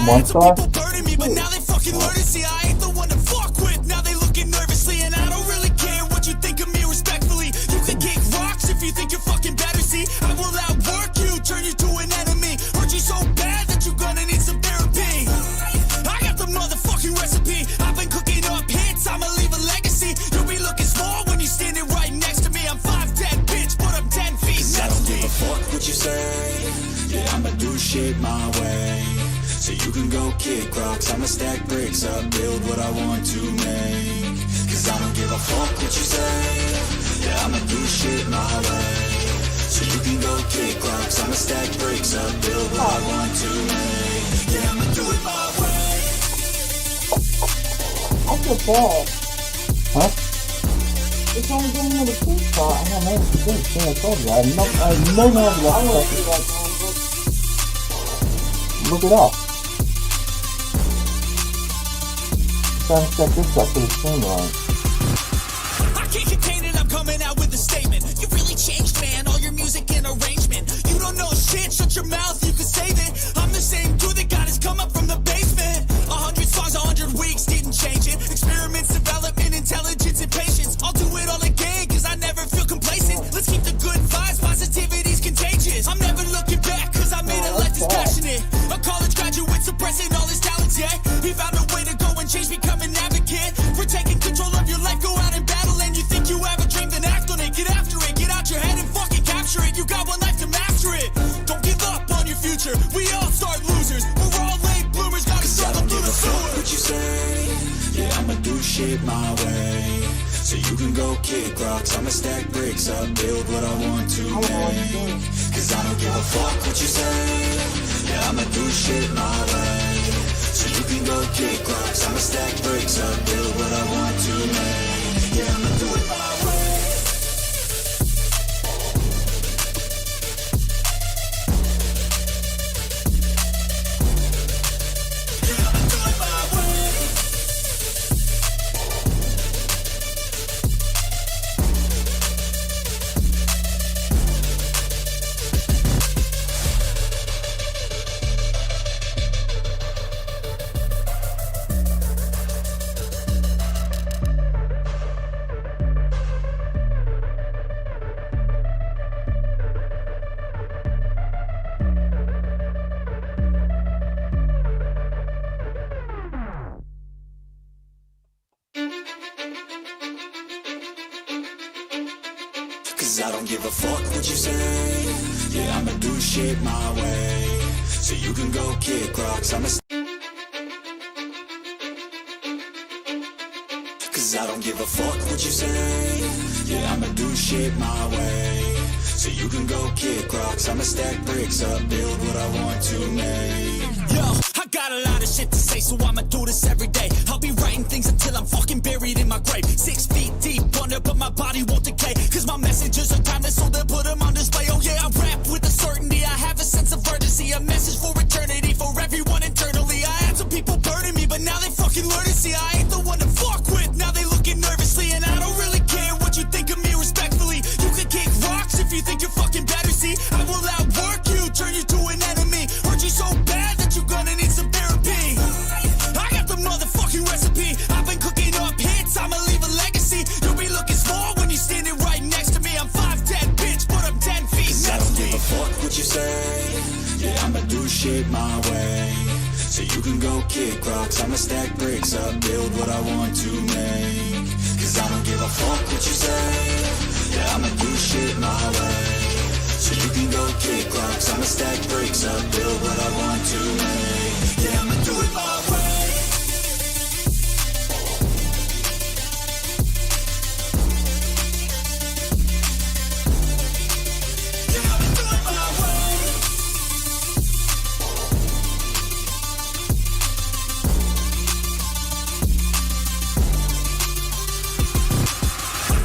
had some star? people burning me, but now they fucking learn to see I ain't the one to fuck with. Now they looking nervously, and I don't really care what you think of me respectfully. You can kick rocks if you think you're fucking better. See, I will outwork you, turn you to an enemy. Hurt you so bad that you're gonna need some therapy. I got the motherfucking recipe. I've been cooking up hits, I'ma leave a legacy. You'll be looking small when you're standing right next to me. I'm 5'10", bitch, but I'm 10 feet next to me. I don't give a fuck what you say. Yeah, I'ma do shit my way. So you can go kick rocks, I'ma stack bricks up, build what I want to make. Cause I don't give a fuck what you say. Yeah, I'ma do shit my way. So you can go kick rocks, I'ma stack bricks up, build what I want to make. Yeah, I'ma do it my way. I feel bad. Huh? It's only getting me the key spot. I don't know what you think. I told you. I have no knowledge I about want to see this. that Look it up. Trying to set this up for the stream line. I can't contain it, I'm coming out with a statement. You really changed, man, all your music and arrangement. You don't know shit, shut your mouth, you can save it. I'm the same dude that got his come up from the basement. 100 songs, 100 weeks, didn't change it. Experiments, development, intelligence, and patience. I'll do it all again, cause I never feel complacent. Let's keep the good vibes, positivity's contagious. I'm never looking back, cause I made a life that's passionate. A college graduate suppressing all his talents, yeah. He found a way to go and change, become an advocate. For taking control of your life, go out and battle. And you think you have a dream, then act on it. Get after it, get out your head and fucking capture it. You got one life to master it. Don't give up on your future. We all start losers. We're all late bloomers, gotta struggle through the sewer. What you say? Yeah, I'ma do shit my way. So you can go kick rocks, I'ma stack bricks up, build what I want to make. Cause I don't give a fuck what you say. Yeah, I'ma do shit my way. So you can go kick rocks, I'ma stack bricks up, build what I want to make. Yeah, I'ma do it my way. Yeah, I'ma do it my way. Cause I don't give a fuck what you say. Yeah, I'ma do shit my way. So you can go kick rocks, I'ma Cause I don't give a fuck what you say. Yeah, I'ma do shit my way. So you can go kick rocks, I'ma stack bricks up, build what I want to make. Yo, I got a lot of shit to say, so I'ma do this every day. I'll be writing things until I'm fucking buried in my grave. 6 feet deep under, but my body won't decay. Cause my messages are timeless, so they'll put them on display. Oh yeah, I rap with a certainty, I have a sense of urgency. A message for eternity, for everyone internally. I had some people burning me, but now they fucking learn to see I ain't the one to fuck with. Now they looking nervously, and I don't really care what you think of me respectfully. You can kick rocks if you think you're fucking better. See, I will outwork you, turn you to an enemy. Hurt you so bad that you're gonna need some therapy. I got the motherfucking recipe. I've been cooking up hits, I'ma leave a legacy. You'll be looking small when you're standing right next to me. I'm 5'10", bitch, but I'm 10 feet next to me. I don't give a fuck what you say. Yeah, I'ma do shit my way. So you can go kick rocks, I'ma stack bricks up, build what I want to make. Cause I don't give a fuck what you say. Yeah, I'ma do shit my way. So you can go kick rocks, I'ma stack bricks up, build what I want to make. Yeah, I'ma do it my way. Yeah, I'ma do it my way.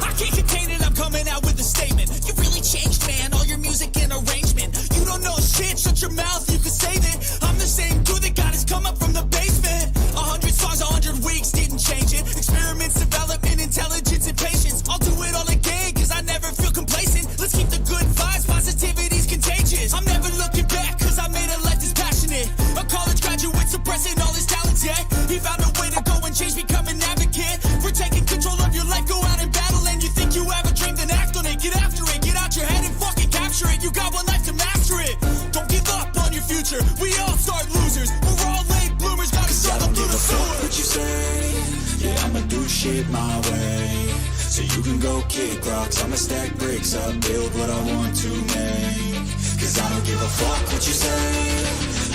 I can't contain it, I'm coming out with a statement. You really changed, man, all your music and arrangement. You don't know shit, shut your mouth, you can save it. I'm start losers. We're all late bloomers, gotta struggle through the sewer. What you say? Yeah, I'ma do shit my way. So you can go kick rocks, I'ma stack bricks up, build what I want to make. Cause I don't give a fuck what you say.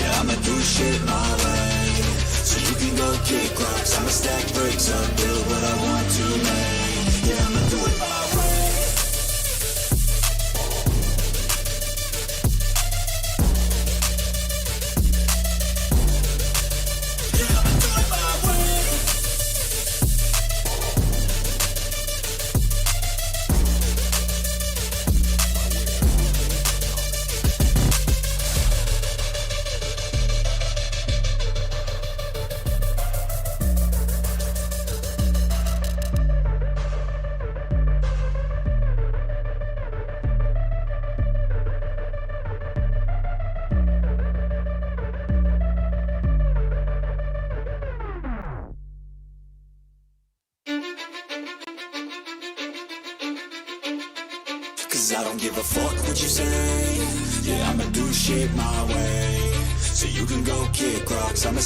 Yeah, I'ma do shit my way. So you can go kick rocks, I'ma stack bricks up, build what I want to make. Yeah, I'ma do it my way. Yeah, I'ma do it my way. Cause I don't give a fuck what you say. Yeah, I'ma do shit my way. So you can go kick rocks, I'ma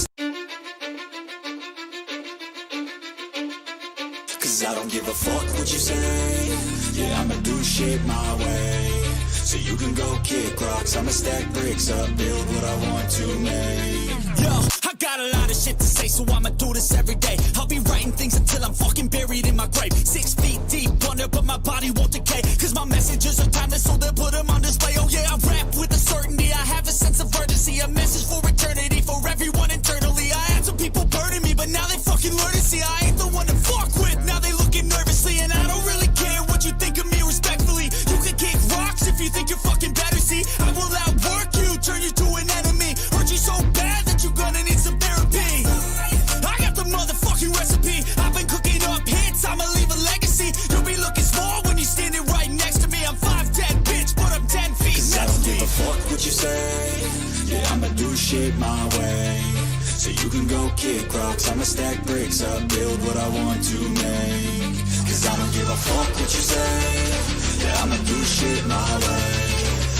Cause I don't give a fuck what you say. Yeah, I'ma do shit my way. So you can go kick rocks, I'ma stack bricks up, build what I want to make. Yo, I got a lot of shit to say, so I'ma do this every day. I'll be writing things until I'm fucking buried in my grave. 6 feet deep under, but my body won't decay. Cause my messages are timeless, so they'll put them on display. Oh yeah, I rap with a certainty, I have a sense of urgency. A message for eternity, for everyone internally. I had some people burning me, but now they fucking learn to see I ain't the one to fuck with. Now they looking nervously, and I don't really care what you think of me respectfully. You can kick rocks if you think you're fucking better, see. I will outwork you, turn you to an enemy. Hurt you so bad that you're gonna need some therapy. I got the motherfucking recipe. I've been cooking up hits, I'ma leave a legacy. You'll be looking small when you're standing right next to me. I'm 5'10", bitch, but I'm 10 feet next to me. Cause I don't give a fuck what you say. Yeah, I'ma do shit my way. So you can go kick rocks, I'ma stack bricks up, build what I want to make. Cause I don't give a fuck what you say. Yeah, I'ma do shit my way.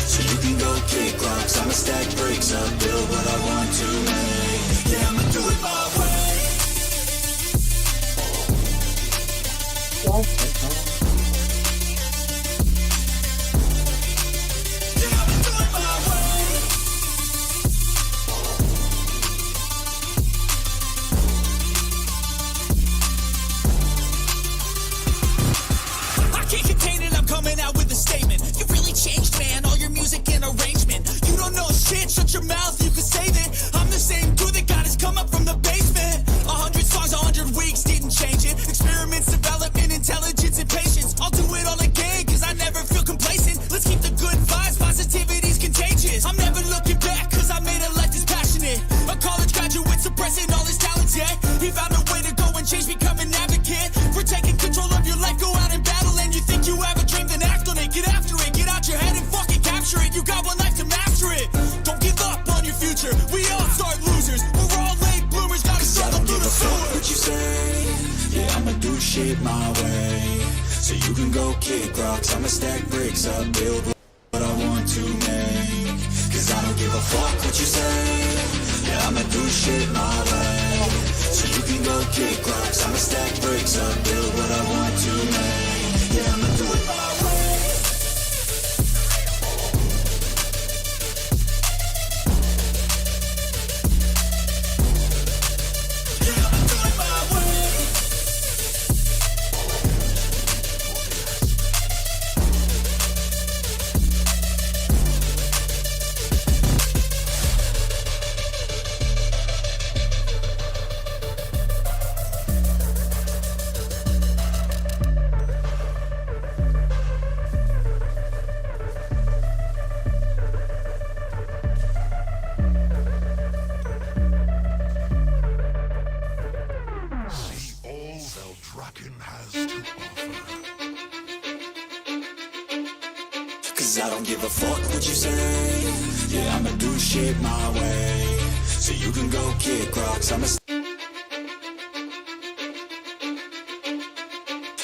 So you can go kick rocks, I'ma stack bricks up, build what I want to make. Yeah, I'ma do it my way. Yeah, I'ma do it my way. I can't contain it, I'm coming out with a statement. You really changed, man, all your music and arrangement. You don't know shit, shut your mouth, you can save it. I'm the same dude that got his come up from the basement. 100 songs, 100 weeks, didn't change it. Experiments, development, intelligence, and patience. I'll do it all again, cause I never feel complacent. Let's keep the good vibes, positivity's contagious. I'm never looking back, cause I made a life that's passionate. A college graduate suppressing all his talents, yeah. He found a way to go and change, become an advocate. For taking control of your life, go out and battle. And you think you have a dream, then act on it. Get after it, get out your head and fucking capture it. You got one life to master it. Don't give up on your future, we all start losers. We're all late bloomers, gotta struggle through the sewer. What you say? Yeah, I'ma do shit my way. So you can go kick rocks, I'ma stack bricks up, build what I want to make. Cause I don't give a fuck what you say. Yeah, I'ma do shit my way. So you can go kick rocks, I'ma stack bricks up, build what I want to make. Yeah, I'ma do it my way. Yeah, I'ma do it my way. See all Veldraken has to offer. Cause I don't give a fuck what you say. Yeah, I'ma do shit my way. So you can go kick rocks, I'ma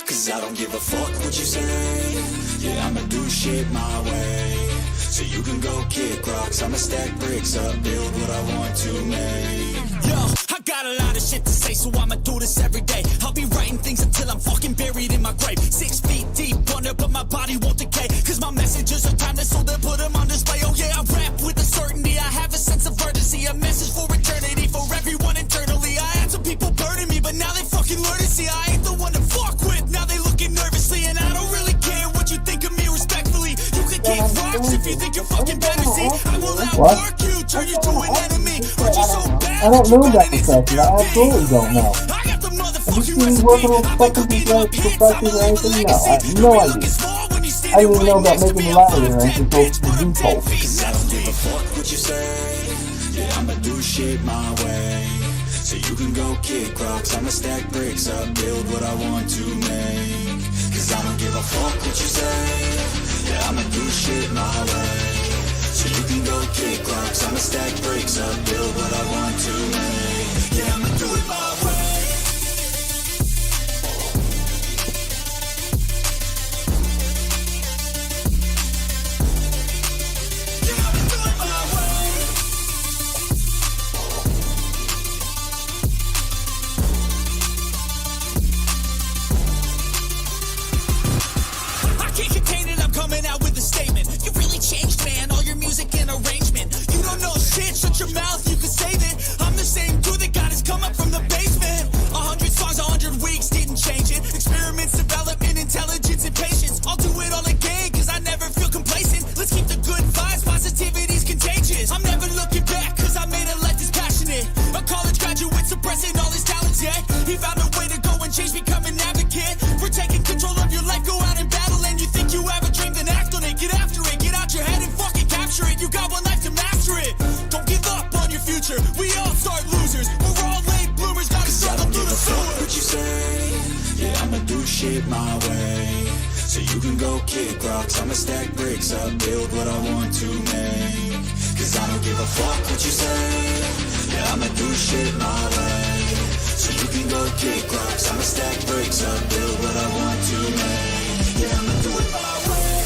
Cause I don't give a fuck what you say. Yeah, I'ma do shit my way. so you can go kick rocks. I'ma stack bricks up, build what I want to make. Yo, I got a lot of shit to say, so I'ma do this every day. I'll be writing things until I'm fucking buried in my grave. 6 feet deep under, but my body won't decay. Cause my messages are timeless, so they'll put them on display. Oh yeah, I rap with a certainty, I have a sense of urgency. A message for eternity, for everyone internally. I had some people burning me, but now they fucking learn to see I ain't the one to fuck with. Now they looking nervously, and I don't really care what you think of me respectfully. You can kick rocks if you think you're fucking better. See, I will outwork you, turn you to an enemy. Hurt you so bad. I don't know that professor. I absolutely don't know. I got the Have you motherfucking seen me working on fucking professors or anything? No, I have no idea. I didn't even know about making a ladder or anything close to the default. Cause I don't give a fuck what you say. Yeah, I'ma do shit my way. So you can go kick rocks, I'ma stack bricks up, build what I want to make. Cause I don't give a fuck what you say. Yeah, I'ma do shit my way. So you can go kick rocks, I'ma stack bricks up, build what I want to make. Yeah, I'ma do it my way. Shut your mouth, you can save it. I'm the same dude that got his come up from the basement. 100 songs, 100 weeks, didn't change it. Experiments, development, intelligence, and patience. I'll do it all again, cause I never feel complacent. Let's keep the good vibes, positivity's contagious. I'm never looking back, cause I made a life that's passionate. A college graduate suppressing all his talents, yet he found a way to go and change, become an advocate. For taking control of your life, go out and battle. And you think you have a dream, then act on it. Get after it, get out your head and fucking capture it. You got one life to master it. Future. We all start losers. We're all late bloomers. Gotta struggle through the sewer. What you say? Yeah, I'ma do shit my way. So you can go kick rocks. I'ma stack bricks up, build what I want to make. Cause I don't give a fuck what you say. Yeah, I'ma do shit my way. So you can go kick rocks. I'ma stack bricks up, build what I want to make. Yeah, I'ma do it my way.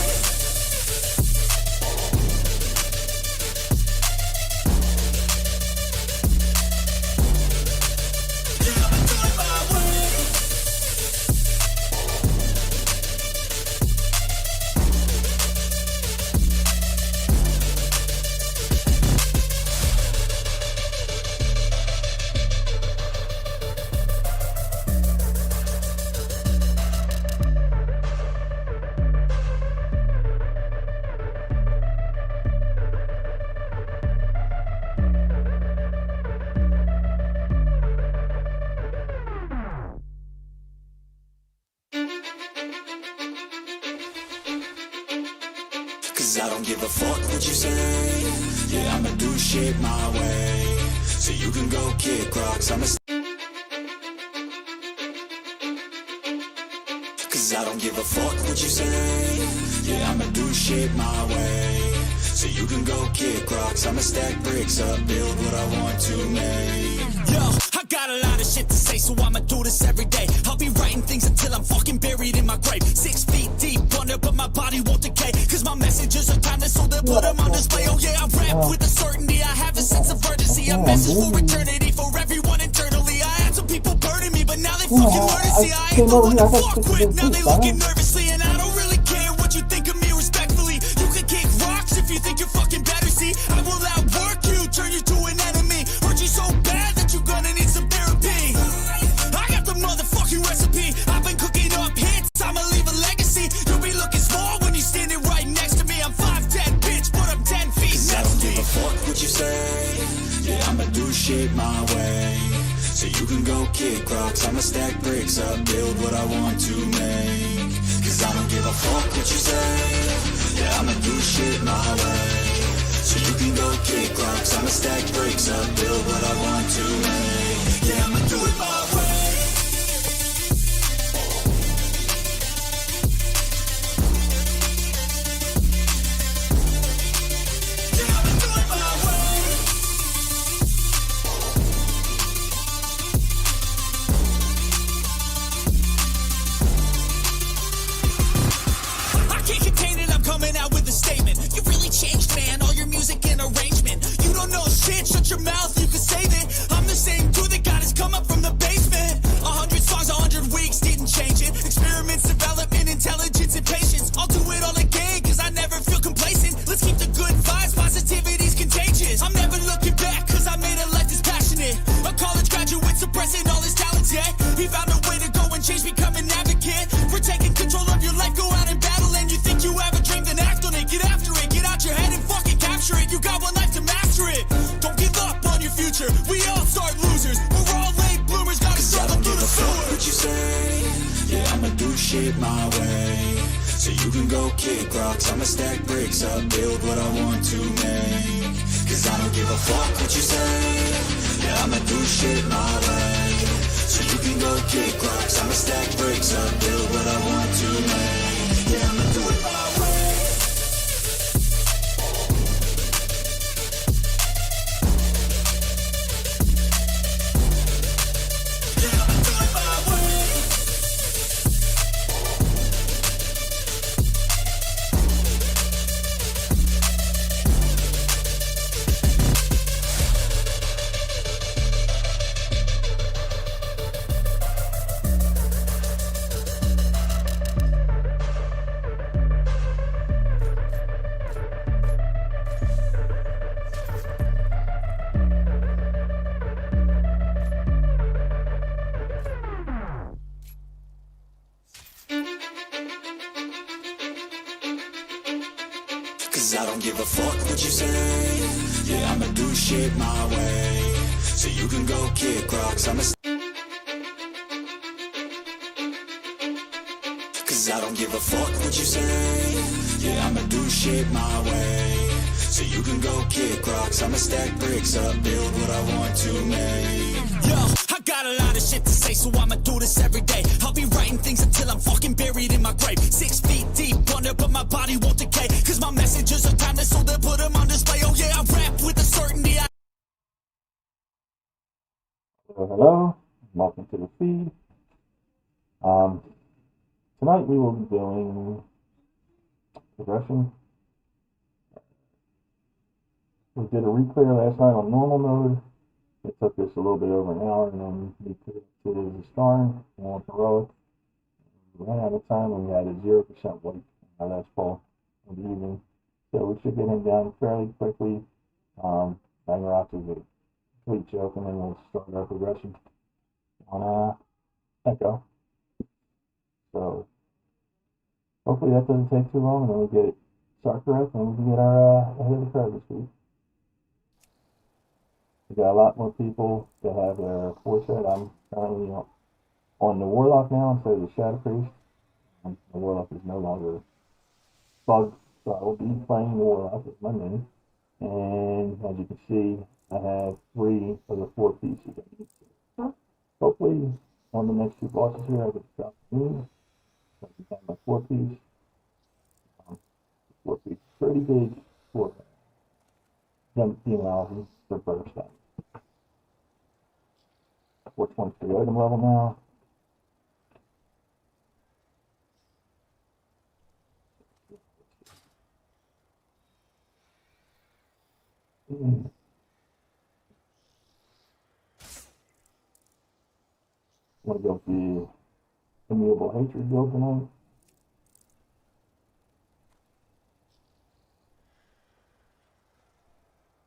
Cause I don't give a fuck what you say. Yeah, I'ma do shit my way. So you can go kick rocks, I'ma Cause I don't give a fuck what you say. Yeah, I'ma do shit my way. So you can go kick rocks, I'ma stack bricks up, build what I want to make. Yo, I got a lot of shit to say, so I'ma do this every day. I'll be writing things until I'm fucking buried in my grave. 6 feet deep under, but my body won't decay. Cause my messages are timeless, so they'll put them on display. Oh yeah, I rap with a certainty, I have a sense of urgency. A message for eternity, for everyone internally. I had some people burning me, but now they fucking learn to see I ain't the one to fuck with. Now they looking nervously, and I don't really care what you think of me respectfully. You can kick rocks if you think you're fucking better. See, I will outwork you, turn you to an enemy. Hurt you so bad that you're gonna need some therapy. I got the motherfucking recipe. I've been cooking up hits, I'ma leave a legacy. You'll be looking small when you're standing right next to me. I'm 5'10", bitch, but I'm 10 feet. Cause I don't give a fuck what you say. Yeah, I'ma do shit my way. So you can go kick rocks, I'ma stack bricks up, build what I want to make. Cause I don't give a fuck what you say. Yeah, I'ma do shit my way. So you can go kick rocks, I'ma stack bricks up, build what I want to make. Yeah, I'ma do it my way. Yeah, I'ma do it my way. I can't contain it, I'm coming out with a statement. You really changed all start losers. We're all late bloomers, gotta struggle through the sewer. What you say? Yeah, I'ma do shit my way. So you can go kick rocks, I'ma stack bricks up, build what I want to make. Cause I don't give a fuck what you say. Yeah, I'ma do shit my way. So you can go kick rocks, I'ma stack bricks up, build what I want to make. Yeah, I'ma do it my way. Yeah, I'ma do it my way. Cause I don't give a fuck what you say. Yeah, I'ma do shit my way. So you can go kick rocks, Cause I don't give a fuck what you say. Yeah, I'ma do shit my way. So you can go kick rocks, I'ma stack bricks up, build what I want to make. Yo, I got a lot of shit to say, so I'ma do this every day. I'll be writing things until I'm fucking buried in my grave. 6 feet deep under, but my body won't decay. Cause my messages are timeless, so they'll put them on display. Oh yeah, I rap with a certainty. Hello, welcome to the feed. Tonight we will be doing progression. We did a reclear last night on normal mode. It took us a little bit over an hour, and then we put it to the starring on heroic. We ran out of time, and we had a 0% weight in our last pull in the evening. So we should get him down fairly quickly. Abberus is a complete joke, and then we'll start our progression on Echo. So hopefully that doesn't take too long, and then we get it start correct, and we can get our ahead of the curve this week. We got a lot more people that have their foreset. I'm currently on the Warlock now instead of the Shadow Priest. The Warlock is no longer bugged, so I will be playing the Warlock as my main. And as you can see, I have 3 of the 4 pieces I need to. Hopefully, on the next 2 bosses here, I can drop these. So I can have my 4 piece. 4 piece is pretty big for them penalizing for burst time. 423 item level now. I'm going to go with the Immutable Hatred build tonight.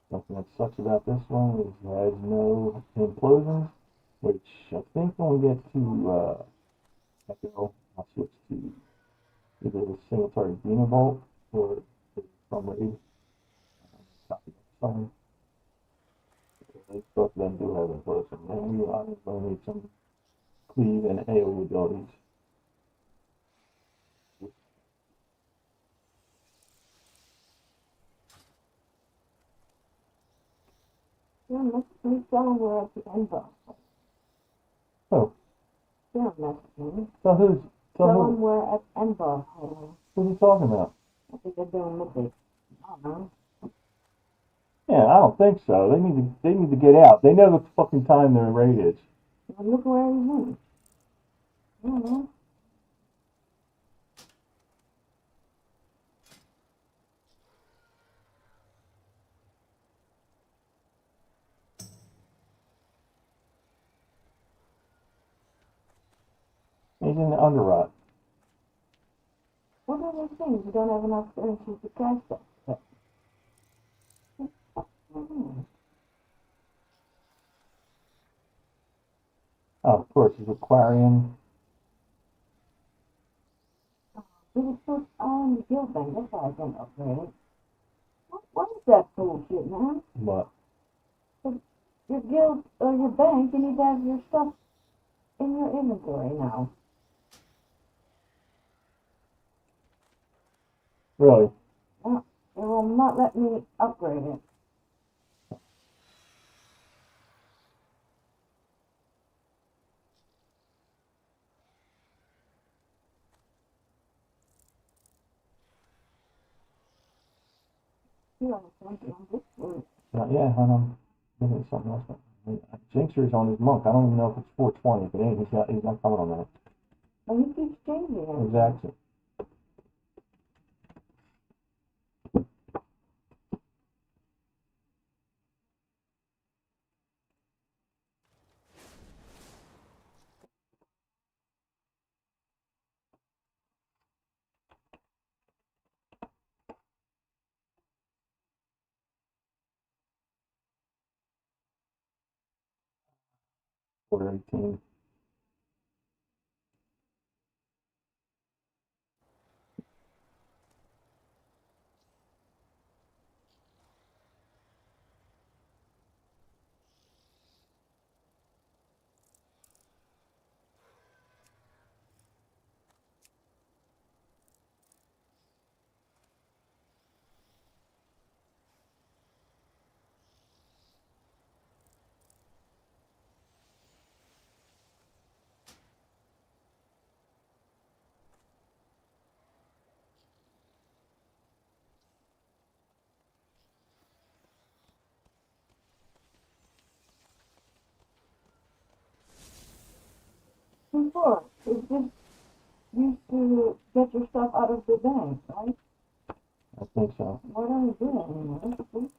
Something that sucks about this one is it has no implosions, which I think when we get to Echo, I'll switch to either the single target Demon Bolt or from Raid. Both of them do have implosion. And we obviously need some cleave and AoE abilities. Yeah, let's tell them we're at the end boss. Oh, Yeah, message me. so who's, Tell them who, we're at the end boss. who's he talking about? I think they're doing midday. I don't know. Yeah, I don't think so. They need to get out. They know the fucking time their raid is. Well, look where he's in. I don't know. He's in the Underrot. What are they saying? You don't have enough currency to cash that. Oh, of course, he's Aquarian. Did it put on the guild thing? That's why I didn't upgrade it. What is that bullshit, man? What? your guild or your bank, you need to have your stuff in your inventory now. Really? It will not let me upgrade it. You understand this one. Yeah, I know. Maybe it's something else. Jinxer's on his monk. I don't even know if it's 420. If it ain't, he's not coming on that. And he keeps changing it. Exactly. Quarter 18. Before, it just used to get your stuff out of the bank, right? I think so. Why don't we do that anymore?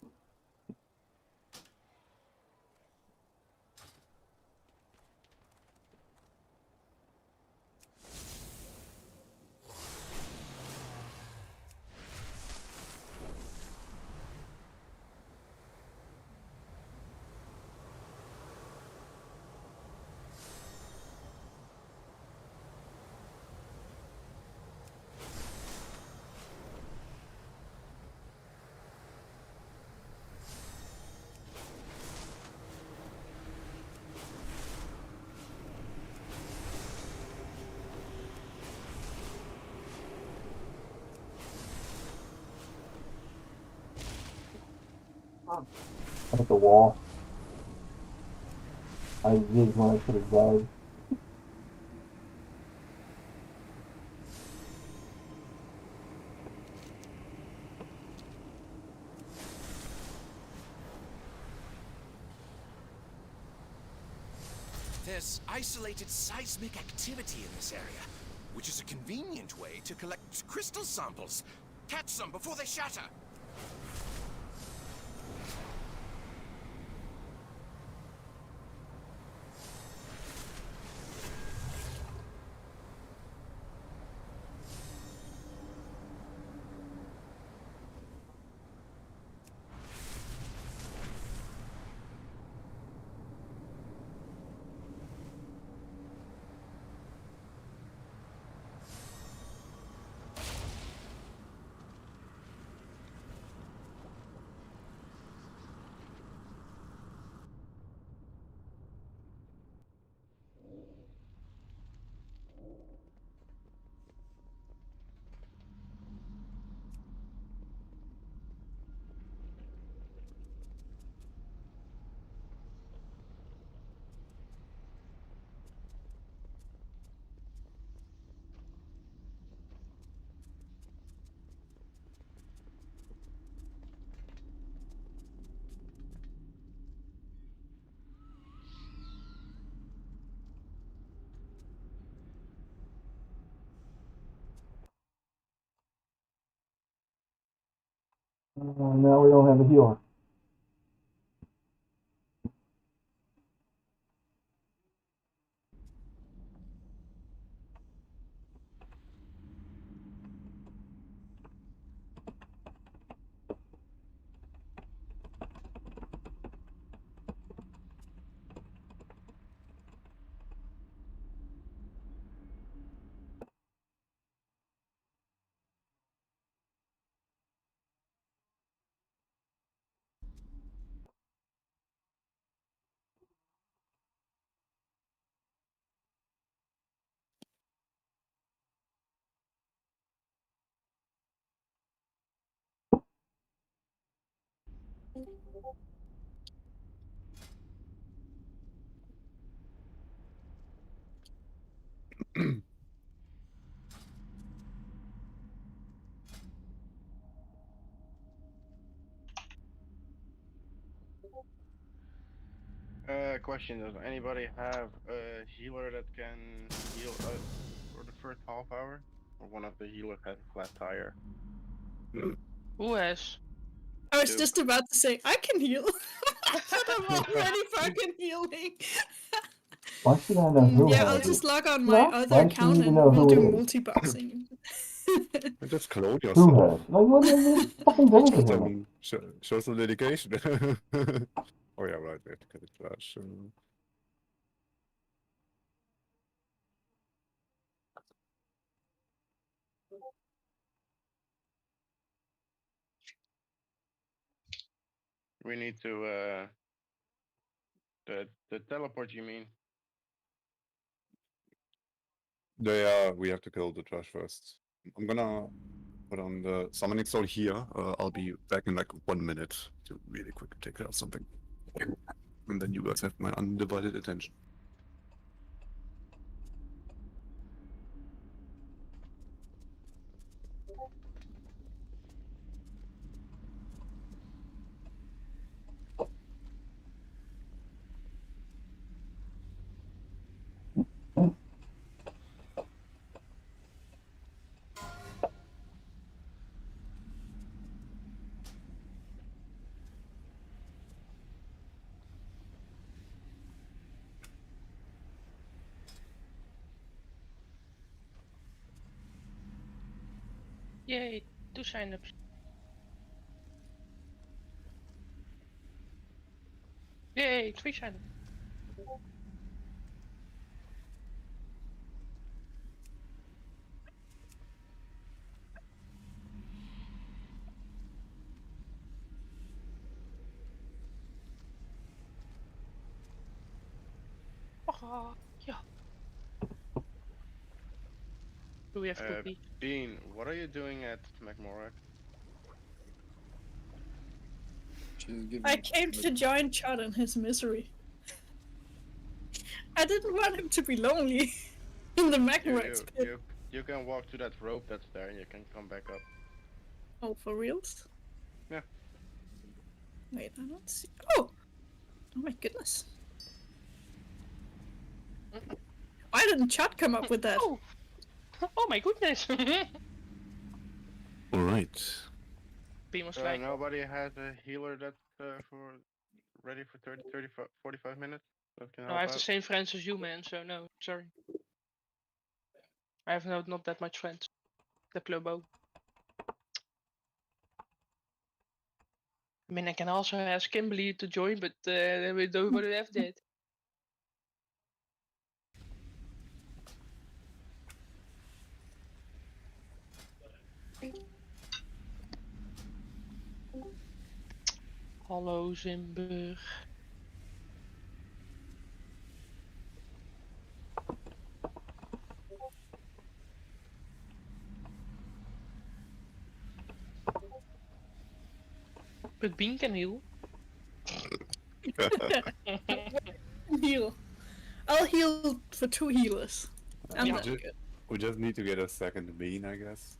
I hit the wall. I zigged when I should have died. There's isolated seismic activity in this area, which is a convenient way to collect crystal samples. Catch them before they shatter. Now we don't have a healer. Question: does anybody have a healer that can heal us for the first half hour? Or one of the healers has a flat tire? Who has? I was Duke. just about to say, I can heal. But I'm already fucking healing. Why should I know who Yeah, has I'll it? just log on my What? other Why should account you even and know we'll who do it is? multi-boxing. Just clone Who yourself. has? Like, what is fucking doing to Just, him? show some dedication. Oh yeah, right, we have to get it flash. We need to the teleport. You mean? We have to kill the trash first. I'm gonna put on the summoning soul here. I'll be back in like 1 minute to really quick take care of something. And then you guys have my undivided attention. Yay, 2 signups. Yay, 3 signups. Oh, yeah. Do we have cookie? Bean, what are you doing at McMorrock? I came to join Chad in his misery. I didn't want him to be lonely in the Magmorex pit. You can walk to that rope that's there, and you can come back up. Oh, for reals? Yeah. Wait, I don't see. Oh! Oh my goodness. Why didn't Chad come up with that? Oh! Oh my goodness! Alright. Beam was like, Nobody has a healer that's ready for 45 minutes? That can no, help I have out? the same friends as you, man, so no, sorry. I have not that much friends. The Plobo. I mean, I can also ask Kimberly to join, but we don't want to have that. Hallo Zimburg. But Bean can heal. Heal. I'll heal for 2 healers. I'm Yeah. not good. We just need to get a second bean, I guess.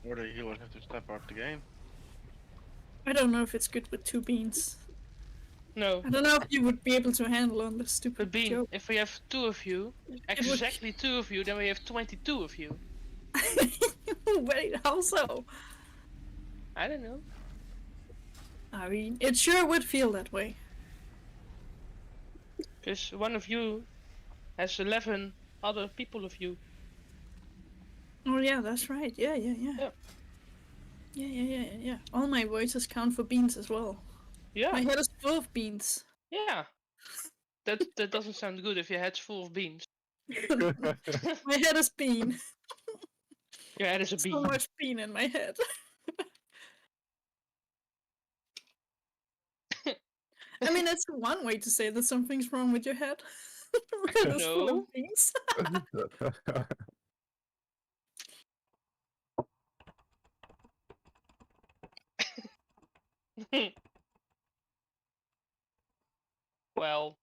Or the healers have to step up the game. I don't know if it's good with 2 beans. No. I don't know if you would be able to handle on the stupid But Bean, joke. if we have 2 of you, exactly 2 of you, then we have 22 of you. Wait, how so? I don't know. I mean, it sure would feel that way. Because one of you has 11 other people of you. Oh yeah, that's right. Yeah. Yeah. Yeah. All my voices count for beans as well. Yeah. My head is full of beans. Yeah. That doesn't sound good if your head's full of beans. My head is bean. Your head is a So bean. much bean in my head. I mean, that's one way to say that something's wrong with your head. It's full No. of beans. Well,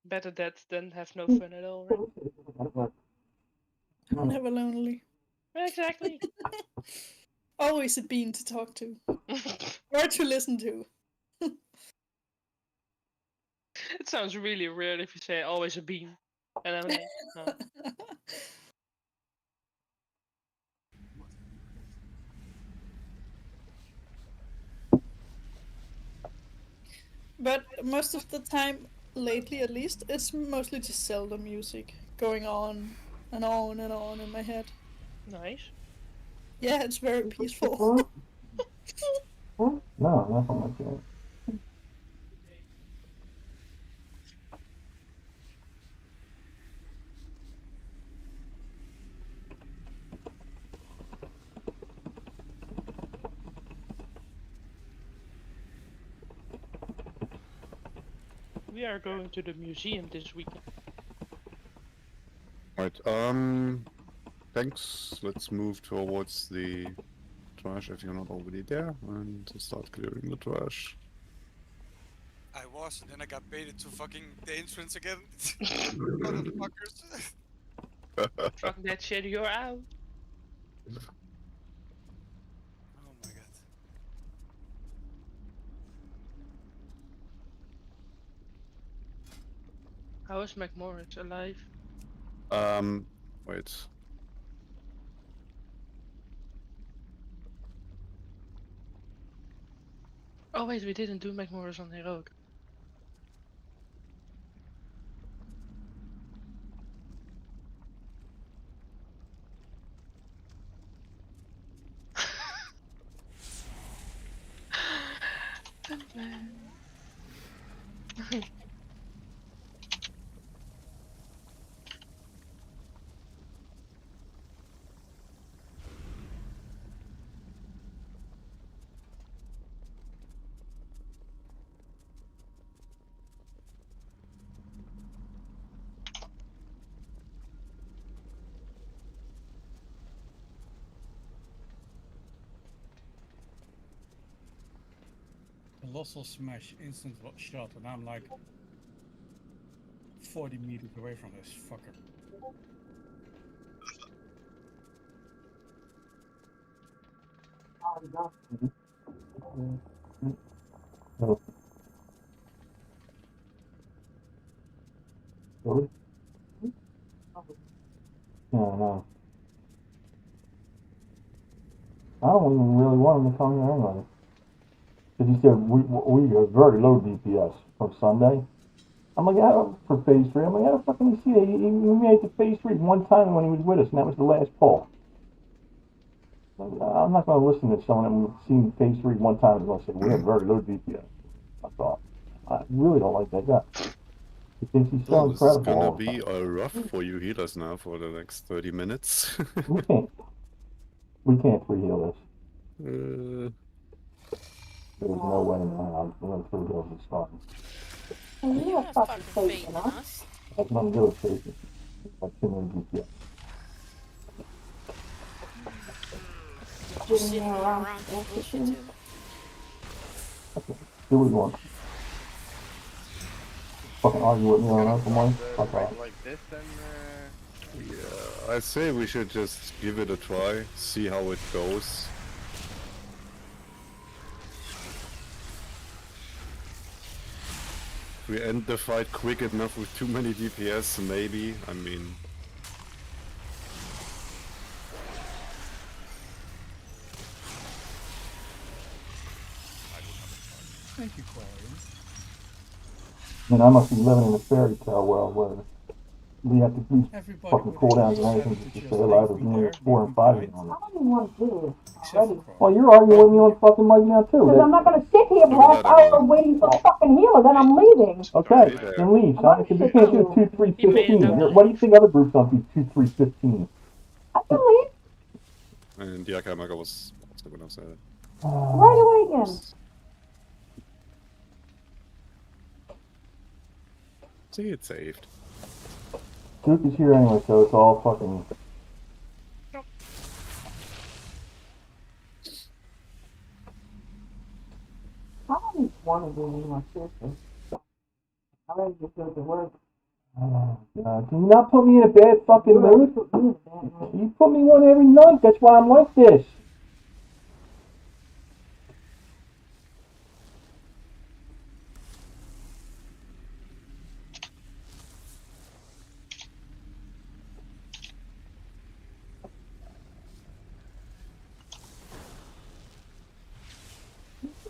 better that than have no fun at all, right? Never lonely. Exactly. Always a bean to talk to. Or to listen to. It sounds really weird if you say always a bean. And I'm like, no. But most of the time, lately at least, it's mostly just Zelda music going on and on and on in my head. Nice. Yeah, it's very peaceful. No, nothing like that. We are going to the museum this weekend. Right, thanks. Let's move towards the trash if you're not already there, and start clearing the trash. I was, and then I got baited to fucking the entrance again. Motherfuckers. Fuck that shit, you're out. Oh my god. How is McMorris alive? Wait. Oh wait, we didn't do McMorris on Heroic. Colossal smash, instant shot, and I'm like 40 meters away from this fucker. Really? Yeah, no. I don't even really want him to come here anyway. Because he said, we have very low DPS from Sunday. I'm like, for phase 3. I'm like, how the fuck can you see that? He made it to phase 3 one time when he was with us, and that was the last pull. I'm not going to listen to someone that we've seen phase 3 one time and going to say, we have very low DPS. I thought, I really don't like that guy. He thinks he's so Well, this is incredible. gonna be rough for you healers now for the next 30 minutes. We can't free heal this. uh, There's no way in hell I'm going to free heal this starting. And you have fucking faith in us. us. That's nothing to do with safety. That's too many DPS. Just sitting around bullshitting. Do what you want. Fucking argue with me on Uncle Mike? Fuck off. Like this, then. yeah, I say we should just give it a try, see how it goes. If we end the fight quick enough with too many DPS, maybe. I mean, Thank you, Quarian. I mean, I must be living in a fairy tale world where we have to do fucking cooldowns and everything just to stay alive with me 4 and 5 on it. I don't even want to do this already. Well, you're arguing with me on fucking mic now too. Because I'm not going to sit here for a half hour waiting for a fucking healer, then I'm leaving. Okay, then leave, son. Because you can't do 2, 3, 15. What do you think other groups don't do 2, 3, 15? I can leave and yeah, Kamaka was also gonna say that. right away again. See, it's saved. Duke is here anyway, so it's all fucking... want to do with my sister. I ready to go to work. Oh, God. Can you not put me in a bad fucking mood? Put me in a bad mood. You put me one every night. That's why I'm like this.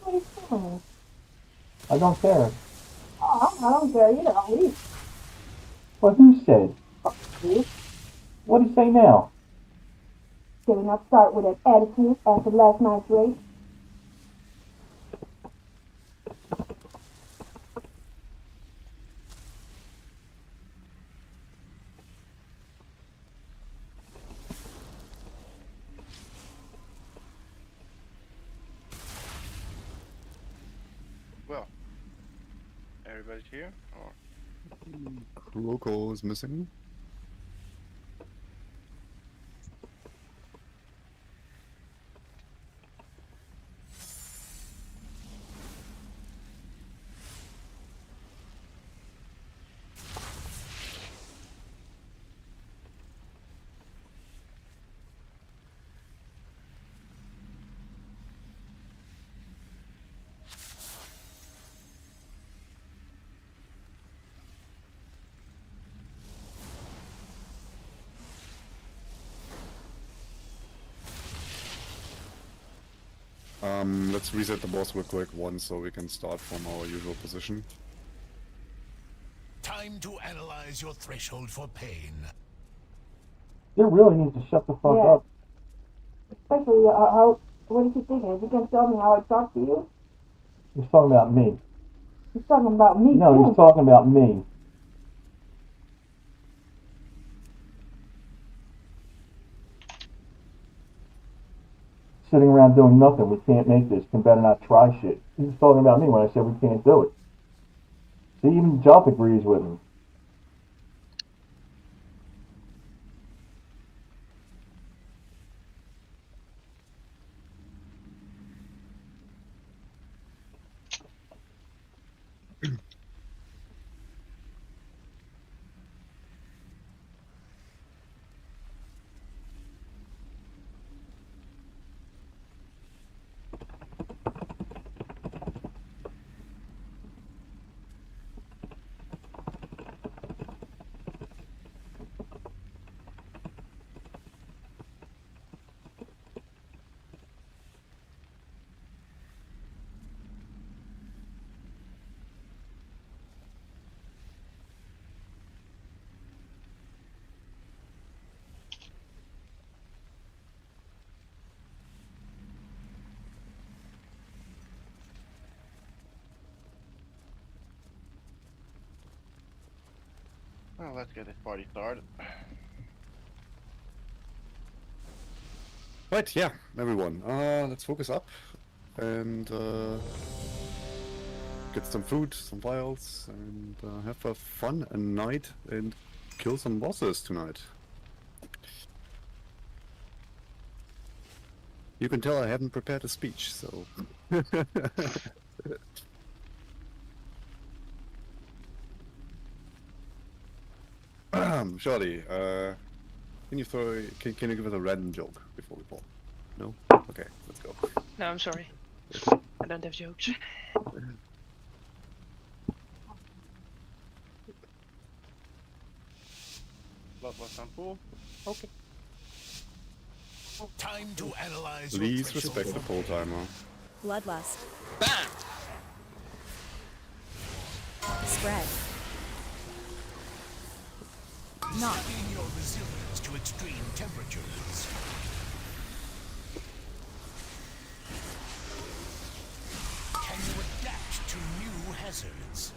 What are you doing? I don't care. Oh, I don't care either. I'll leave. What who said? You What do you say now? better not start with an attitude after last night's race. Well, everybody's here? Or Kroko is missing. Let's reset the boss real quick once so we can start from our usual position. Time to analyze your threshold for pain. You really need to shut the fuck Yeah. up. Especially, how, what is he thinking? Is he going to tell me how I talk to you? He's talking about me. He's talking about me, No, too. he's talking about me. Sitting around doing nothing. We can't make this. Can better not try shit. He was talking about me when I said we can't do it. See, even Jump agrees with me. well, let's get this party started. Right, yeah, everyone. Let's focus up and get some food, some files, and have a fun night and kill some bosses tonight. You can tell I haven't prepared a speech, so. Shorty, can you can you give us a random joke before we fall? No? Okay, let's go. No, I'm sorry. I don't have jokes. Bloodlust on pool. Okay. Time to analyze Please your threshold respect the for full timer. Bloodlust. Bam! Spread. Knock. Keeping your resilience to extreme temperatures. Can you adapt to new hazards?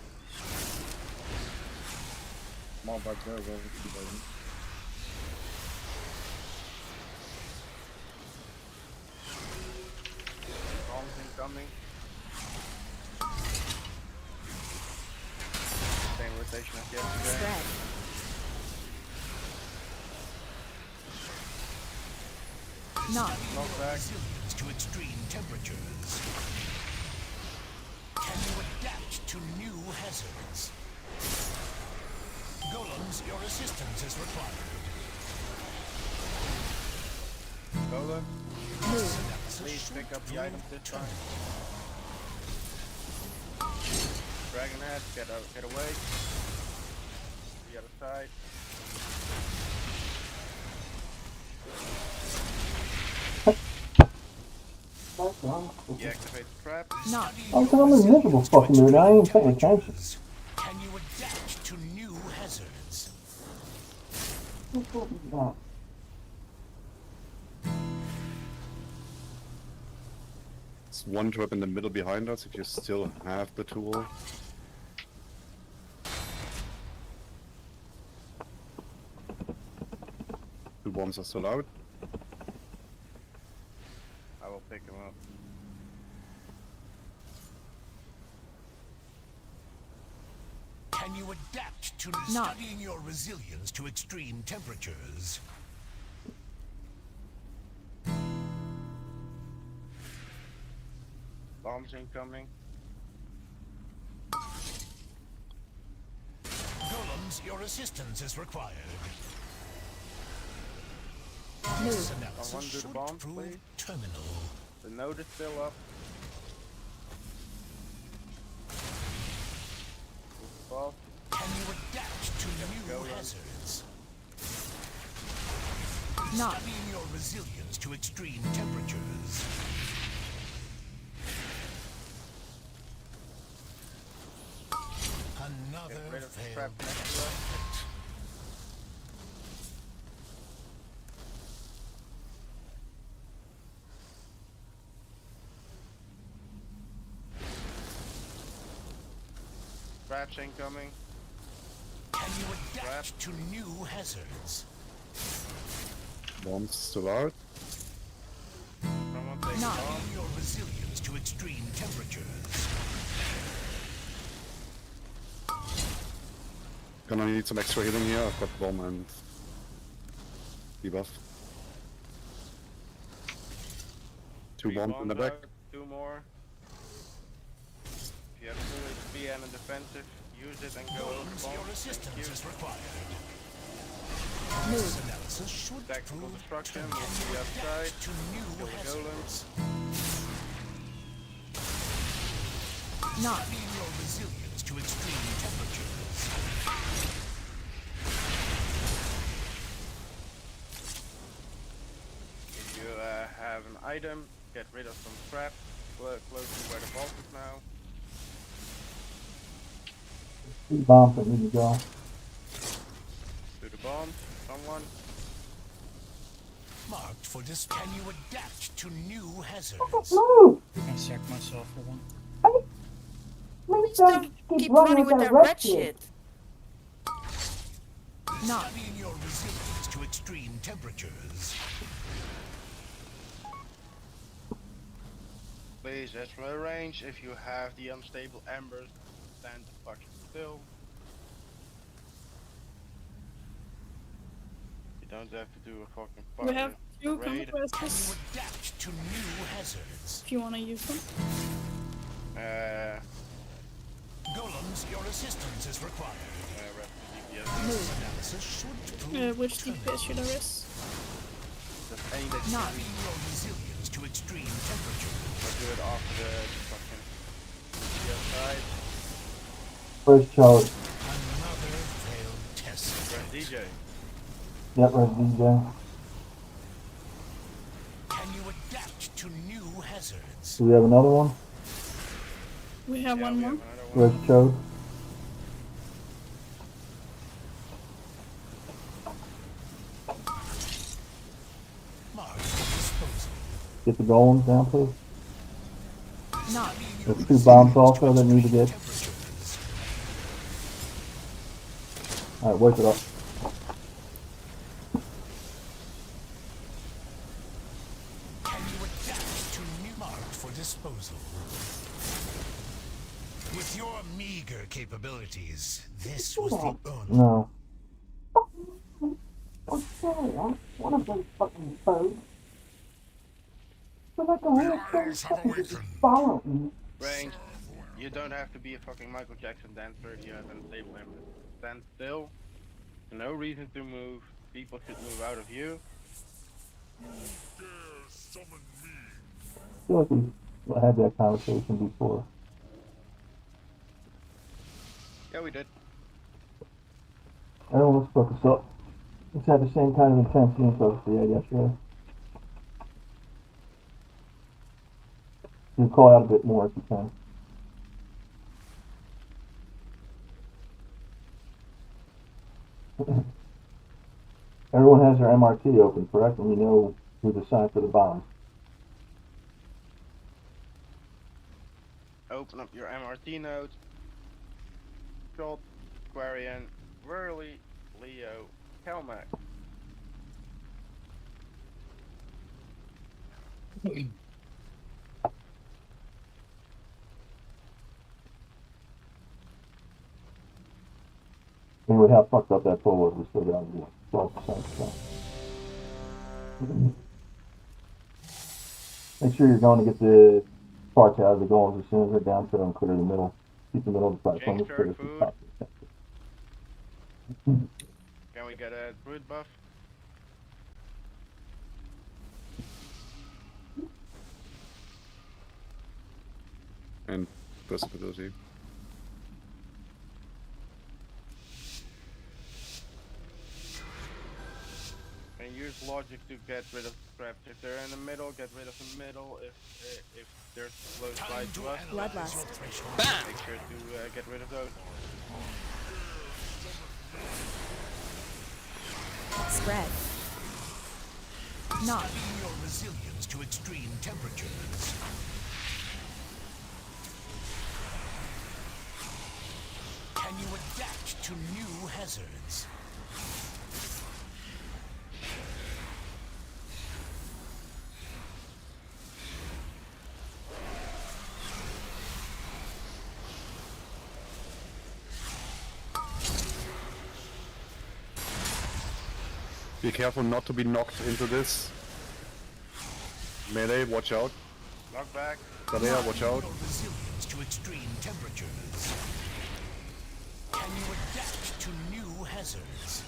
Small bug there, well, bombs incoming. Same rotation as yesterday. Spread. Knock. Knockback. Resilience to extreme temperatures. Can you adapt to new hazards? Golems, your assistance is required. Golem, Move. please pick up the items this time. Dragonhead, get away. The other side. Deactivate the trap. Not. I'm telling you, miserable fucking dude. I ain't paying attention. Can you adapt to new hazards? It's one trap in the middle behind us if you still have the tool. Two bombs are still out. I will pick him up. Can you adapt to Not. studying your resilience to extreme temperatures? Bombs incoming. Golems, your assistance is required. Move. Someone do the bomb, please. Terminal. The node is still up. Bob. Can you adapt to new go, hazards? Not. Studying your resilience to extreme temperatures. Another Get rid of the failed trap next to us. attempt. Traps incoming. Can you adapt Trap. to new hazards? Bombs still out. Someone take Not. the bomb. Studying your resilience to extreme temperatures. Gonna need some extra healing here. I've got bomb and debuff. Two Three bombs in the back. out, 2 more. If you have full HP and a defensive, use it and go over Golems, bomb. your assistance is required. Move. This analysis should Tactical prove destruction, terminal. move to the other Adapt side. to new Kill the hazards. Not. Studying your resilience to extreme temperatures. If you have an item, get rid of some scrap. Close to where the boss is now. Two bombs that need to go. To the bomb. Someone. Marked for this. Can you adapt to new hazards? Move! I check myself for one. Please Don't keep running with that red shit. Not. Studying your resilience to extreme temperatures. Please, as for range, if you have the unstable embers, stand the fuck still. You don't have to do a fucking We have fire two raid. Can you conquests adapt to new hazards? if you want to use them. Golems, your assistance is required. Move. This analysis should prove Which terminal. DPS should I risk? Just any that Not. Studying your resilience to extreme temperatures. do it after the fucking the other side. First charge. Another failed test. Press DJ. Yep, right, DJ. Can you adapt to new hazards? Do we have another one? We have one we more. have another one. Where's Chode? Marked for disposal. Get the golems down, please. Not. There's two bombs also that need to get. Temperatures. Alright, wake it up. Can you adapt to new marked for disposal? With your meager capabilities, this was the only. No. I'm sorry, I'm one of those fucking birds. So like a whole thing fucking just follow me. Range. You don't have to be a fucking Michael Jackson dancer if you have unstable limit. Stand still. No reason to move. People should move out of you. I feel like we had that conversation before. Yeah, we did. Everyone, let's focus up. Let's have the same kind of intensity and focus we had yesterday. You can call out a bit more if you can. Everyone has their MRT open, correct? And you know who's assigned for the bombs. Open up your MRT nodes. Shot, Quarian, Whirly, Leo, Kelmac. Anyway, how fucked up that pull was, we still got 12%. Make sure you're going to get the parts out of the goals as soon as they're down to them, clear the middle. Keep the middle of the platform as clear as food. possible. Can we get a druid buff? And possibility. And use logic to get rid of traps. If they're in the middle, get rid of the middle. If they're close by to us, Bloodlust. make sure to get rid of those. Spread. Not. Your resilience to extreme temperatures. Can you adapt to new hazards? Be careful not to be knocked into this. Melee, watch out. Knock back. Sadea, watch out. Your resilience to extreme temperatures. Can you adapt to new hazards?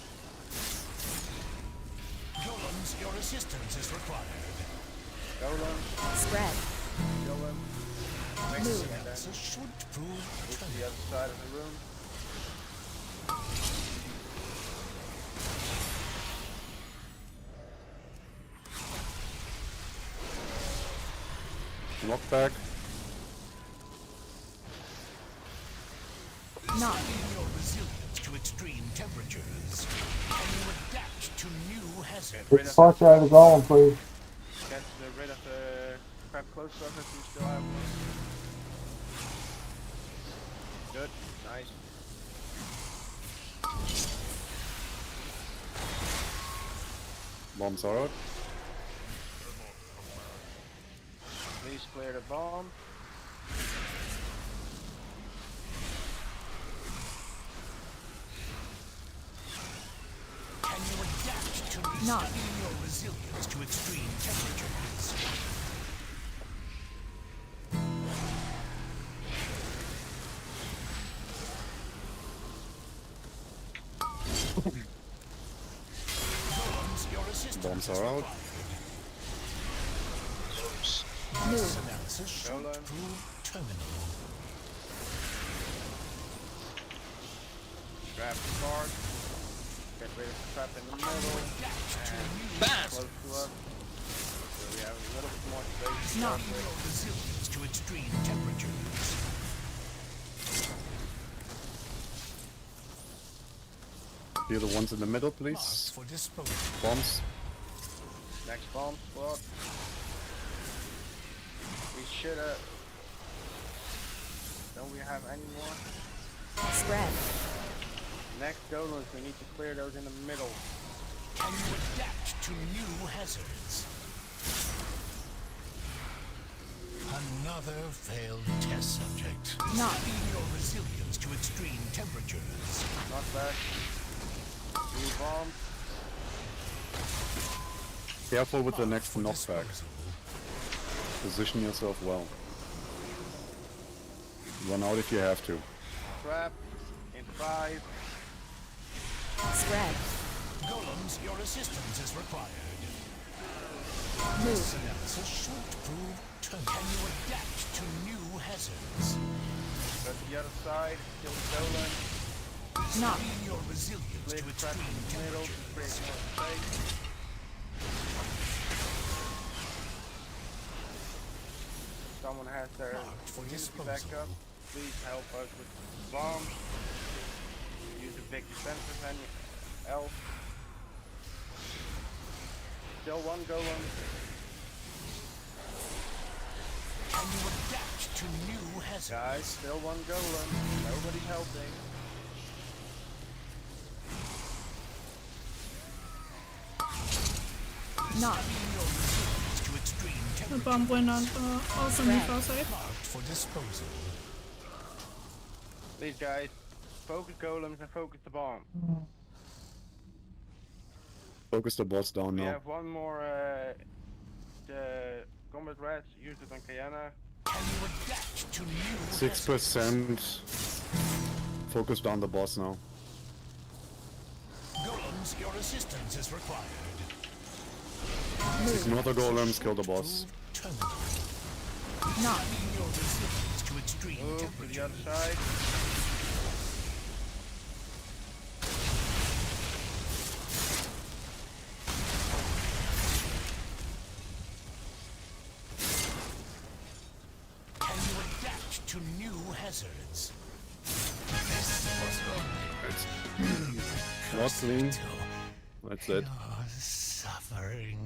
Golems, your assistance is required. Golem. Spread. Golem. Move. This should prove Move to the other side of the room. Knockback. Not. your resilience to extreme temperatures. Can you adapt to new hazards? Get the parts out of the golem, please. Get rid of the crap close to us if you still have one. Good. Nice. Bombs are out. Please clear the bomb. Can you adapt to Not. restoring your resilience to extreme temperatures? Golems, your assistance Bombs is are out. required. Move. This analysis should Golem. prove terminal. Grab the card. Get rid of the trap in the middle. And close to us. So we have a little bit more space. to Not. work with. Your resilience to extreme temperatures. Here the ones in the middle, Marked please. for disposal. Bombs. Next bomb spot. We should have. Don't we have any more? Spread. Next golems, we need to clear those in the middle. Can you adapt to new hazards? Another failed test subject. Not. Feed your resilience to extreme temperatures. Not back. 2 bombs. Careful with the Marked next for knockback. disposal. Position yourself well. Run out if you have to. Trap in 5. Spread. Golems, your assistance is required. Move. This analysis should prove turn. Can you adapt to new hazards? Go to the other side, kill the golem. Knock. Strain your resilience Play to the trap in extreme the middle to create temperatures. more space. Someone has their Marked for unity disposal. backup. Please help us with bombs. Use the big defensive and elf. Still one golem. Can you adapt to new hazards? Guys, still one golem. Nobody's helping. Knock. Strain your resilience to extreme The temperatures. bomb went on also me for a save. Marked for disposal. Please, guys, focus golems and focus the bomb. Focus the boss down We now. have one more the combat rats. Use it on Kiana. Can you adapt to new 6%. Focus down the boss now. Golems, your assistance is required. Ignore the golems, kill the boss. Terminal. Knock. Strain your resilience to extreme Move to the temperatures. other side. Can you adapt to new hazards? Mostly. That's it. You're suffering.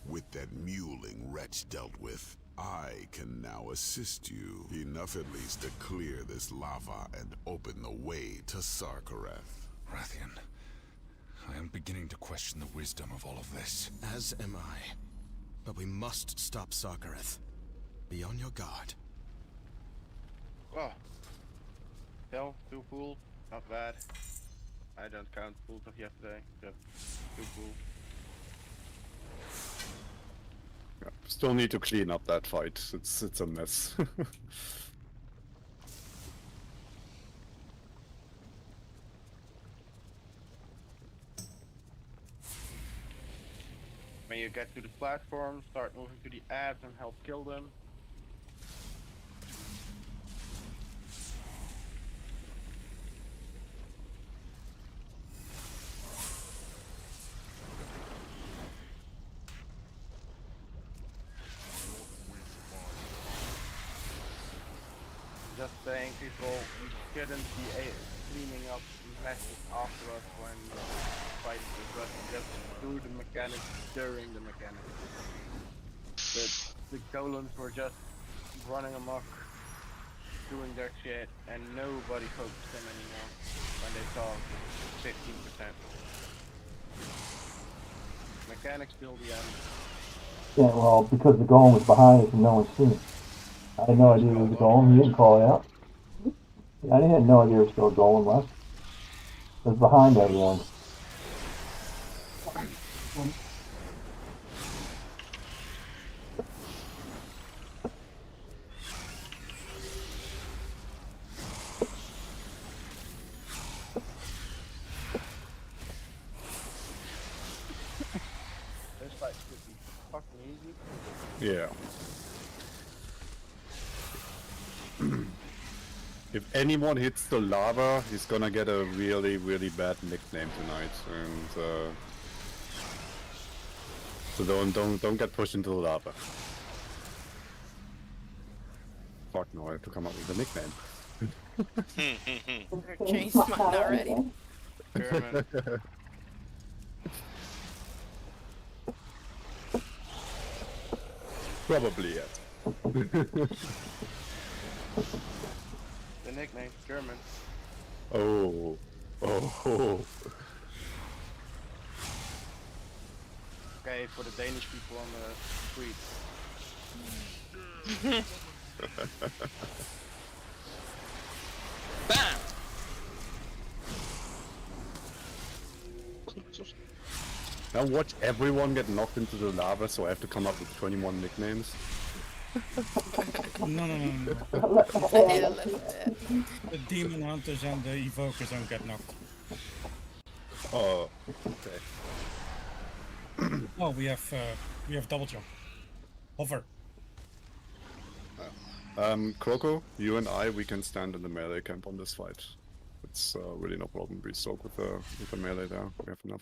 With that mewling wretch dealt with, I can now assist you. Enough at least to clear this lava and open the way to Sarkareth. Rathian, I am beginning to question the wisdom of all of this. As am I. But we must stop Sarkareth. Be on your guard. Oh. Still, 2 pools. Not bad. I don't count pools of yesterday. Just 2 pools. Yeah, still need to clean up that fight. It's a mess. When you get to the platform, start moving to the ads and help kill them. Just saying, people, you shouldn't be cleaning up messes after us when fighting with us. Just do the mechanics during the mechanics. The golems were just running amok, doing their shit, and nobody focused them anymore when they saw 15%. Mechanics till the end. Yeah, well, because the golem was behind us and no one seen it. I had no idea it was a golem. You didn't call it out. Yeah, I had no idea it was still a golem left. It was behind everyone. This fight should be fucking easy. Yeah. If anyone hits the lava, he's gonna get a really, really bad nickname tonight, and so don't get pushed into the lava. Fuck no, I have to come up with a nickname. Changed mine already. German. Probably yes. The nickname, German. Oh. Okay, for the Danish people on the street. Bam! Now watch everyone get knocked into the lava, so I have to come up with 21 nicknames. No. The demon hunters and the evokers don't get knocked. Oh, okay. Oh, we have double jump. Hover. Croco, you and I, we can stand in the melee camp on this fight. It's really no problem. We soak with the melee there. We have enough.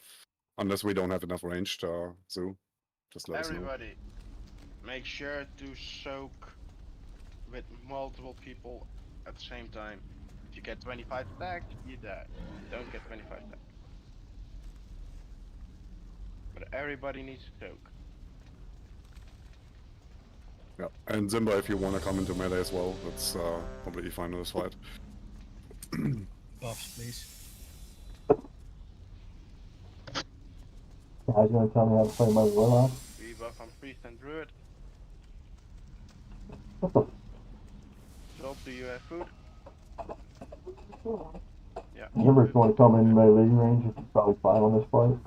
Unless we don't have enough range, Zoo. Just let us know. Everybody, make sure to soak with multiple people at the same time. If you get 25 stack, you die. Don't get 25 stack. But everybody needs to soak. Yeah, and Zimba, if you want to come into melee as well, that's completely fine in this fight. Buffs, please. Guys, gonna tell me how to play my Warlock? Rebuff on Priest and Druid. What the? Joel, do you have food? Yeah. Zimmer's going to come in melee range, it's probably fine on this fight.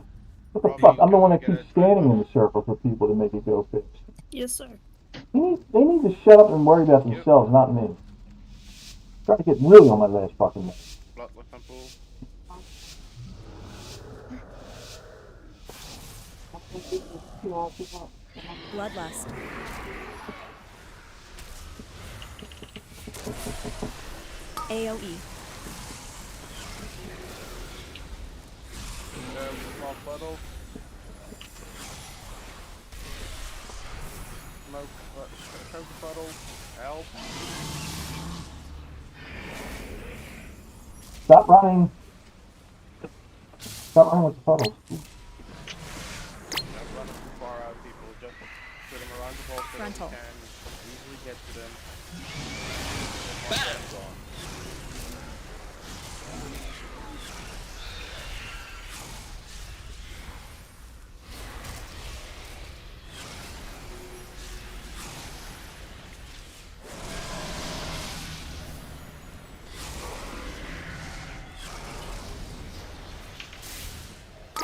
What the fuck? I'm the one that keeps standing in the circle for people to make it go fixed. Yes, sir. They need to shut up and worry about themselves, not me. Trying to get really on my last fucking minute. Bloodlust on pool. Bloodlust. AoE. Small puddle. Smoke puddle. Help. Stop running! Stop running with the puddles. Don't run too far out, people. Just put them around the ball so that Frontal. we can easily get to them.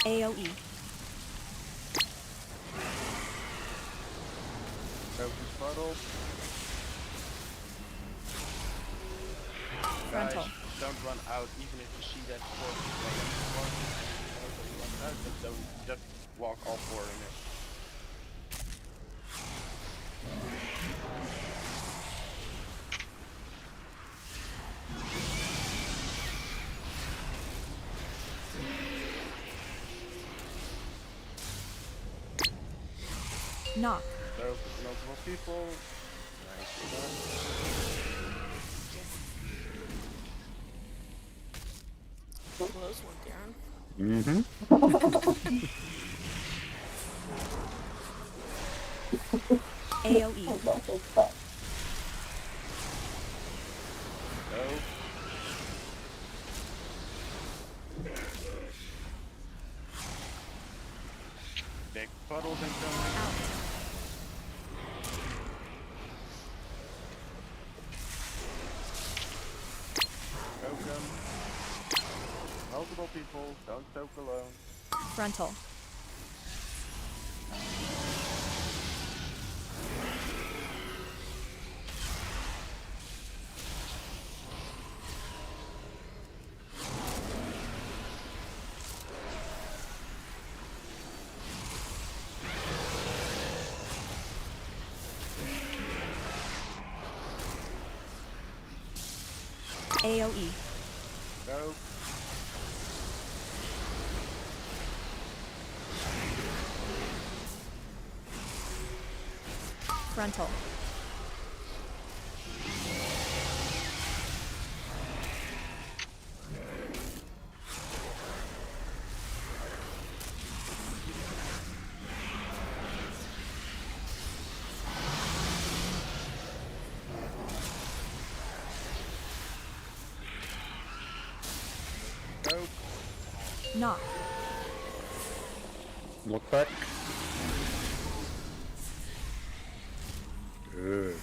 AoE. Focus puddle. Frontal. Guys, don't run out even if you see that four people out, just don't walk all four in it. Knock. Focus multiple people. Nicely done. Close one, Darren. AoE. Go. Big puddles incoming. Out. Soak them. Multiple people, don't soak alone. Frontal. AoE. Go. Frontal. Go. Knock. Look back. Good.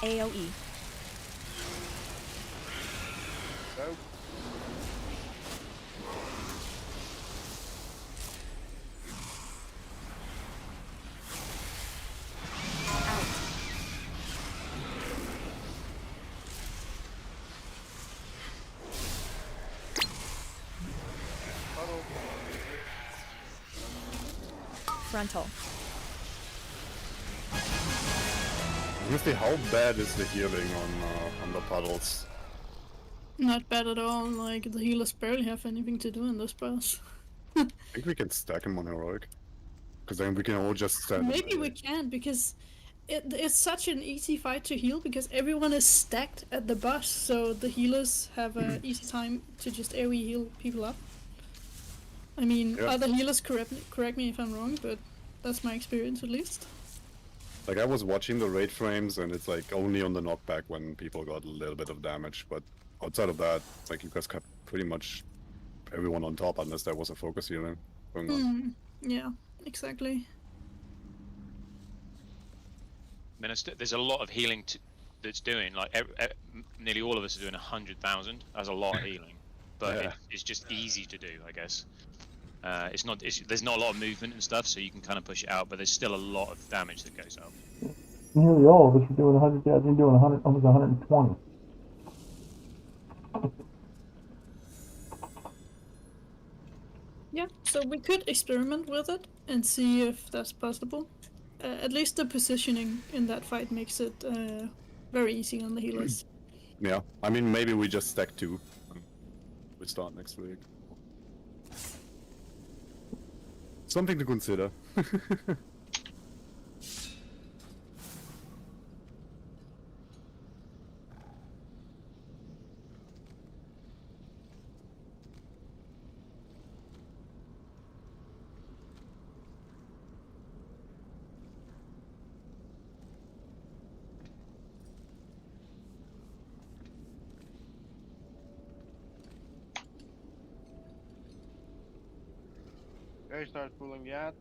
AoE. Go. Puddle. Frontal. Honestly, how bad is the healing on the puddles? Not bad at all. Like the healers barely have anything to do in this boss. I think we can stack him on heroic, because then we can all just stand. Maybe we can because it's such an easy fight to heal because everyone is stacked at the boss, so the healers have an easy time to just AoE heal people up. I mean, Yeah. other healers correct me if I'm wrong, but that's my experience at least. Like, I was watching the raid frames, and it's like only on the knockback when people got a little bit of damage, but outside of that, it's like you guys kept pretty much everyone on top unless there was a focus healing going on. Yeah, exactly. I mean, there's a lot of healing that's doing. Like nearly all of us are doing 100,000. That's a lot of healing, but Yeah. it's just easy to do, I guess. It's not. There's not a lot of movement and stuff, so you can kind of push it out. But there's still a lot of damage that goes up. Nearly all of us are doing 100. Yeah, I've been doing 100, almost 120. Yeah, so we could experiment with it and see if that's possible. At least the positioning in that fight makes it very easy on the healers. Yeah, I mean, maybe we just stack 2. We start next week. Something to consider. Okay, start pulling the ad.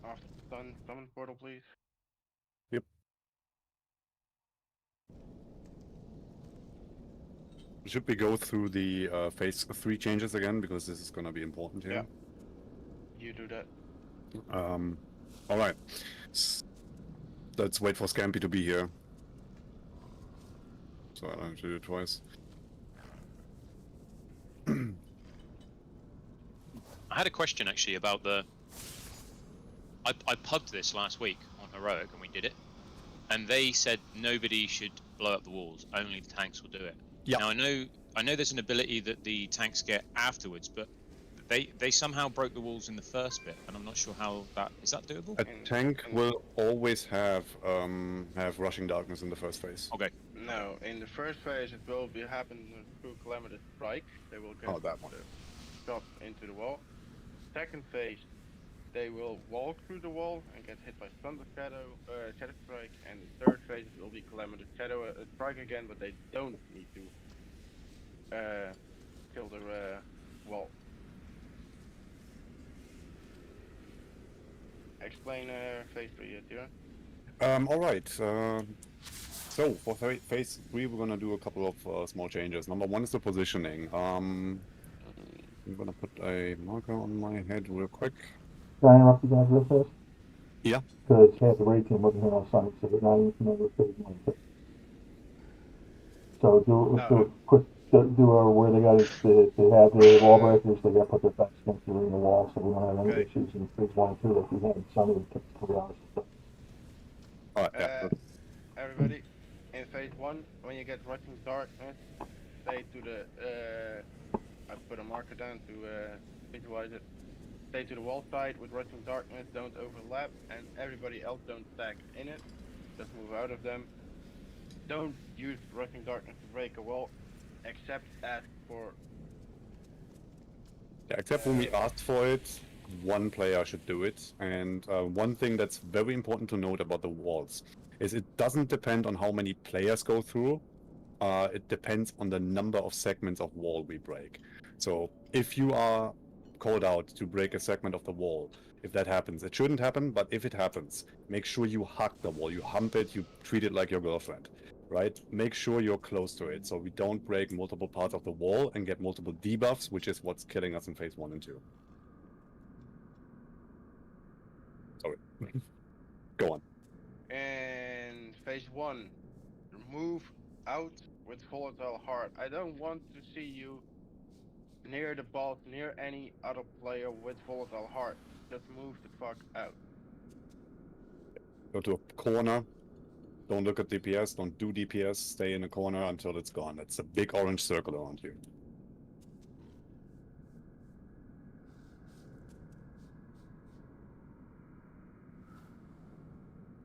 After done, summon portal, please. Yep. Should we go through the phase 3 changes again, because this is gonna be important here? Yeah. You do that. All right. Let's wait for Scampy to be here. So I don't have to do it twice. I had a question actually about the. I pugged this last week on Heroic and we did it, and they said nobody should blow up the walls. Only the tanks will do it. Yeah. Now I know there's an ability that the tanks get afterwards, but they somehow broke the walls in the first bit, and I'm not sure how that is that doable. A tank will always have rushing darkness in the first phase. Okay. No, in the first phase it will be happen through Calamity Strike. They will get that one. shot into the wall. Second phase, they will walk through the wall and get hit by Thunder Shadow Strike. And the third phase will be Calamity Shadow Strike again, but they don't need to kill the wall. Explain phase 3, Tira. All right. So for phase 3, we're gonna do a couple of small changes. Number one is the positioning. I'm gonna put a marker on my head real quick. Can I interrupt you guys real fast? Yeah. Because half the raid team wasn't here on Sunday, so they're not even familiar with phase 1. So let's do a quick, where they got it, they have the wall breakers, they got to put their backs against the arena wall, so we don't have any issues in phase 1 and 2 like we had in Sunday, it took 3 hours to stuff. Alright, yeah. Everybody, in phase 1, when you get rushing darkness, stay to the, I put a marker down to visualize it. Stay to the wall side with rushing darkness, don't overlap, and everybody else don't stack in it. Just move out of them. Don't use rushing darkness to break a wall, except ask for... Yeah, except when we asked for it, one player should do it. And one thing that's very important to note about the walls is it doesn't depend on how many players go through. It depends on the number of segments of wall we break. So if you are called out to break a segment of the wall, if that happens, it shouldn't happen, but if it happens, make sure you hug the wall, you hump it, you treat it like your girlfriend, right? Make sure you're close to it so we don't break multiple parts of the wall and get multiple debuffs, which is what's killing us in phase 1 and 2. Sorry. Go on. In phase 1, move out with Volatile Heart. I don't want to see you near the boss, near any other player with Volatile Heart. Just move the fuck out. Go to a corner. Don't look at DPS. Don't do DPS. Stay in a corner until it's gone. It's a big orange circle around you.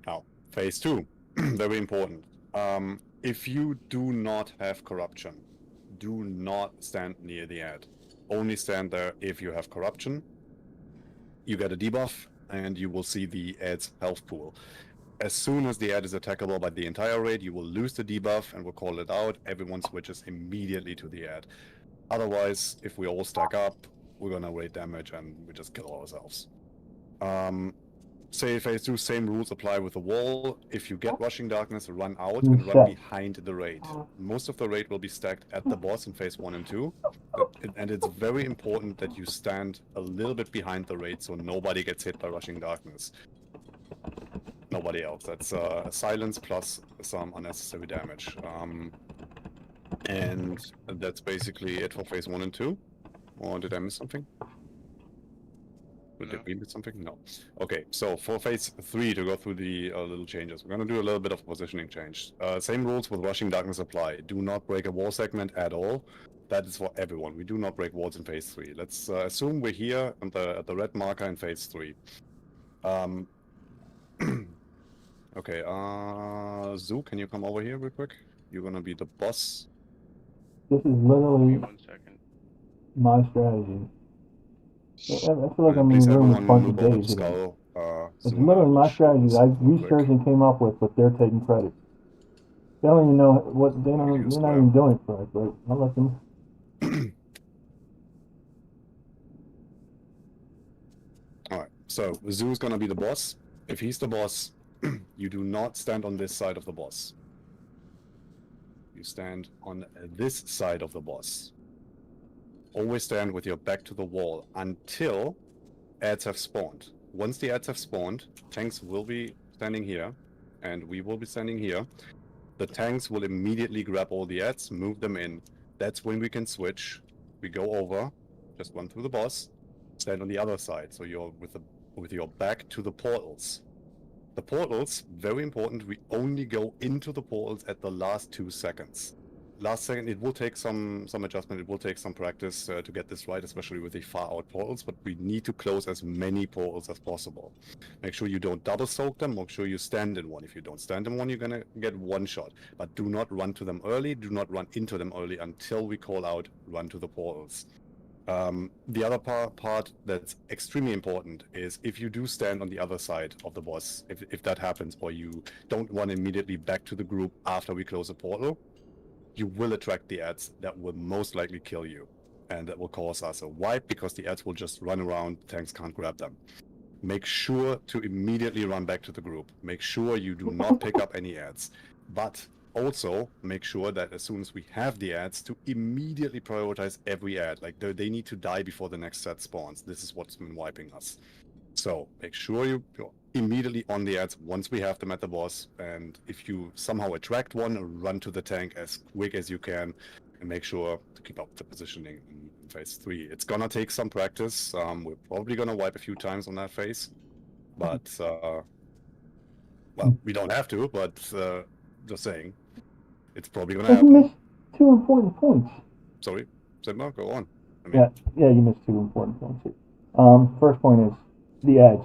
Now, phase 2. Very important. If you do not have corruption, do not stand near the ad. Only stand there if you have corruption. You get a debuff, and you will see the ad's health pool. As soon as the ad is attackable by the entire raid, you will lose the debuff, and we'll call it out. Everyone switches immediately to the ad. Otherwise, if we all stack up, we're gonna raid damage, and we just kill ourselves. Say phase 2, same rules apply with the wall. If you get rushing darkness, run out and run behind the raid. Most of the raid will be stacked at the boss in phase 1 and 2. And it's very important that you stand a little bit behind the raid so nobody gets hit by rushing darkness. Nobody else. That's silence plus some unnecessary damage. And that's basically it for phase 1 and 2. Or did I miss something? Did we miss something? No. Okay, so for phase 3, to go through the little changes, we're going to do a little bit of positioning change. Same rules with rushing darkness apply. Do not break a wall segment at all. That is for everyone. We do not break walls in phase 3. Let's assume we're here at the red marker in phase 3. Okay, Zoo, can you come over here real quick? You're going to be the boss. This is literally 1 second. my strategy. I feel like I'm in the room a bunch of days ago. It's literally my strategy I researched and came up with, but they're taking credit. They don't even know what they're not even doing it for it, but I'll let them. Alright, So Zoo's gonna be the boss. If he's the boss, you do not stand on this side of the boss. You stand on this side of the boss. Always stand with your back to the wall until ads have spawned. Once the ads have spawned, tanks will be standing here, and we will be standing here. The tanks will immediately grab all the ads, move them in. That's when we can switch. We go over, just run through the boss, stand on the other side, so you're with your back to the portals. The portals, very important, we only go into the portals at the last 2 seconds. Last second, it will take some adjustment, it will take some practice to get this right, especially with the far out portals, but we need to close as many portals as possible. Make sure you don't double soak them, make sure you stand in one. If you don't stand in one, you're gonna get one shot. But do not run to them early, do not run into them early until we call out, run to the portals. The other part that's extremely important is if you do stand on the other side of the boss, if that happens, or you don't run immediately back to the group after we close a portal, you will attract the ads that will most likely kill you, and that will cause us a wipe because the ads will just run around, tanks can't grab them. Make sure to immediately run back to the group. Make sure you do not pick up any ads, but also make sure that as soon as we have the ads, to immediately prioritize every ad. Like they need to die before the next set spawns. This is what's been wiping us. So make sure you're immediately on the ads once we have them at the boss, and if you somehow attract one, run to the tank as quick as you can, and make sure to keep up the positioning in phase 3. It's gonna take some practice. We're probably gonna wipe a few times on that phase, but well, we don't have to, but just saying, it's probably gonna happen. You missed 2 important points. Sorry, Sigma, go on. Yeah, you missed 2 important points here. First point is the ads.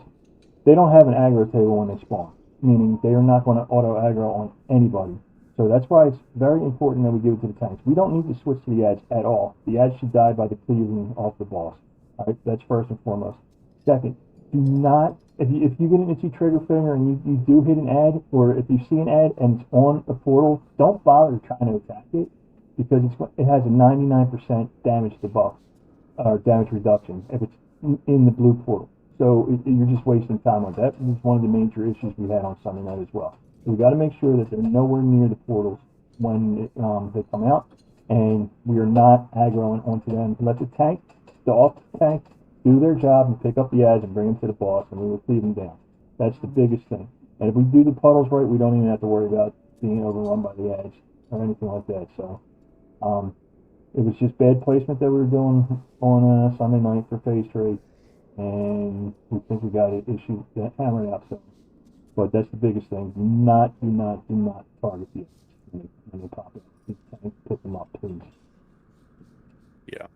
They don't have an aggro table when they spawn, meaning they are not going to auto aggro on anybody. So that's why it's very important that we give it to the tanks. We don't need to switch to the ads at all. The ads should die by the cleaving off the boss. All right, that's first and foremost. Second, do not, if you get an itchy trigger finger and you do hit an ad, or if you see an ad and it's on a portal, don't bother trying to attack it, because it has a 99% damage debuff, or damage reduction, if it's in the blue portal. So you're just wasting time on that. This is one of the major issues we had on Sunday night as well. So we got to make sure that they're nowhere near the portals when they come out, and we are not aggroing onto them. Let the tank, the off tank, do their job and pick up the ads and bring them to the boss, and we will cleave them down. That's the biggest thing. And if we do the puddles right, we don't even have to worry about being overrun by the ads or anything like that. So it was just bad placement that we were doing on Sunday night for phase 3. And we think we got it issued, hammered out soon. But that's the biggest thing. Do not target the ads when they pop in. Pick them up, please. Yeah.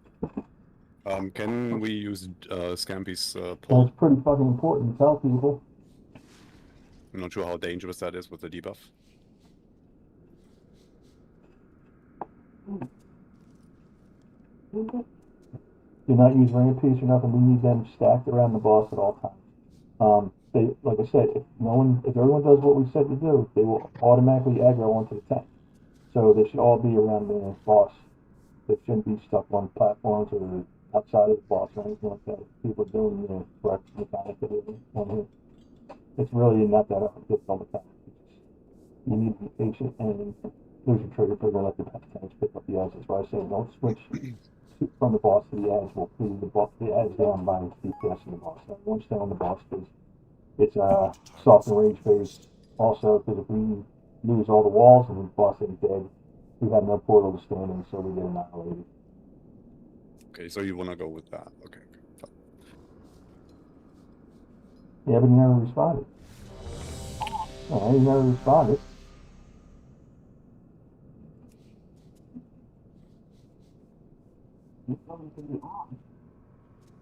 Can we use Scampy's pull? That's pretty fucking important to tell people. I'm not sure how dangerous that is with the debuff. Do not use ring of peace or nothing. We need them stacked around the boss at all times. They, like I said, if everyone does what we said to do, they will automatically aggro onto the tank. So they should all be around the boss. They shouldn't be stuck on platforms or outside of the boss or anything like that. People are doing the correct mechanic on here. It's really not that difficult mechanic. You need to be patient and lose your trigger finger, let the tanks pick up the ads. That's why I say don't switch from the boss to the ads. We'll clean the ads down by DPS in the boss. And once they're on the boss phase, it's a soft and rage phase also, because if we lose all the walls and the boss ain't dead, we have no portal to stand in, so we get annihilated. Okay, so you want to go with that. Okay. Yeah, but he never responded. He never responded.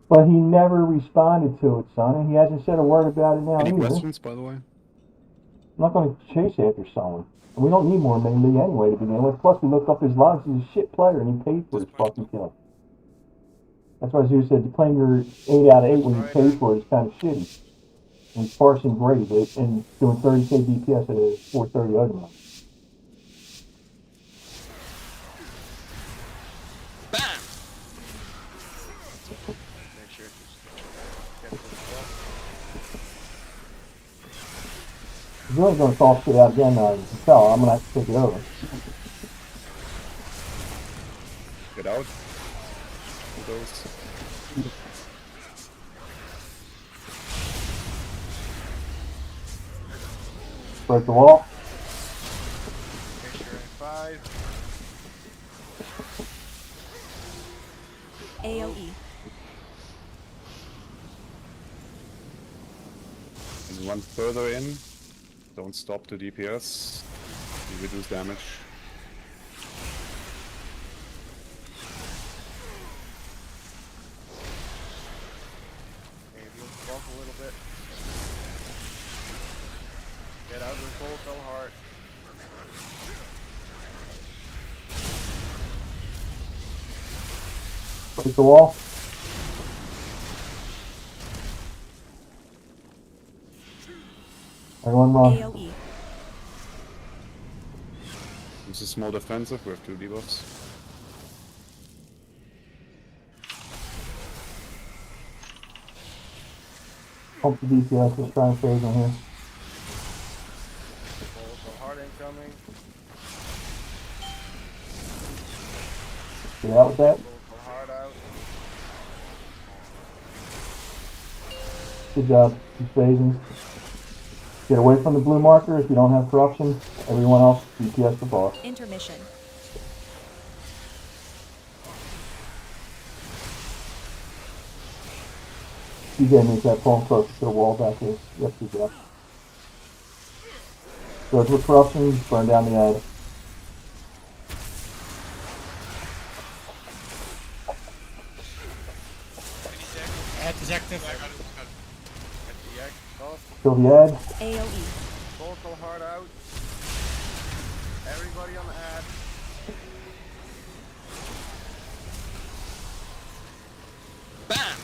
But he never responded to it, son, and he hasn't said a word about it now Any either. questions, by the way? I'm not going to chase after someone. And we don't need more melee anyway to begin with. Plus, we looked up his logs. He's a shit player, and he paid for his fucking kill. That's why Zeus said to claim your 8 out of 8 when you paid for it is kind of shitty. And parsing grade and doing 30k DPS at a 430 item run. Make sure to get to the boss. You ain't gonna fall shit out again, you can tell. I'm gonna have to take it over. Get out. Those. Break the wall. Picture in 5. AoE. And one further in. Don't stop the DPS. You reduce damage. Okay, you'll bump a little bit. Get out of the cold so hard. Break the wall. Everyone run. AoE. This is more defensive. We have 2 debuffs. Pump the DPS. Let's try and phase in here. Cold so hard incoming. Get out with that. Cold so hard out. Good job. Keep phasing. Get away from the blue marker if you don't have corruption. Everyone else, DPS the boss. Intermission. You gave me that phone closer to the wall back here. Yes, good job. Those with corruption, burn down the ad. Ad is active. Get the X off. Kill the ad. AoE. Cold so hard out. Everybody on the ad. Bam!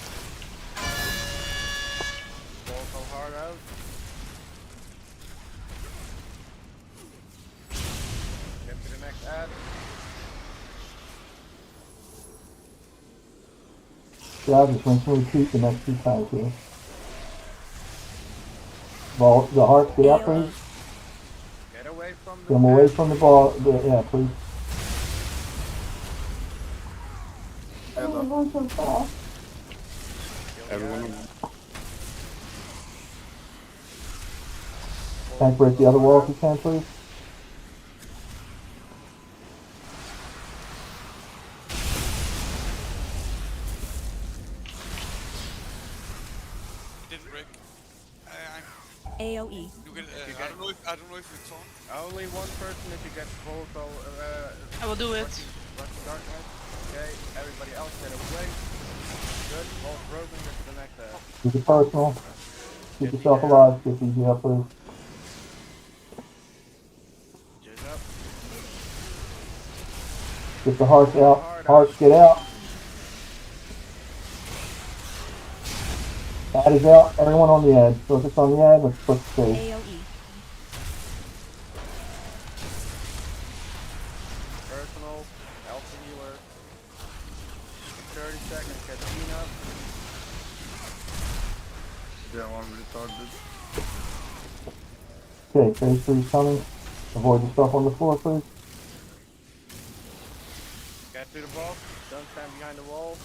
Cold so hard out. Get to the next ad. Yeah, just rinse and repeat the next 2 times here. Ball, the heart, get out, please. Get away from the Get them away from the ball. Yeah, please. Everyone going so fast. Everyone. Tank break the other wall if you can, please. It didn't break. AoE. You get, I don't know if it's on. Only one person if you get cold so I will do it. rush darkness. Okay, everybody else get away. Good, all broken, get to the next ad. Keep it personal. Keep yourself alive. Get easy up, please. Cheers up. Get the hearts out. Hearts, get out. Ad is out. Everyone on the ad. Focus on the ad. Let's push the stage. AoE. Personal, alpha healer. 30 seconds, get clean up. Yeah, one retarded. Okay, phase 3 is coming. Avoid the stuff on the floor, please. Get to the boss. Don't stand behind the wall.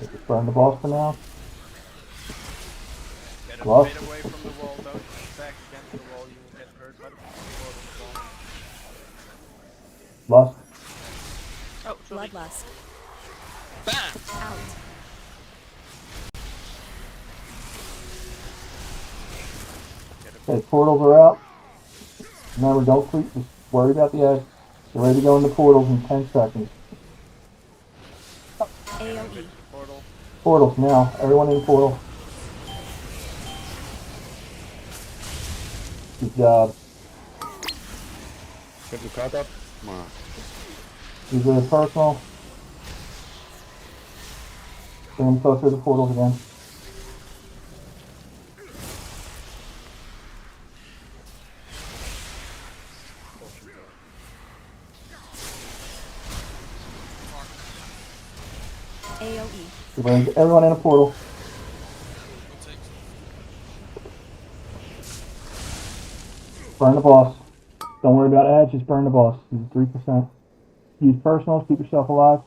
Just burn the boss for now. Get a Gloves. bit away from the wall. Don't back against the wall. You will get hurt by the wall. Lust. Oh, sorry. Bloodlust. Bam! Out. Okay, portals are out. Remember, don't creep. Just worry about the edge. Get ready to go into portals in 10 seconds. AoE. Portal. Portals now. Everyone in portal. Good job. Get the card up. Come on. These are the personal. Bring them closer to the portals again. AoE. Bring everyone in a portal. Burn the boss. Don't worry about ads, just burn the boss. He's 3%. Use personals, keep yourself alive.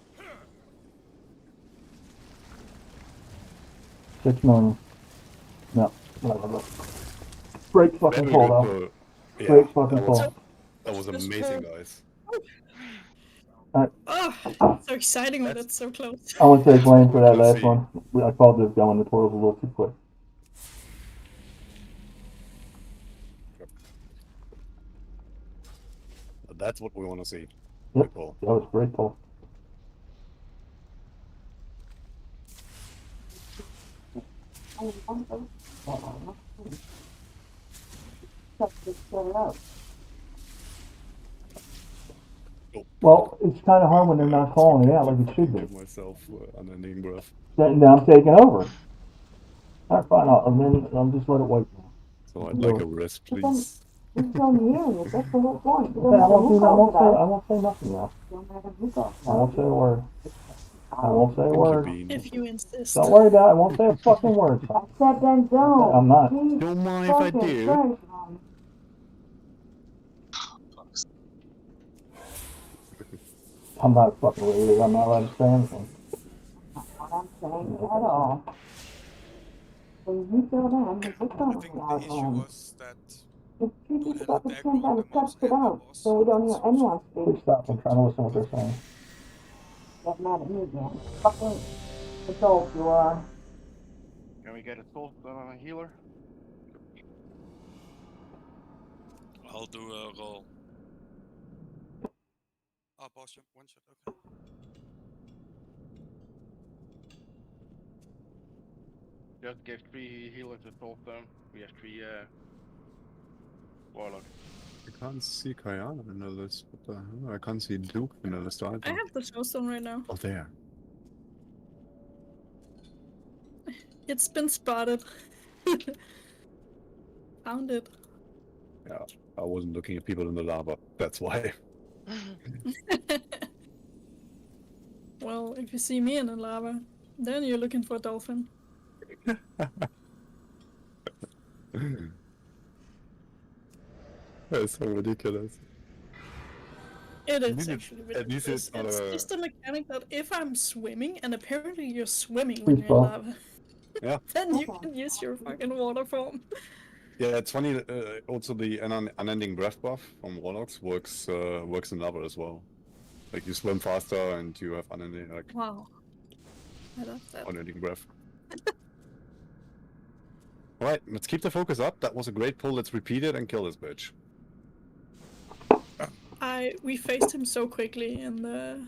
6 million. No. Great fucking pull though. Yeah, Great fucking pull. That was amazing, guys. Oh, so exciting when it's so close. I want to take blame for that last one. I called this going the portal a little too quick. That's what we want to see. Yep, that was a great pull. Well, it's kind of hard when they're not calling it out like it should be. Give myself unending breath. Then I'm taking over. Alright, fine. I'll just let it wait. So I'd like a rest, please. It's so near it, that's the whole point. I won't say nothing now. I won't say a word. I won't say a word. If you insist. Don't worry about it. I won't say a fucking word. Except then don't. I'm not. Don't mind if I do. I'm not fucking with I'm not allowed to say anything. What I'm saying at all. When you tell them, we're talking about if you just stop at the same time, it cuts it out, so we don't hear anyone speak. Please stop. I'm trying to listen to what they're saying. Get mad at me again. Fucking adult you are. Can we get a soul healer? I'll do a roll. Ah, boss jump, one shot, okay. Just give 3 healers a soul stone. We have 3 warlocks. I can't see Kayana in the list. What the hell? I can't see Duke in the list either. I have the showstone right now. Oh, there. It's been spotted. Found it. Yeah, I wasn't looking at people in the lava. That's why. Well, if you see me in the lava, then you're looking for a dolphin. That's so ridiculous. It is actually ridiculous. It's just a mechanic that if I'm swimming, and apparently you're swimming when you're in lava, Yeah. then you can use your fucking water form. Yeah, it's funny. Also, the unending breath buff from Warlocks works in lava as well. Like you swim faster and you have unending Wow. I love that. unending breath. All right, let's keep the focus up. That was a great pull. Let's repeat it and kill this bitch. We faced him so quickly in the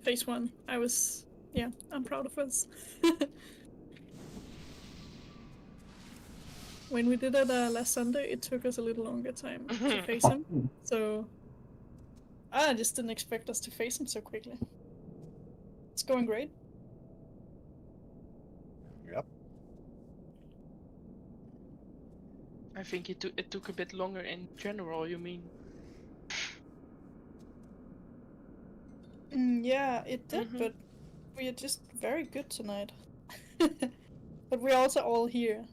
phase 1. I'm proud of us. When we did it last Sunday, it took us a little longer time to face him. So I just didn't expect us to face him so quickly. It's going great. Yep. I think it took a bit longer in general, you mean? Yeah, it did, but we are just very good tonight. But we're also all here.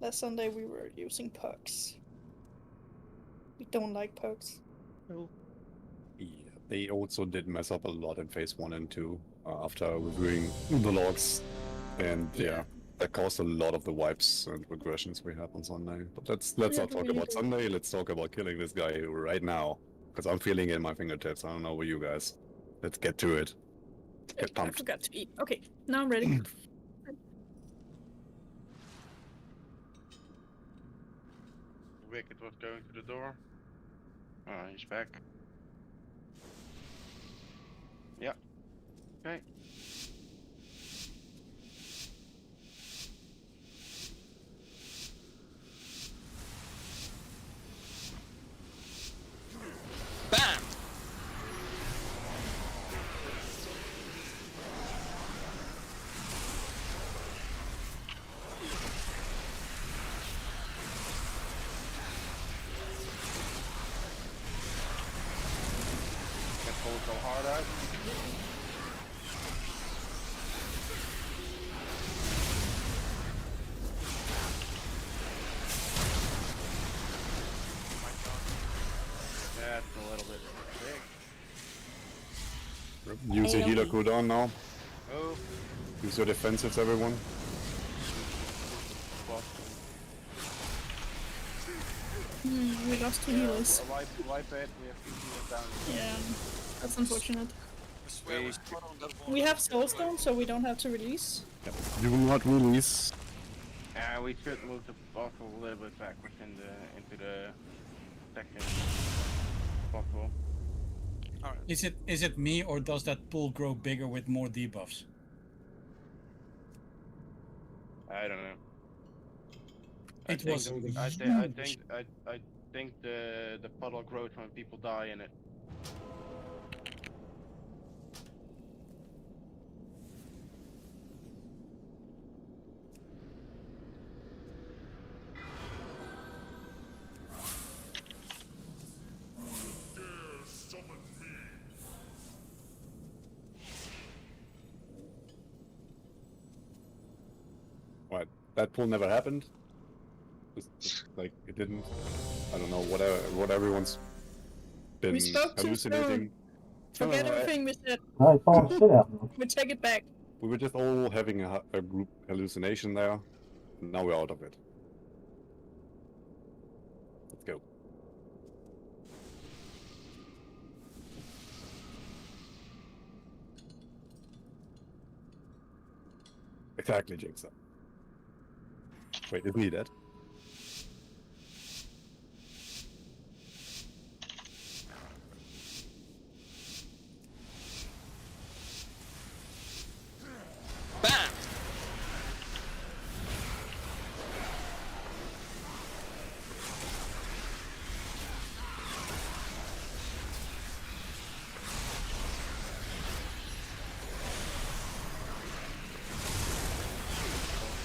Last Sunday we were using perks. We don't like perks. No. Yeah, they also did mess up a lot in phase 1 and 2 after reviewing the logs, and yeah, that caused a lot of the wipes and regressions we had on Sunday. But let's not talk about Sunday. Let's talk about killing this guy right now, because I'm feeling it in my fingertips. I don't know about you guys. Let's get to it. Get I pumped. forgot to eat. Okay, now I'm ready. Wicked was going to the door. Oh, he's back. Yeah. Okay. Bam! Get pulled so hard out. healer cooldown now. Oh. Use your defensives, everyone. We lost 2 healers. Wipe it. We have 2 healers down. Yeah, that's unfortunate. I swear we spot on that one. We have soulstone, so we don't have to release. Yep. Do not release. We should move the bottle a little bit backwards into the second bottle. Is it me, or does that pool grow bigger with more debuffs? I don't know. I think the puddle grows when people die in it. What? That pull never happened? Just like it didn't. I don't know. What everyone's been We spoke too hallucinating. soon. Forget everything we said. No, it's all shit out now. We take it back. We were just all having a group hallucination there. Now we're out of it. Let's go. Exactly, Jigsaw. Wait, isn't he dead? Bam!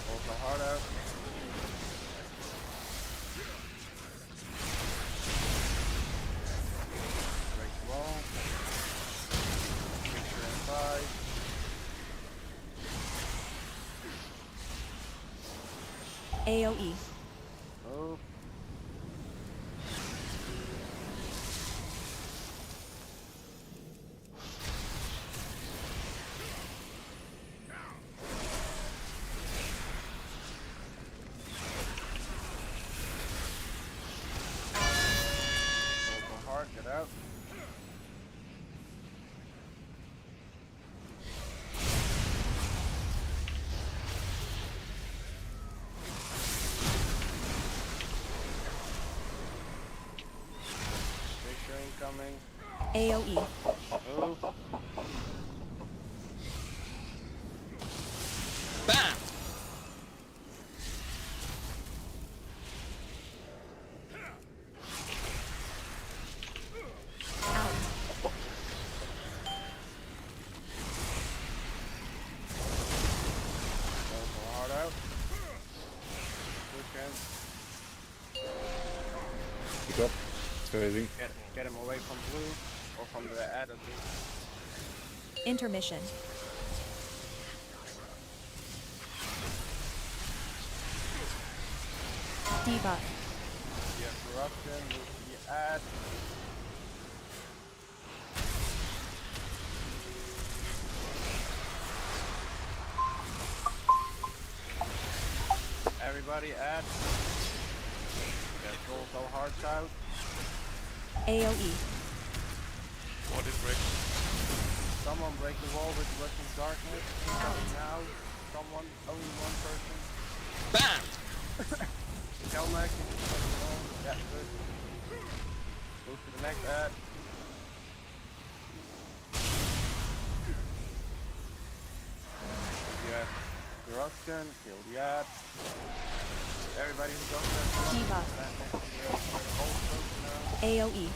Hold my heart out. Break the wall. Picture inside. AoE. Oh. Hold my heart, get out. Picture incoming. AoE. Oh. Bam! Hold my heart out. Push in. Pick up. It's crazy. Get him away from blue or from the added blue. Intermission. Debuff. Yes, corruption, move the add. Everybody add. Get also hearts out. AoE. What is break? Someone break the wall with Russian darkness. Incoming now. Someone, only one person. Bam! Kelmac. Yeah, good. Move to the next ad. You have corruption, kill the ad. Everybody who's on Debuff. there. AoE.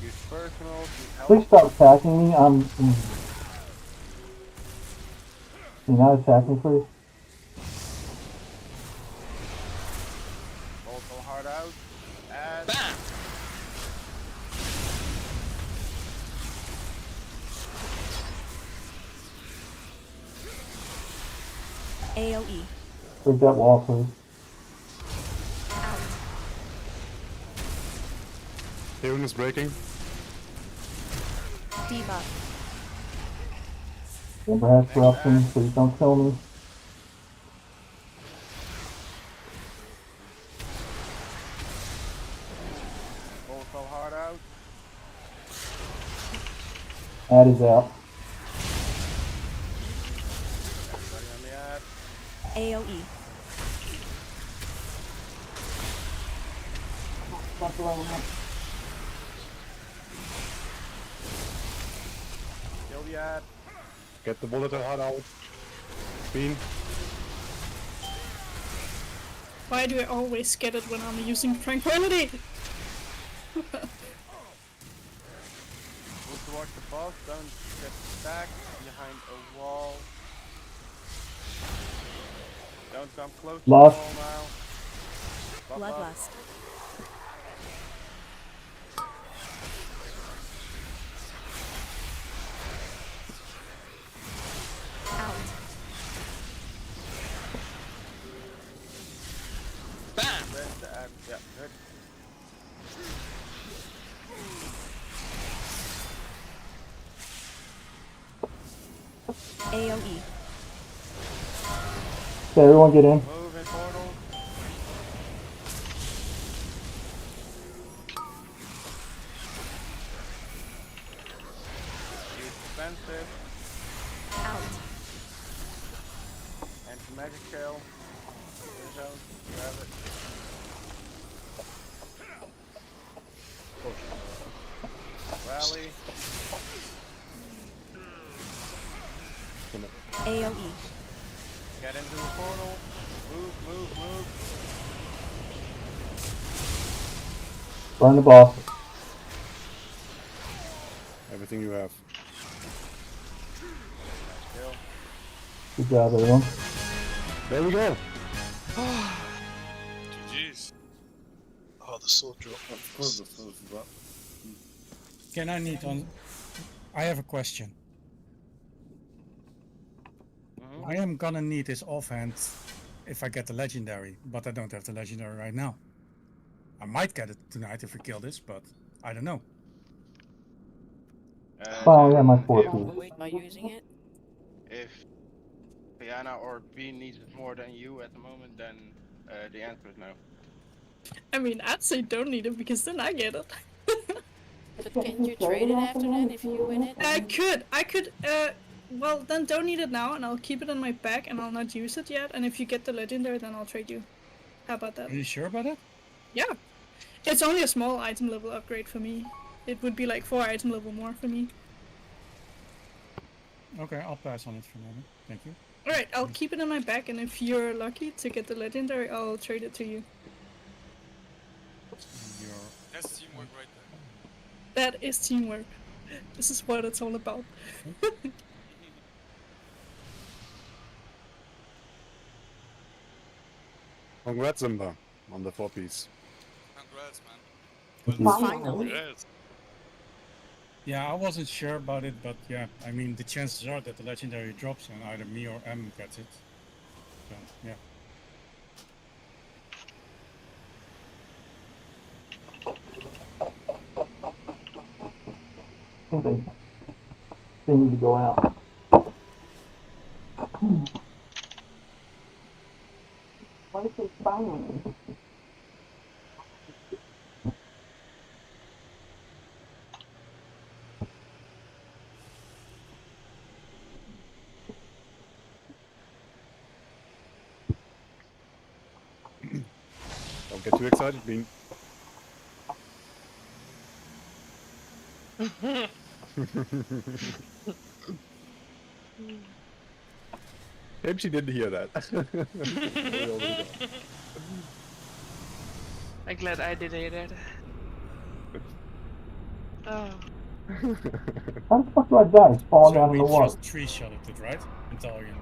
Use personals, use health. Please stop attacking me. You're not attacking, please. Also hard out. Add. Bam! AoE. Break that wall, please. Heron is breaking. Debuff. Remember has corruption, please don't kill me. Roll so hard out. Ad is out. Everybody on the ad. AoE. Stop blowing up. Kill the ad. Get the bullet hard out. Bean. Why do I always get it when I'm using tranquility? Move towards the boss. Don't get stacked behind a wall. Don't come close to the Lost. wall now. Bloodlust. Out. Bam! Where's the ad? Yeah, good. AoE. Okay, everyone get in. Move in portal. Use defensive. Out. Anti-magic kill. Here's out. Grab it. Rally. AoE. Get into the portal. Move, move, move. Burn the boss. Everything you have. Kill. Good job, everyone. There we go. GG's. Oh, the sword drop. Can I need on? I have a question. I am gonna need this offhand if I get the legendary, but I don't have the legendary right now. I might get it tonight if we kill this, but I don't know. Finally got my if- 4 if- piece. Wait by using it. If Diana or Bean needs it more than you at the moment, then the answer is no. I mean, I'd say don't need it because then I get it. But can't you trade it after that if you win it? I could, well, then don't need it now and I'll keep it in my bag and I'll not use it yet. And if you get the legendary, then I'll trade you. How about that? Are you sure about that? Yeah. It's only a small item level upgrade for me. It would be like 4 item level more for me. Okay, I'll pass on it for now. Thank you. Alright, I'll keep it in my bag and if you're lucky to get the legendary, I'll trade it to you. That's teamwork right there. That is teamwork. This is what it's all about. Congrats, Zimba, on the 4 piece. Congrats, man. Finally. Yes. Yeah, I wasn't sure about it, but yeah, I mean, the chances are that the legendary drops and either me or M gets it. So, yeah. I think they need to go out. What if it's finally? Don't get too excited, Bean. Maybe she didn't hear that. I'm glad I did hear that. Oh. How the fuck do I die? Just fall down in the we water. just 3-shotted it, right? Italian.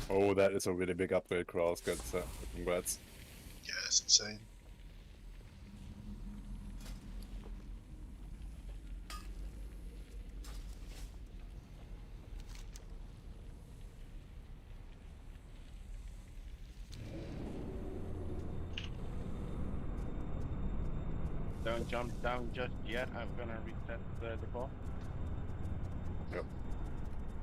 Oh, that is a really big upgrade, Kraus. Congrats. Yeah, it's insane. Don't jump down just yet. I'm gonna reset the boss.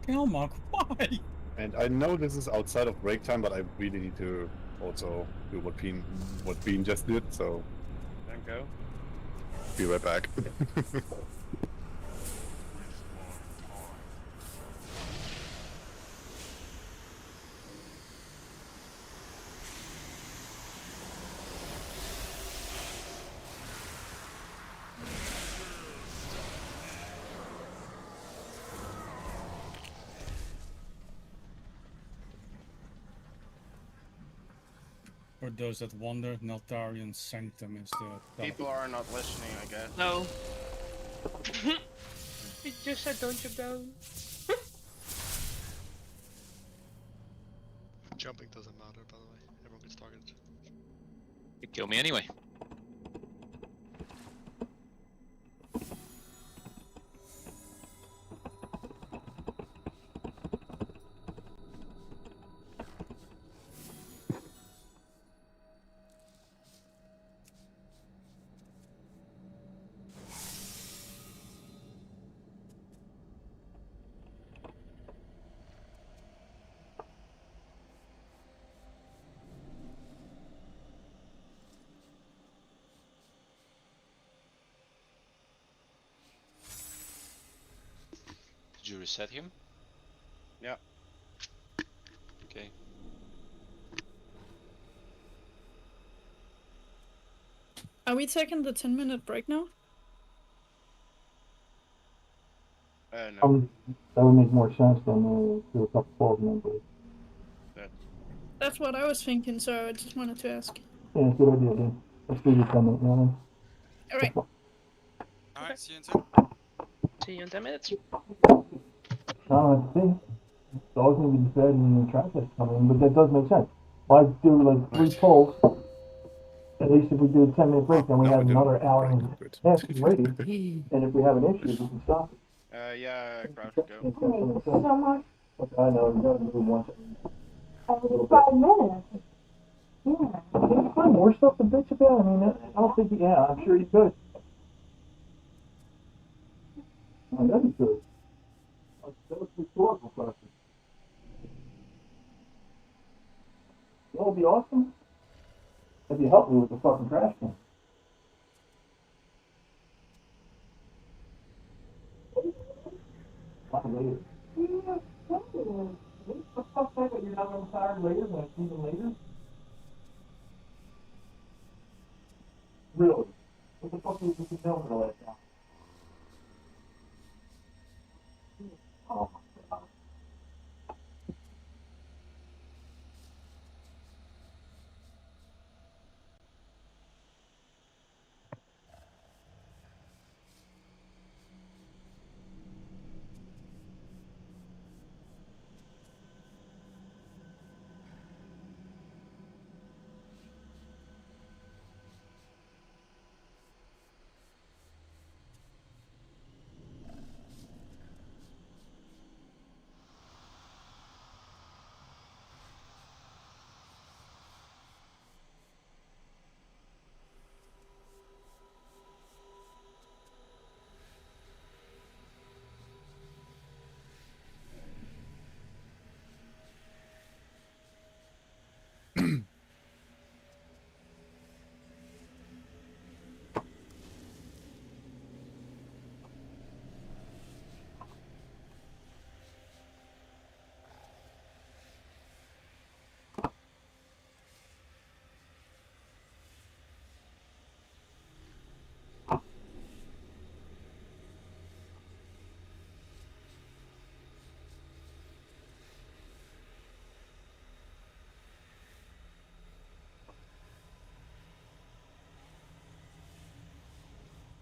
Kelmok, why? And I know this is outside of break time, but I really need to also do what Bean just did, so Don't go. be right back. For those that wonder, Neltarian Sanctum is the... People are not listening, I guess. No. It just said don't jump down. Jumping doesn't matter, by the way. Everyone gets targeted. You'd kill me anyway. Did you reset him? Yeah. Okay. Are we taking the 10-minute break now? No. That would make more sense than do a couple 12-minute breaks. That's what I was thinking, so I just wanted to ask. Yeah, good idea, dude. Let's do the 10-minute one. Alright. Alright, see you in 10. See you in 10 minutes. I think dogs need to be fed and the trash has to come in, but that does make sense. Why do like 3 pulls? At least if we do a 10-minute break, then we have another hour and a half ready. And if we have an issue, we can stop it. Yeah, Crouch, go. So much. I know, you gotta move once. Every 5 minutes. Yeah. Can you find more stuff to bitch about? I mean, I don't think, yeah, I'm sure you could. I know you could. That was a rhetorical question. You know what would be awesome? If you help me with the fucking trash can. Later. Yeah, something. What the fuck that you're not gonna tire later when it's even later? Really? What the fuck are you doing for the last time? Oh my god.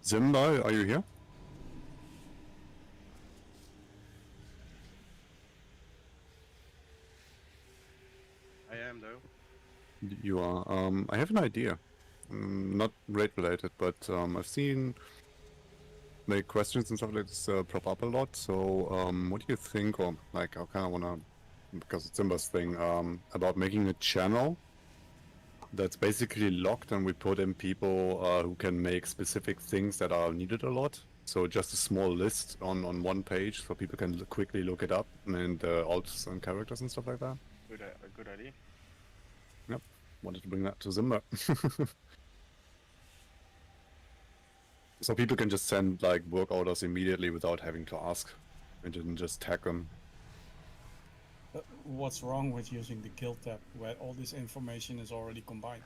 Zimba, are you here? I am, though. You are. I have an idea. Not raid related, but I've seen like questions and stuff like this pop up a lot. So, what do you think, or like, I kind of wanna, because it's Zimba's thing, about making a channel that's basically locked, and we put in people who can make specific things that are needed a lot. So just a small list on one page, so people can quickly look it up, and alts and characters and stuff like that. Good idea. Yep, wanted to bring that to Zimmer. So people can just send like work orders immediately without having to ask, and then just tag them. What's wrong with using the guild tab where all this information is already combined?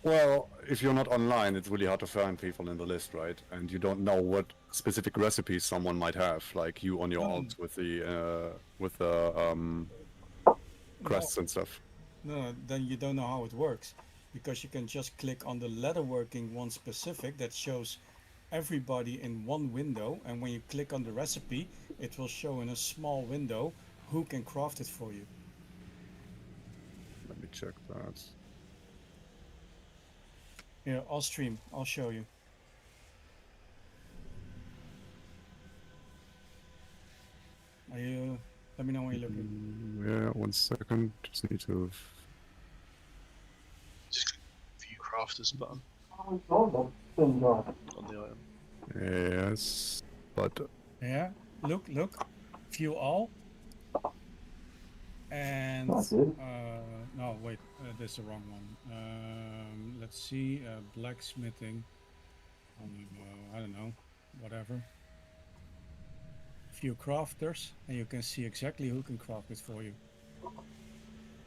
Well, if you're not online, it's really hard to find people in the list, right? And you don't know what specific recipes someone might have, like you on your alt with the quests and stuff. No, then you don't know how it works, because you can just click on the leatherworking one specific that shows everybody in one window, and when you click on the recipe, it will show in a small window who can craft it for you. Let me check that. Here, I'll stream. I'll show you. Are you? Let me know when you're looking. Yeah, 1 second. Just need to. Just click view crafters button On on the item. Yes, but. Yeah, look. View all. And no, wait, that's the wrong one. Let's see, blacksmithing. I don't know, whatever. Few crafters, and you can see exactly who can craft it for you.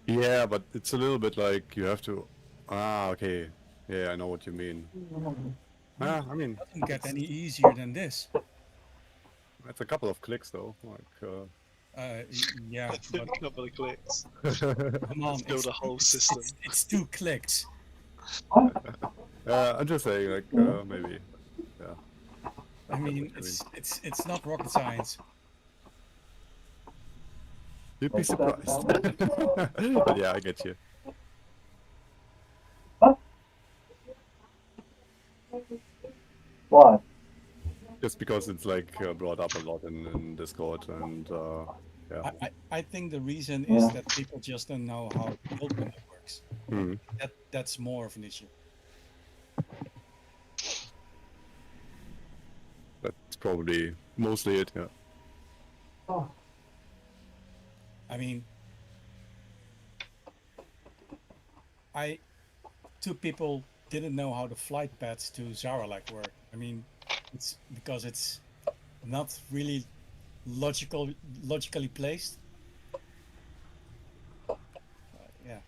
Yeah, but it's a little bit like you have to. Ah, okay. Yeah, I know what you mean. I mean, it doesn't get any easier than this. It's a couple of clicks though. Like. Yeah, but a couple of clicks. Come on, let's build a whole system. It's 2 clicks. I'm just saying, like maybe. Yeah. I mean, it's not rocket science. You'd be surprised. But yeah, I get you. Why? Just because it's like brought up a lot in Discord, and yeah. I think the reason is that people just don't know how guild window works. That's more of an issue. That's probably mostly it, yeah. Oh. I mean, two people didn't know how the flight paths to Zaralek work. I mean, it's because it's not really logically placed. Yeah.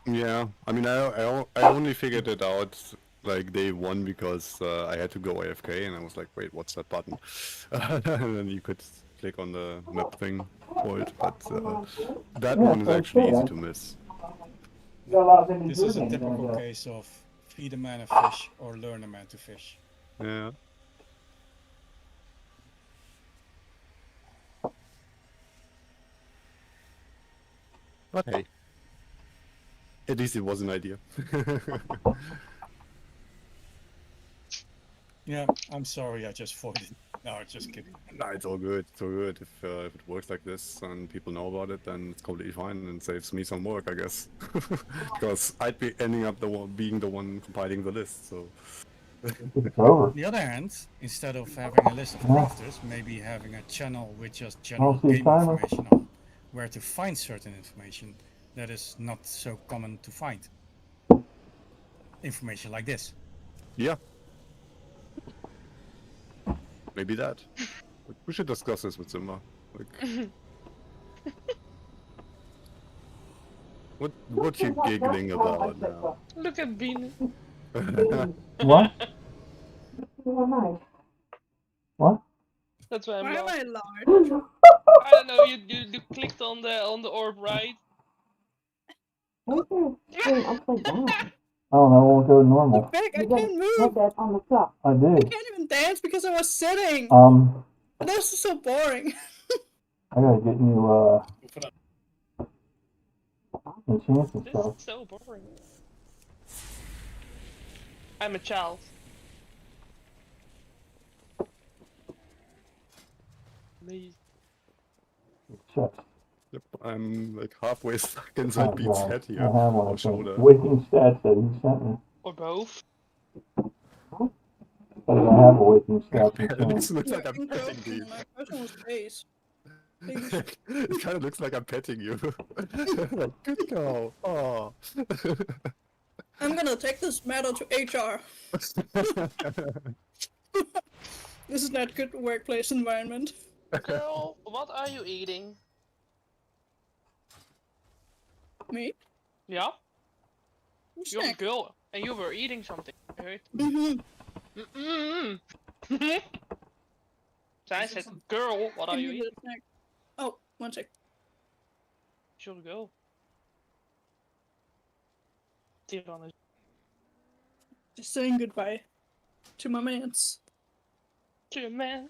Yeah, I mean, I only figured it out like day 1 because I had to go AFK, and I was like, wait, what's that button? And then you could click on the map thing for it, but that one is actually easy to miss. This is a typical case of feed a man a fish or learn a man to fish. Yeah. But hey, at least it was an idea. Yeah, I'm sorry, I just voted. No, just kidding. No, it's all good. It's all good. If it works like this and people know about it, then it's completely fine and saves me some work, I guess. Because I'd be ending up being the one compiling the list. So. On the other hand, instead of having a list of crafters, maybe having a channel with just general game information on where to find certain information that is not so common to find. Information like this. Yeah. Maybe that. We should discuss this with Zimmer. Like, what you giggling about now? Look at Bean. What? What? That's why I'm Why am I laughing. large? I don't know. You clicked on the orb, right? Upside down. Oh, that won't go normal. Look back, I can't move. On the top. I I did. can't even dance because I was sitting. That was so boring. I gotta get you enchants and This stuff. is so boring. I'm a child. Me. Chest. Yep, I'm like halfway stuck inside Oh, Beat's God. head I here. have one Or of those shoulder. waking stats that he sent me. Or both. But I have a waking stats Yeah, it mechanic. looks like I I'm think so. petting Beat. My personal space. Please. It kind of looks like I'm petting you. Like, good girl. Oh. I'm gonna take this matter to HR. This is not good workplace environment. Girl, what are you eating? Me? Yeah? You're a Snack. girl, and you were eating something. Right? So I said, girl, what are Can you you eating? get a snack? Oh, one sec. Sure, girl. Tyrannis. Just saying goodbye to my mans. To your man.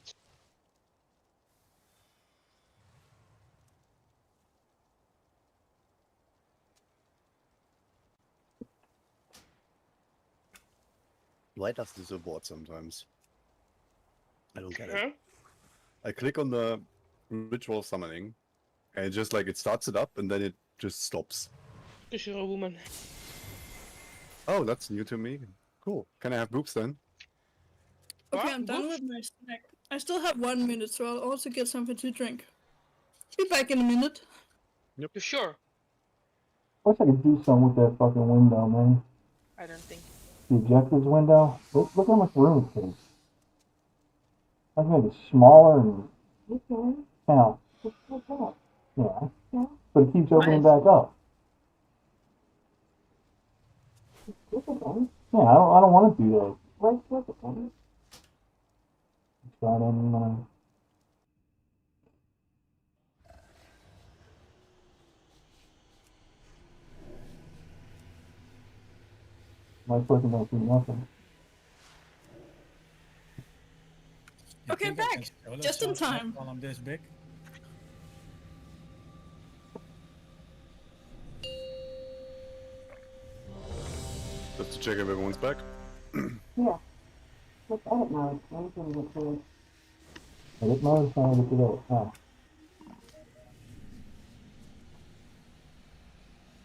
Why does this abort sometimes? I don't get Huh? it. I click on the ritual summoning, and it starts it up, and then it just stops. Because you're a woman. Oh, that's new to me. Cool. Can I have boobs then? Okay, I'm done with my snack. I still have 1 minute, so I'll also get something to drink. Be back in a minute. Yep. You sure? Wish I could do something with that fucking window, man. I don't think. The objectives window. Look how much room it takes. I can make it smaller and. Yeah. Yeah. But it keeps opening back up. Yeah, I don't want to do that. Start in. My fucking don't do nothing. Okay, I'm back. Just in time. While I'm this big. Just to check if everyone's back. Yeah. Look, edit mode. I'm gonna get to it. Edit mode, trying to get to that. Oh.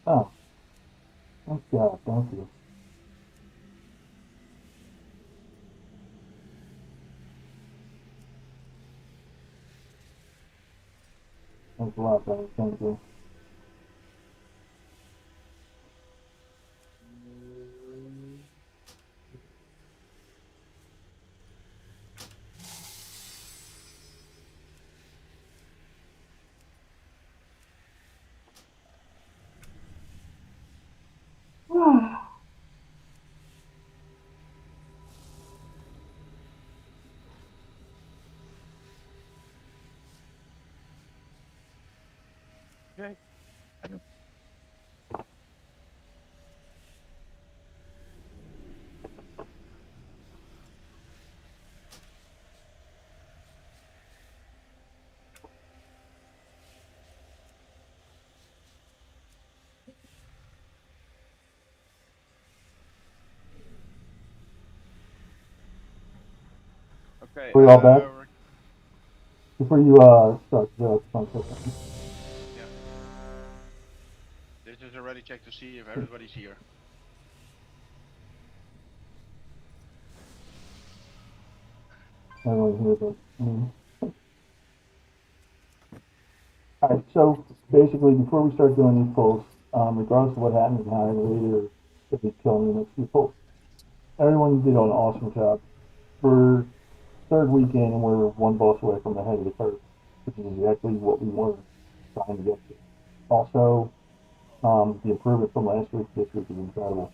Oh. Thank God, thank you. Thanks a lot, brother. Thank you. Okay. Okay. We all back? Before you start the concept. Yeah. This is a ready check to see if everybody's here. Everyone here, but. Alright, so basically, before we start doing these pulls, regardless of what happens and how I later if he's killing the next few pulls, everyone did an awesome job. For third weekend, and we're one boss away from the head of the curve, which is exactly what we were trying to get to. Also, the improvement from last week to this week is incredible.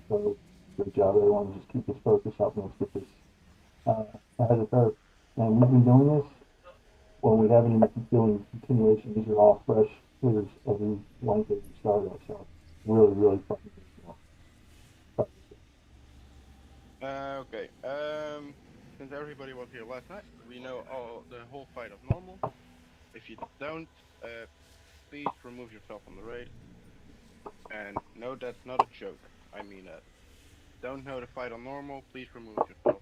So, great job, everyone. Just keep this focus up and let's get this ahead of the curve. And we've been doing this when we haven't even been doing continuation. These are all fresh clears every Wednesday we started. So, really, really fun. Okay. Since everybody was here last night, we know all the whole fight of normal. If you don't, please remove yourself from the raid. And no, that's not a joke. I mean that. Don't know the fight on normal, please remove yourself.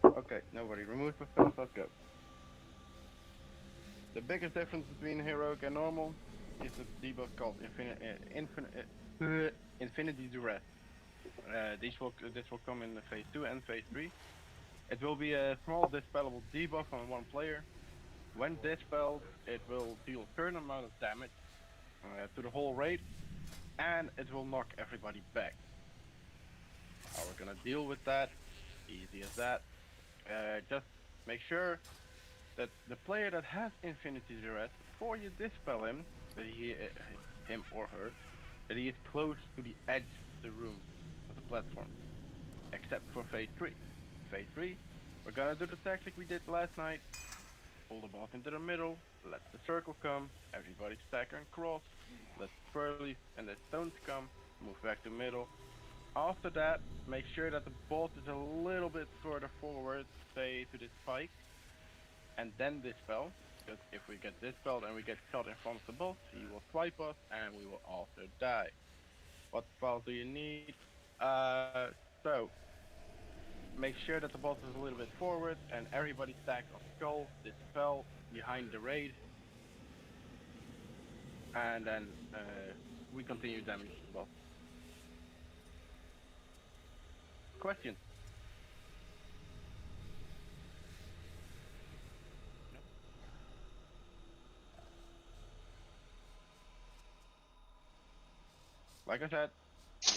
Okay, nobody removed themselves, let's go. The biggest difference between heroic and normal is a debuff called Infinity Duress. This will come in phase 2 and phase 3. It will be a small dispellable debuff on one player. When dispelled, it will deal a certain amount of damage to the whole raid, and it will knock everybody back. How we're gonna deal with that? Easy as that. Just make sure that the player that has Infinity Duress, before you dispel him, that him or her, that he is close to the edge of the room, of the platform. Except for phase 3. Phase 3, we're gonna do the tactic we did last night. Pull the boss into the middle, let the circle come, everybody stagger and cross, let the swirlies and the stones come, move back to middle. After that, make sure that the boss is a little bit further forward, say to this spike, and then dispel. Because if we get dispelled and we get shot in front of the boss, he will swipe us and we will also die. What spells do you need? So make sure that the boss is a little bit forward and everybody stacks on skull, dispel behind the raid, and then we continue damage the boss. Question? No? Like I said,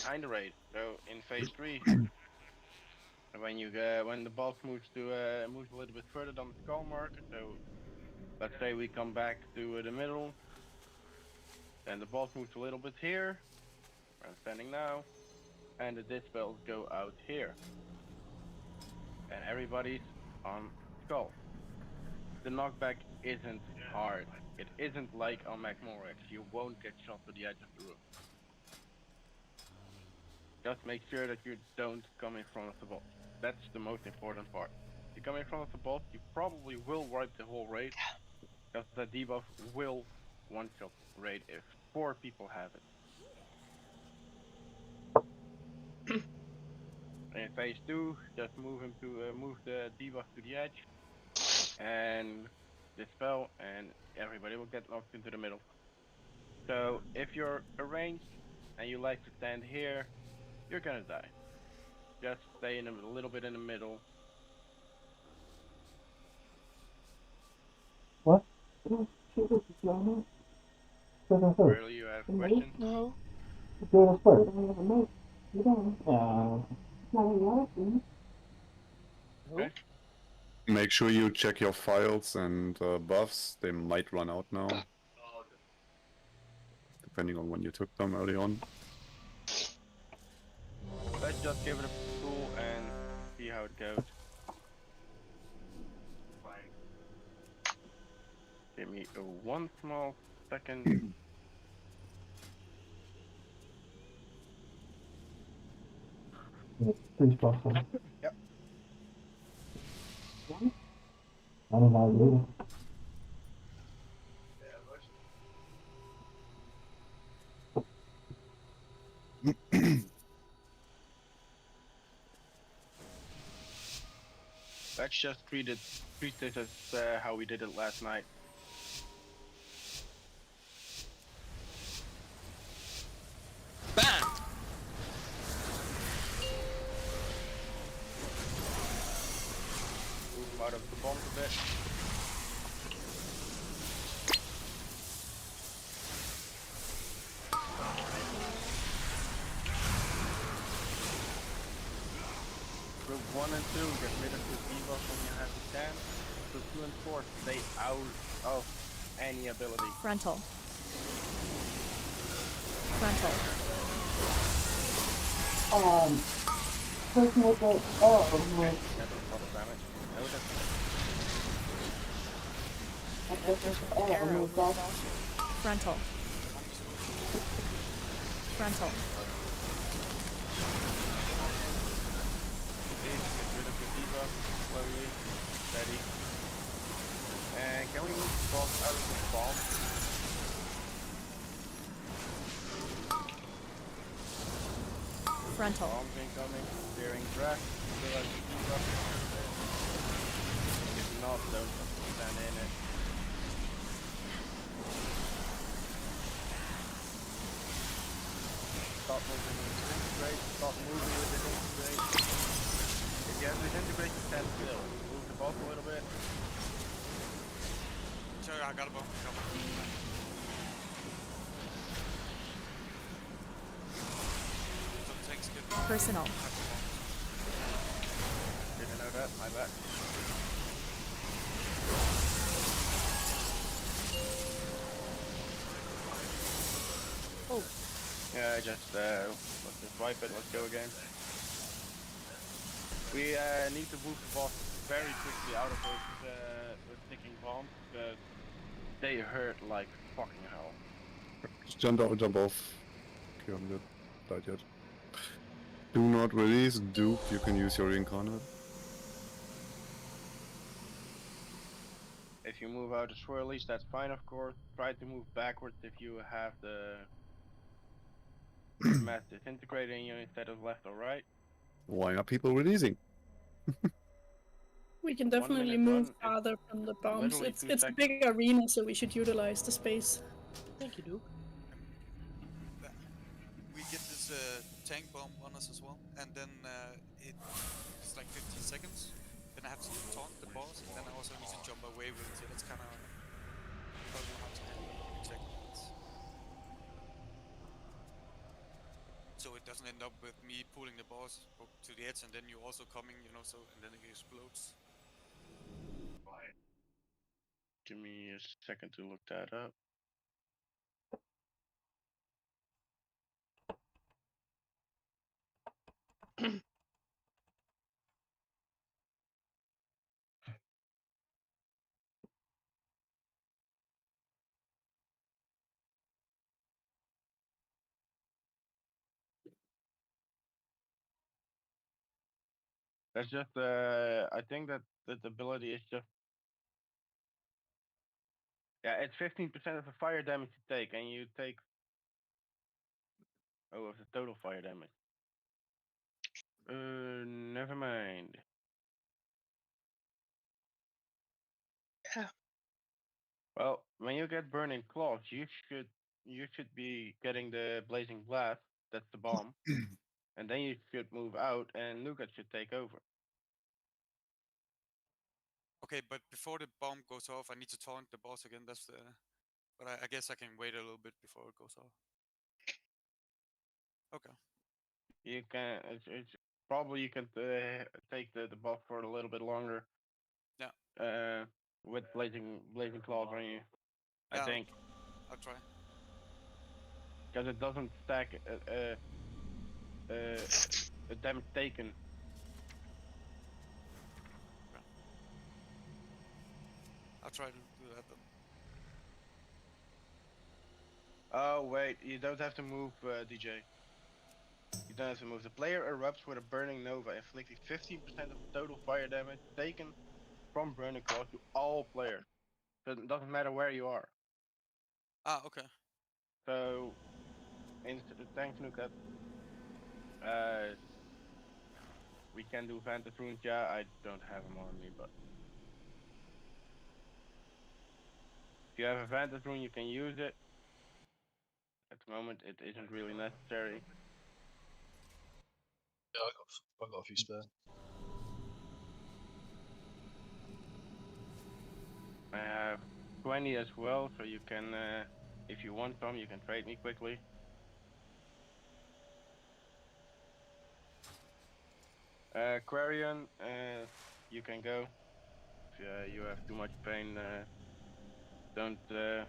behind the raid. So in phase 3, when the boss moves a little bit further down the skull marker, so let's say we come back to the middle, then the boss moves a little bit here, where I'm standing now, and the dispels go out here. And everybody's on skull. The knockback isn't hard. It isn't like on Magmorex. You won't get shot to the edge of the room. Just make sure that you don't come in front of the boss. That's the most important part. If you come in front of the boss, you probably will wipe the whole raid, because the debuff will one-shot raid if 4 people have it. In phase 2, just move the debuff to the edge, and dispel, and everybody will get knocked into the middle. So if you're arranged and you like to stand here, you're gonna die. Just stay in a little bit in the middle. What? Really, you have a question? No. Doing this first. Okay. Make sure you check your files and buffs. They might run out now. Depending on when you took them early on. Let's just give it a pull and see how it goes. Give me one small second. Pretty special. Yep. I don't know. Let's just treat this as how we did it last night. Bam! Move out of the bomb a bit. Group 1 and 2, get rid of the debuff when you have the chance. Group 2 and 4, stay out of any ability. Frontal. Frontal. Person with the, oh, That's a lot of damage. No, that's Frontal. Frontal. Please get rid of the debuff slowly, steady. And can we move the boss out of the bomb? Frontal. Bombs incoming, steering draft, still has the debuff. If not, don't stand in it. start moving with disintegrate, start moving with disintegrate. If you have disintegrate, you stand still. Move the boss a little bit. Sure, I got a bomb. Some tanks get Personal. Didn't know that, my bad. Oh. Yeah, just let's just wipe it, let's go again. We need to move the boss very quickly out of those ticking bombs, because they hurt like fucking hell. Just jump off. Okay, I'm not died yet. Do not release dupe, you can use your reincarnate. If you move out of swirlies, that's fine, of course. Try to move backwards if you have the mass disintegrator in you instead of left or right. Why are people releasing? We can definitely move farther from the bombs. It's a big arena, so we should utilize the space. Thank you, Duke. We get this tank bomb on us as well, and then it's like 15 seconds. Then I have to taunt the boss, and then I also need to jump away with it. So that's kind of I don't know how to handle exactly. So it doesn't end up with me pulling the boss to the edge, and then you also coming, you know. So and then it explodes. Give me a second to look that up. That's just I think that the ability is just, yeah, it's 15% of the fire damage you take, and you take of the total fire damage. Never mind. Yeah. Well, when you get burning claws, you should be getting the blazing blast. That's the bomb, and then you should move out, and Nougat should take over. Okay, but before the bomb goes off, I need to taunt the boss again. That's the. But I guess I can wait a little bit before it goes off. Okay. You can. It's probably you can take the buff for a little bit longer. Yeah. With blazing claws on you. Yeah, I think. I'll try. Because it doesn't stack damage taken. Okay. I'll try to do that then. Oh wait, you don't have to move, DJ. You don't have to move. The player erupts with a burning nova, inflicting 15% of total fire damage taken from burning claws to all players. So it doesn't matter where you are. Ah, okay. So, thanks, Nuka. We can do Vantage Runes. Yeah, I don't have them on me, but if you have a Vantage Rune, you can use it. At the moment, it isn't really necessary. Yeah, I got a few spare. I have 20 as well, so you can, if you want some, you can trade me quickly. Quarian, you can go. If you have too much pain, don't get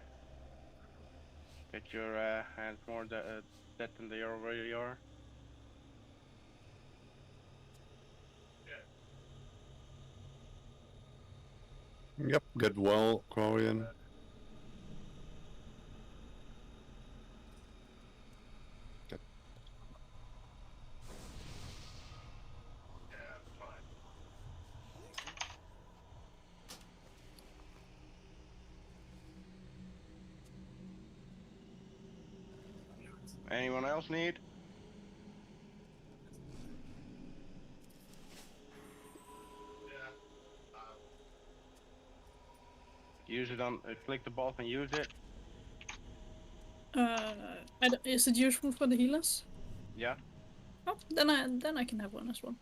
your hands more dead than they already are. Yep, get well, Quarian. Anyone else need? Use it on, click the boss and use it. Is it useful for the healers? Yeah. Oh, then I can have one as well.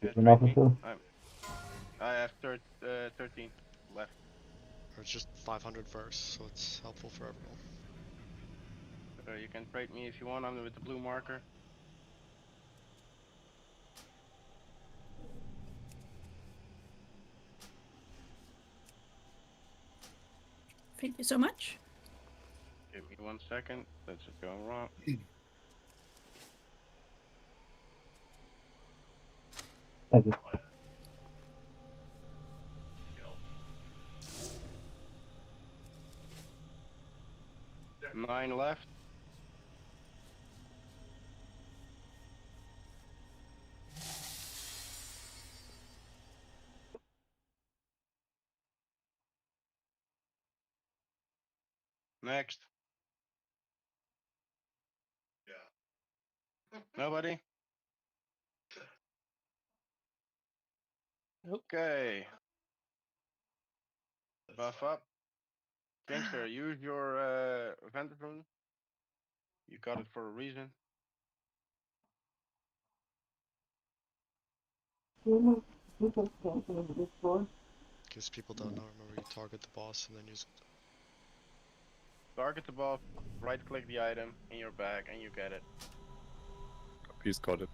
Yeah, Enough trade of me. this? I have 13 left. Or it's just 500 first, so it's helpful for everyone. So you can trade me if you want. I'm with the blue marker. Thank you so much. Give me 1 second. That's just going wrong. Thank you. Nine left. Next. Nobody? Okay. Buff up. Gangster, use your Vendor Rune. You got it for a reason. You can stand in the Discord. In case people don't know, remember you target the boss and then use it. Target the boss, right click the item in your bag, and you get it. He's got it.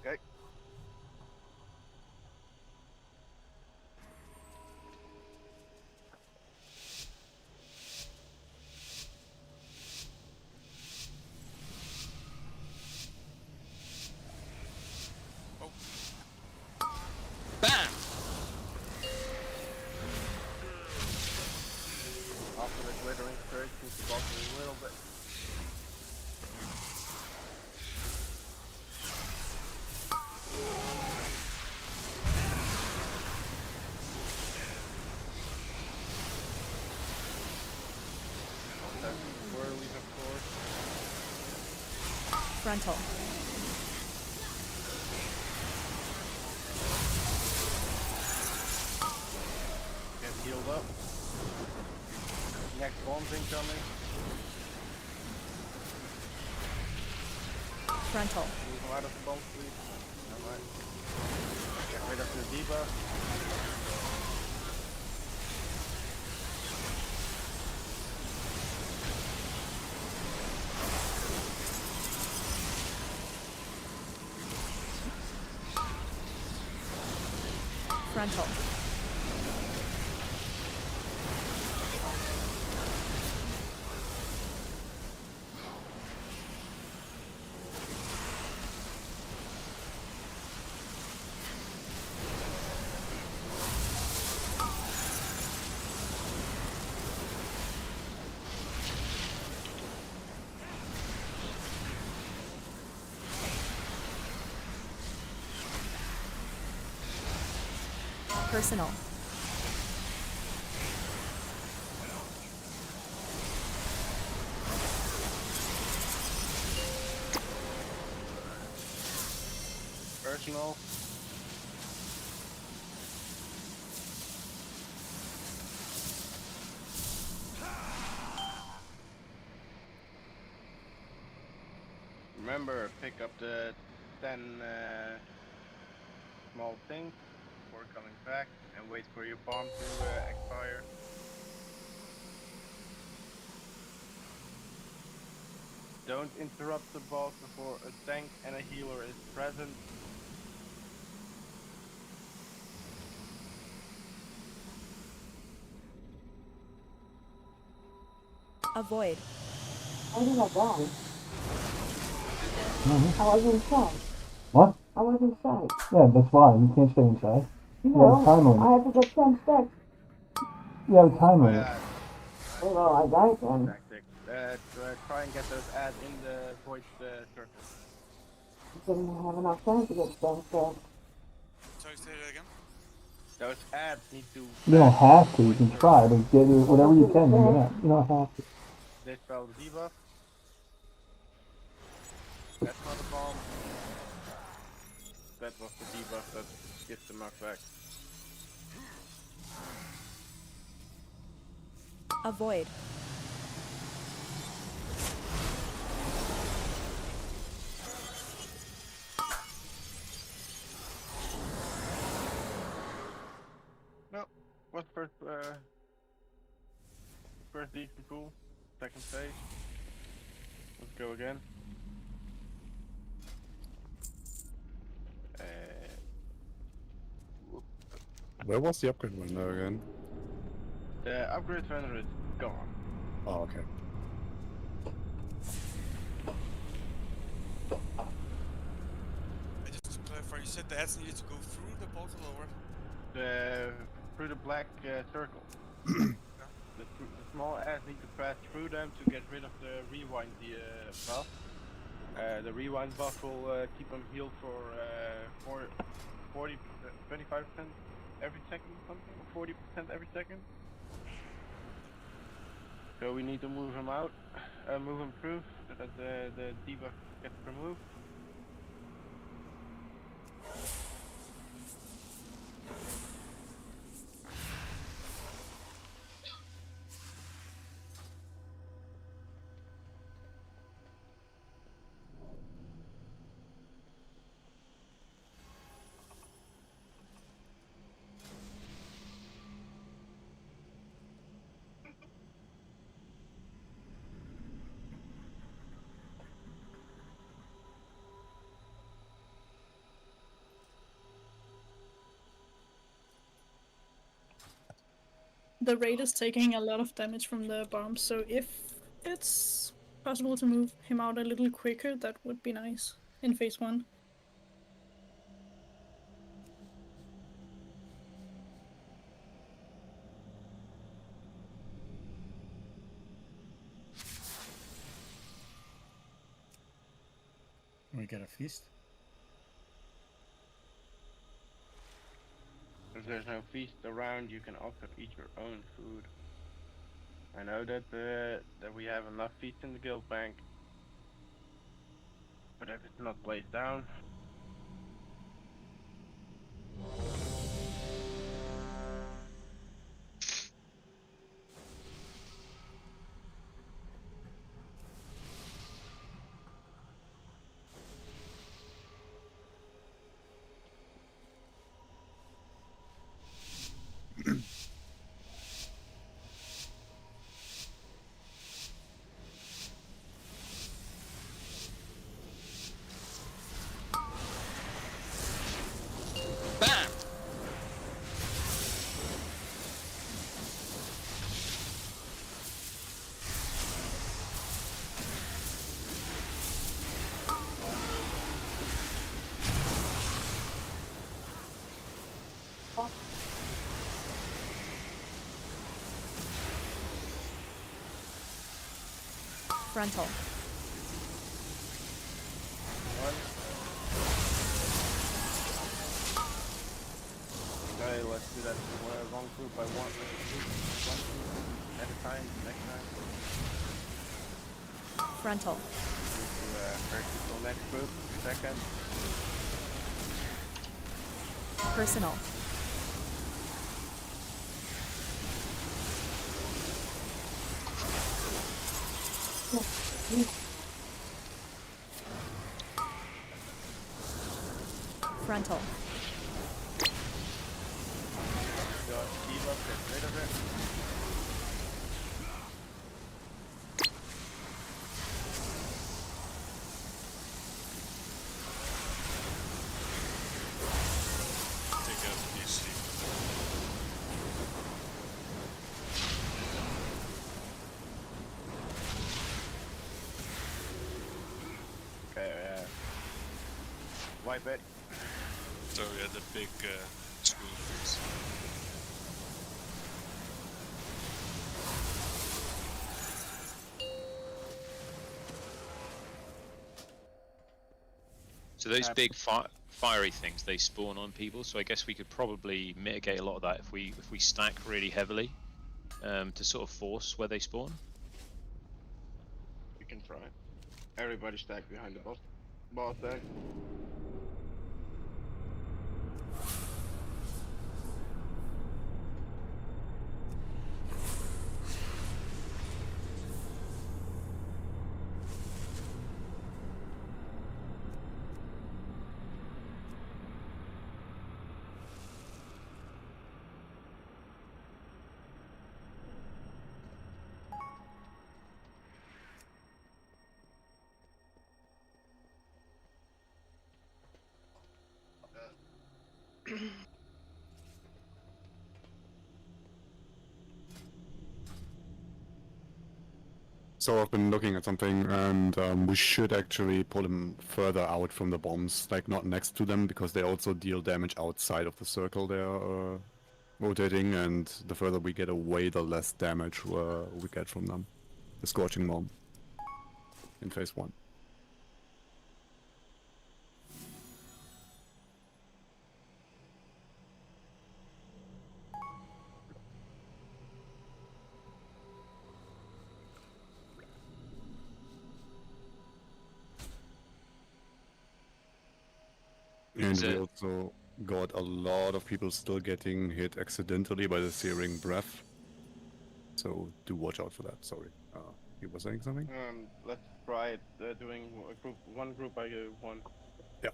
Okay. Bam! After the glittering surge, needs to buff a little bit. Whirlies, of course. Frontal. Get healed up. Next bomb's incoming. Frontal. Move him out of the bomb, please. Alright. Get rid of the debuff. Frontal. Personal. Personal. Remember, pick up the 10 small things before coming back and wait for your bomb to expire. Don't interrupt the boss before a tank and a healer is present. Avoid. How did I die? Mm-hmm. I was inside. What? I was inside. Yeah, that's why. You can't stay inside. You have a No, time limit. I have to get 10 stacks. You have a time Oh, limit. yeah. Well, I died then. Tactic. Try and get those ads in the void circle. I didn't have enough time to get 10 stacks. Sorry, say that again? Those ads need to... You don't have to. You can try, but get whatever you can. You don't have to. Dispel the debuff. That's not a bomb. That was the debuff that gives the knockback. Avoid. first decent pool. Second phase. Let's go again. Where was the upgrade window again? The upgrade vendor is gone. Oh, okay. And just to clarify, you said the ads needed to go through the portal or Through the black circle. The small ads need to pass through them to get rid of the rewind buff. The rewind buff will keep them healed for 25% every second or something, 40% every second. So we need to move him out, move him through, so that the debuff gets removed. The raid is taking a lot of damage from the bombs, so if it's possible to move him out a little quicker, that would be nice in phase 1. We get a feast. If there's no feast around, you can also eat your own food. I know that that we have enough feast in the guild bank, but if it's not placed down, Bam! Frontal. okay, let's do that one group by one group at a time, next time. Frontal. First people, next group, second. Personal. Frontal. Just keep up, get rid of it. take out the PC. Okay, wipe it. So yeah, the big screen is. So those big fiery things, they spawn on people. So I guess we could probably mitigate a lot of that if we stack really heavily to sort of force where they spawn. You can try. Everybody stack behind the boss deck. So I've been looking at something, and we should actually pull them further out from the bombs, like not next to them, because they also deal damage outside of the circle they're rotating, and the further we get away, the less damage we get from them. The Scorching Bomb in phase 1. And we also got a lot of people still getting hit accidentally by the Searing Breath. So do watch out for that. Sorry. You were saying something? Let's try it doing one group by one. Yeah.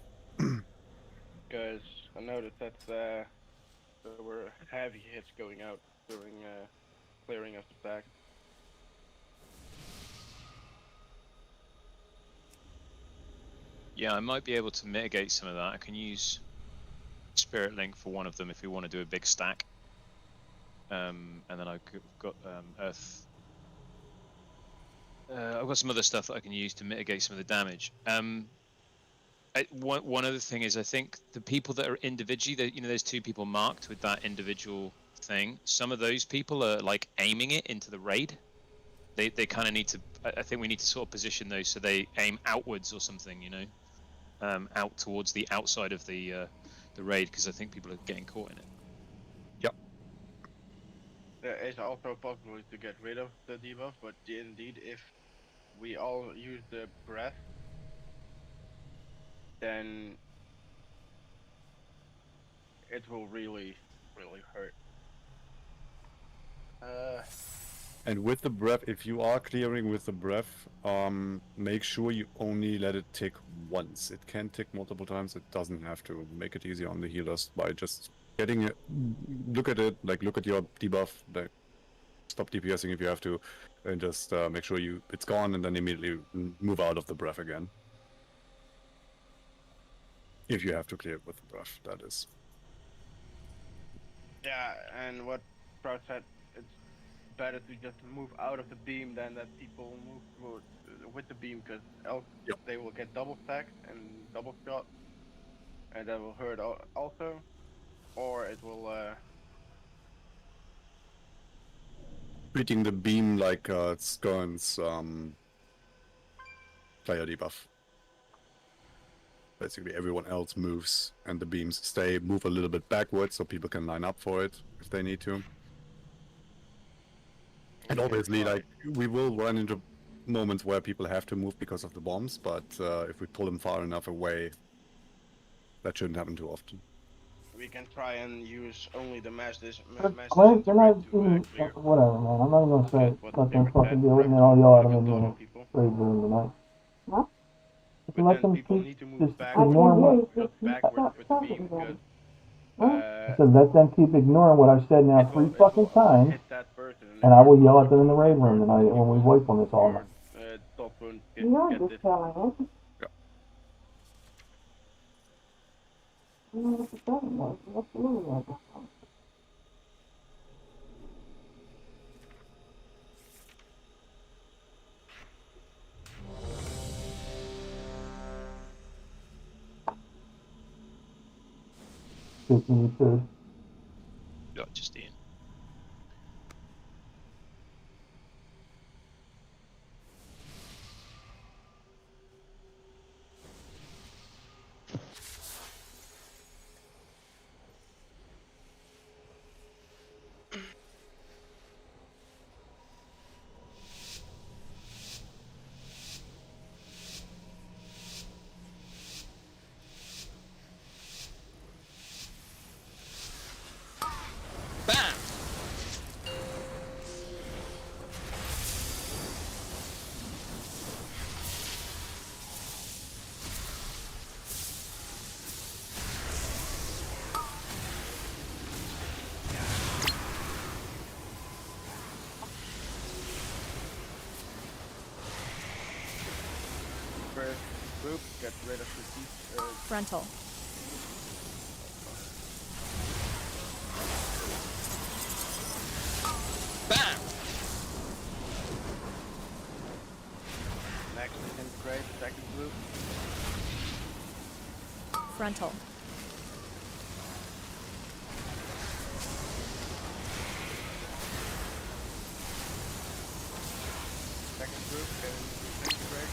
Because I noticed that there were heavy hits going out during clearing of the stack. Yeah, I might be able to mitigate some of that. I can use Spirit Link for one of them if we want to do a big stack. And then I've got Earth. I've got some other stuff that I can use to mitigate some of the damage. One other thing is, I think the people that are individually, there's 2 people marked with that individual thing. Some of those people are like aiming it into the raid. They kind of need to. I think we need to sort of position those so they aim outwards or something, out towards the outside of the raid, because I think people are getting caught in it. Yep. There is also a possibility to get rid of the debuff, but indeed, if we all use the breath, then it will really, really hurt. And with the breath, if you are clearing with the breath, make sure you only let it tick once. It can tick multiple times. It doesn't have to. Make it easier on the healers by just getting it. Look at it, like look at your debuff, like stop DPSing if you have to, and just make sure it's gone, and then immediately move out of the breath again. If you have to clear it with the breath, that is. Yeah, and what Proud said, it's better to just move out of the beam than that people move towards with the beam, because else they will get double stacked and double shot, and that will hurt also, or it will Treating the beam like Skirn's player debuff. Basically everyone else moves and the beams move a little bit backwards so people can line up for it if they need to. And obviously, like, we will run into moments where people have to move because of the bombs, but if we pull them far enough away, that shouldn't happen too often. we can try and use only the mass They're not even, whatever, man. I'm not even gonna say it. Let them fucking deal with it, and all y'all out of in the raid room tonight. What? If you let them keep just ignoring what I said, let them keep ignoring what I've said now 3 fucking times, and I will yell at them in the raid room tonight when we wait on this all night. You're just telling it. You know what the problem was. What's the movie like? Fifteen you could. Yeah, just Ian. First group, get rid of the Frontal. Second group. Frontal. Second group can disintegrate.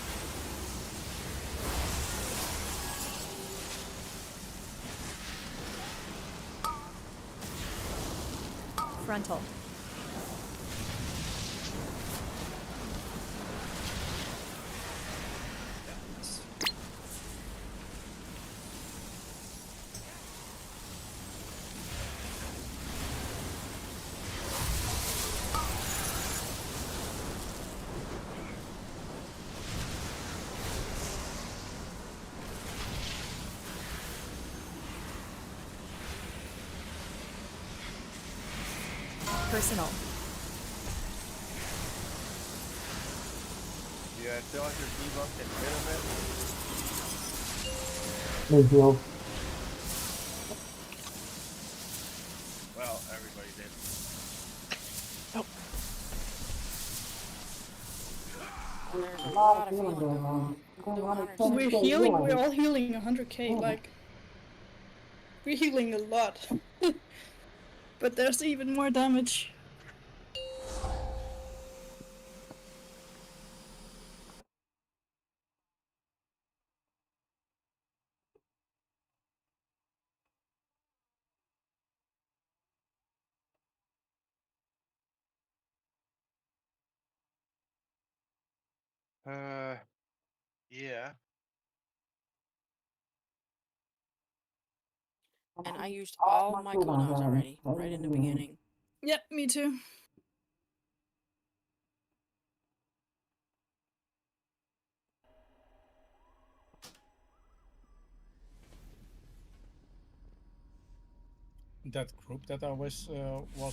Frontal. Personal. You still have your debuff, get rid of it. Big deal. Well, everybody did. There's a lot of healing going on. We're healing, we're all healing 100k, like, we're healing a lot. But there's even more damage. Yeah. And I used all my cooldowns already, right in the beginning. Yep, me too. That group that I was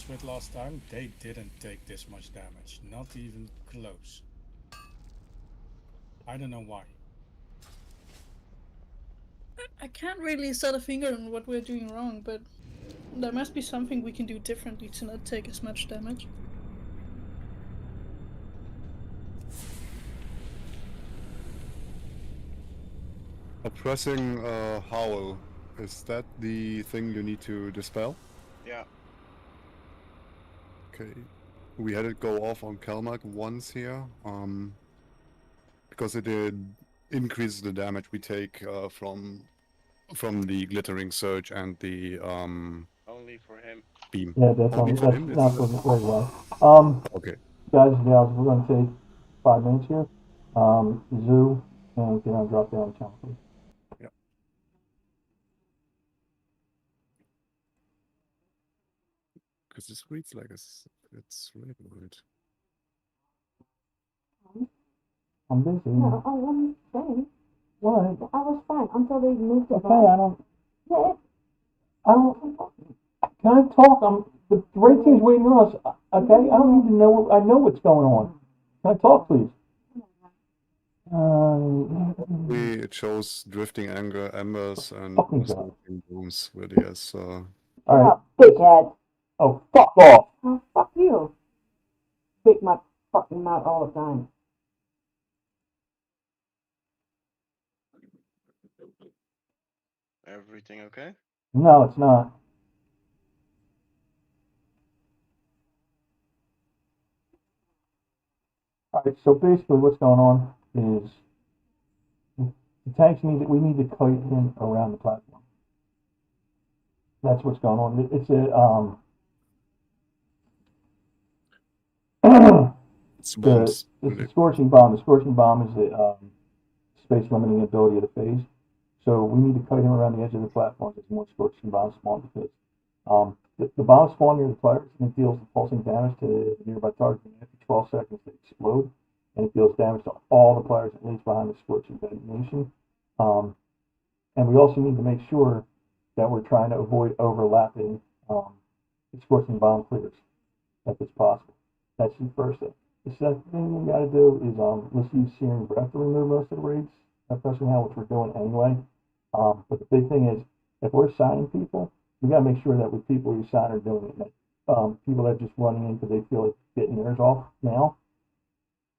with last time, they didn't take this much damage, not even close. I don't know why. I can't really set a finger on what we're doing wrong, but there must be something we can do differently to not take as much damage. Oppressing Howl, is that the thing you need to dispel? Yeah. Okay. We had it go off on Kelmac once here, because it did increase the damage we take from the glittering surge and the Only for him. beam. Yeah, that's Only on, for that's him? not It's for the very well. okay. Guys and gals, we're gonna take 5 minutes here. Zoo, and get on drop down channel, please. Yeah. Because this reads like it's really weird. I'm busy. No, I wasn't saying. What? I was fine until they moved the Okay, ball. I don't, can I talk? The red team's waiting on us, okay? I don't need to know, I know what's going on. Can I talk, please? It shows drifting anger embers and Fucking God. smoking rooms where there's Alright. Dickhead. Oh, fuck off! Oh, fuck you. Big my fucking mouth all the time. Everything okay? No, it's not. Alright, so basically what's going on is the tanks we need to kite him around the platform. That's what's going on. It's a, it's bombs. It's a scorching bomb. The scorching bomb is the space limiting ability of the phase. So we need to kite him around the edge of the platform as more scorching bombs spawn because the bombs spawn near the players and it deals pulsing damage to the nearby target. And after 12 seconds, they explode and it deals damage to all the players that leaves behind the scorching detonation. And we also need to make sure that we're trying to avoid overlapping the scorching bomb clears if it's possible. That's the first thing. The second thing we got to do is let's use Searing Breath to remove most of the raids, especially now, which we're doing anyway. But the big thing is, if we're signing people, we got to make sure that with people you sign are doing it. People that are just running in because they feel like getting theirs off now.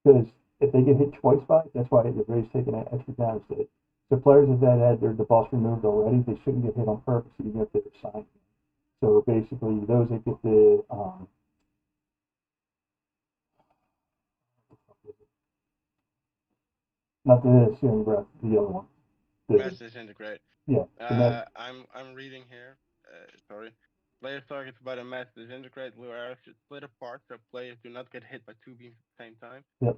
Because if they get hit twice by it, that's why the raid's taking that extra damage to it. So players that had the boss removed already, they shouldn't get hit on purpose even if they're assigned. So basically, those that get the not the searing breath, the other one. Mass disintegrate. Yeah. I'm reading here. Sorry. Players targeted by the mass disintegrate blue arrow should split apart so players do not get hit by 2 beams at the same time. Yep.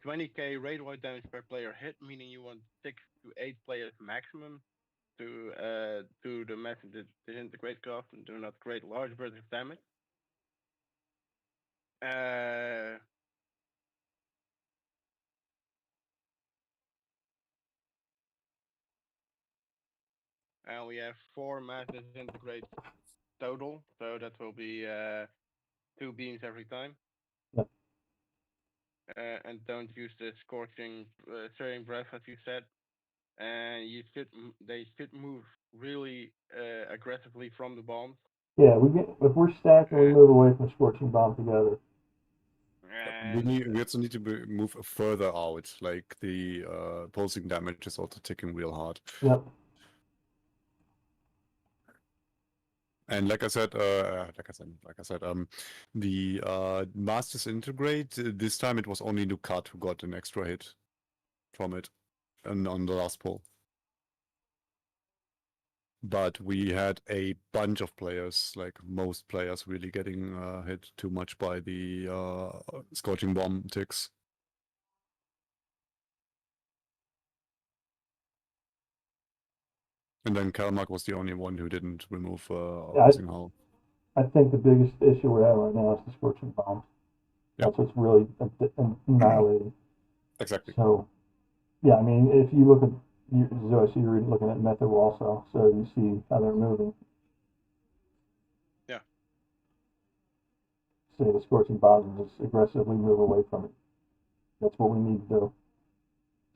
20k raid-wide damage per player hit, meaning you want 6 to 8 players maximum to the mass disintegrate cost and do not create large bursts of damage. And we have 4 mass disintegrates total, so that will be 2 beams every time. Yep. And don't use the scorching, searing breath, as you said. And they should move really aggressively from the bombs. Yeah, if we're stacked and we move away from scorching bomb together. We also need to move further out. Like the pulsing damage is also ticking real hard. Yep. And like I said, the mass disintegrate, this time it was only Nukat who got an extra hit from it, and on the last pull. But we had a bunch of players, like most players, really getting hit too much by the scorching bomb ticks. And then Kalmak was the only one who didn't remove Rising Hull. I think the biggest issue we're having right now is the scorching bombs. That's what's really annihilating. Exactly. So, yeah, I mean, if you look at Zoe, so you're looking at method also, so you see how they're moving. Yeah. Say the scorching bombs and just aggressively move away from it. That's what we need to do.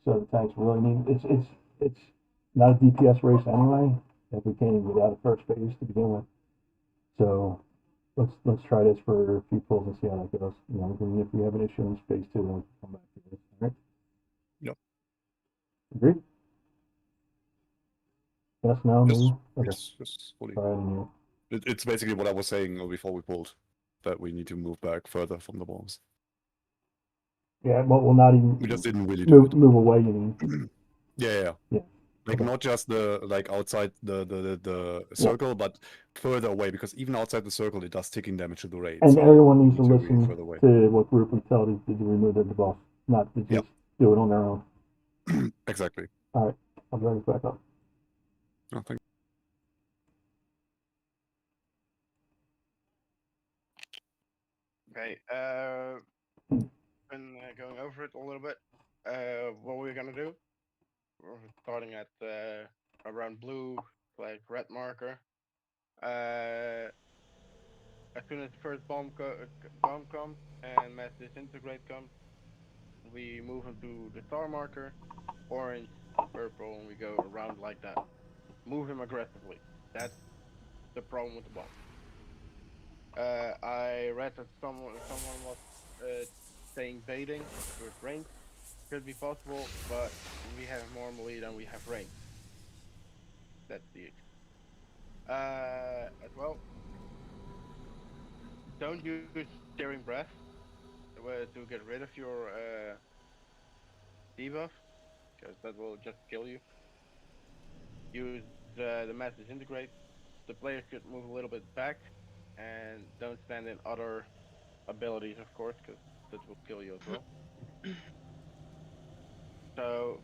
So the tanks really need it's not a DPS race anyway. If we can't even get out of first phase to begin with. So let's try this for a few pulls and see how that goes. You know, and if we have an issue in phase 2, then we can come back to this. All right? Yep. Agreed? Yes, no, Yes, maybe? Okay. yes, fully. It's basically what I was saying before we pulled, that we need to move back further from the bombs. Yeah, well, we'll not even. We just didn't really move away. You mean? Yeah. Like Okay. not just outside the circle, but further away, because even outside the circle it does ticking damage to the raid. And so everyone we needs to need listen further away. to what group we tell to remove their debuff, not to just do it on their own. Exactly. All right, I'll drag it back up. Oh, thank Okay, been going over it a little bit. What we're gonna do? We're starting at around blue, like red marker. As soon as the first bomb comes and mass disintegrate comes, we move into the star marker, orange, purple, and we go around like that. Move him aggressively. That's the problem with the bomb. I read that someone was saying baiting with range. Could be possible, but we have more melee than we have range. That's the issue. As well, don't use steering breath to get rid of your debuff, because that will just kill you. Use the mass disintegrate. The player should move a little bit back, and don't stand in other abilities, of course, because that will kill you as well. So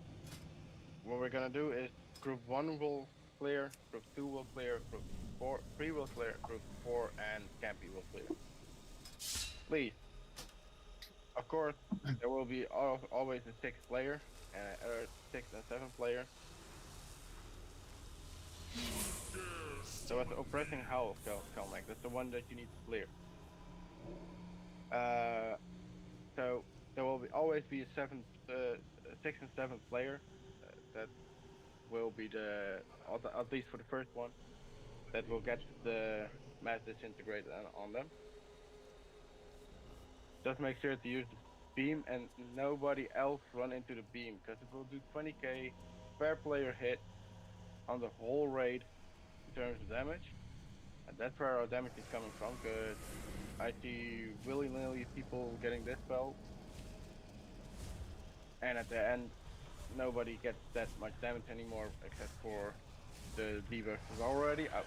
what we're gonna do is group 1 will clear, group 2 will clear, group 3 will clear, group 4 and Campy will clear. Please. Of course, there will be always a 6th player, or 6th and 7th player. So it's the oppressing howl of Kelmac. That's the one that you need to clear. So there will always be a 6th and 7th player. That will be at least for the first one, that will get the mass disintegrate on them. Just make sure to use beam and nobody else run into the beam, because it will do 20k per player hit on the whole raid in terms of damage. And that's where our damage is coming from, because I see willy-nilly people getting dispelled, and at the end nobody gets that much damage anymore except for the debuff is already out.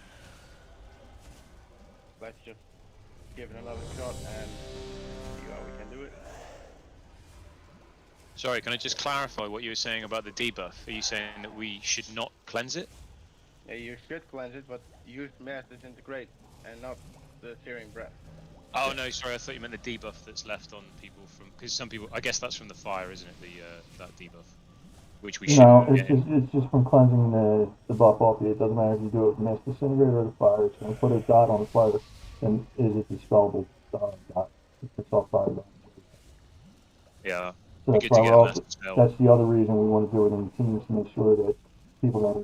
Let's just give it another shot and see how we can do it. Sorry, can I just clarify what you were saying about the debuff? Are you saying that we should not cleanse it? Yeah, you should cleanse it, but use Mass Disintegrate and not the Searing Breath. Oh no, sorry, I thought you meant the debuff that's left on people from, because some people, I guess that's from the fire, isn't it? That debuff, which we should. No, it's just from cleansing the buff off you. It doesn't matter if you do it with Mist Disintegrate or the fire. It's going to put a dot on the fire, and is it dispellable dot? It's all fire damage. Yeah. So that's why we're also, that's the other reason we want to do it in teams, to make sure that people that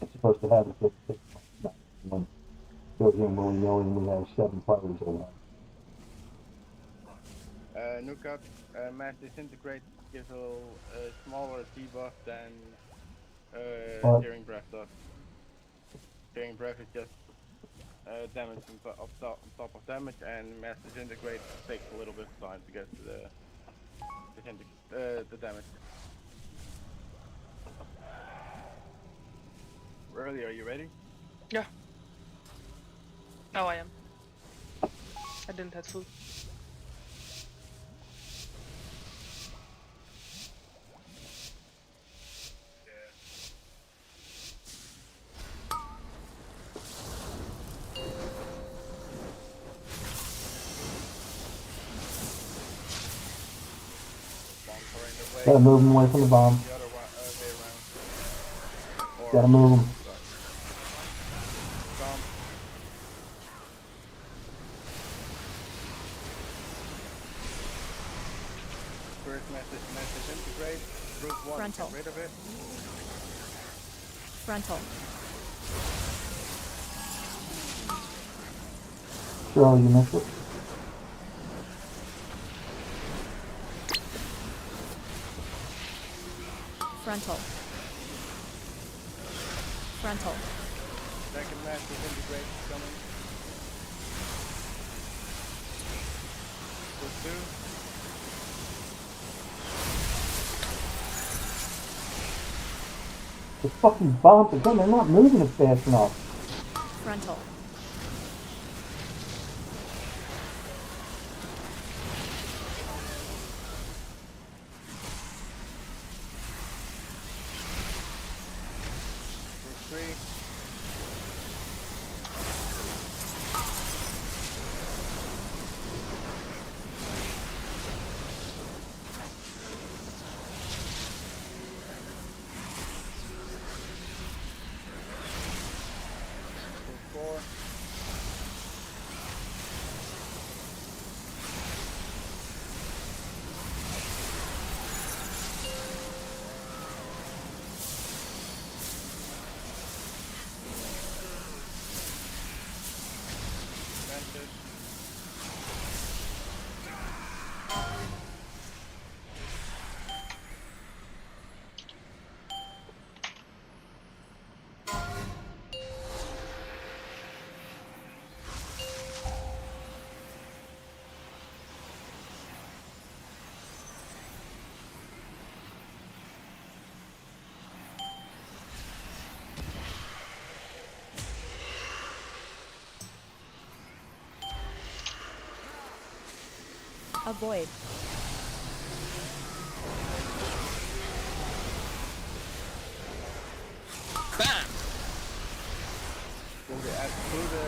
are supposed to have it, when goes in willy-nilly and we have 7 fighters over there. Nuka, Mass Disintegrate gives a smaller debuff than Searing Breath does. Searing Breath is just damage on top of damage, and Mass Disintegrate takes a little bit of time to get to the damage. Early, are you ready? Yeah. Oh, I am. I didn't have food. Gotta move him away from the bomb. Gotta move him. First Mass Disintegrate. Group 1, Frontal. get rid of it. Frontal. Cheryl, you missed it. Frontal. Frontal. Second Mass Disintegrate is coming. Group 2. The fucking bombs again, they're not moving it fast enough. Frontal. Avoid. Bam! Will they add through the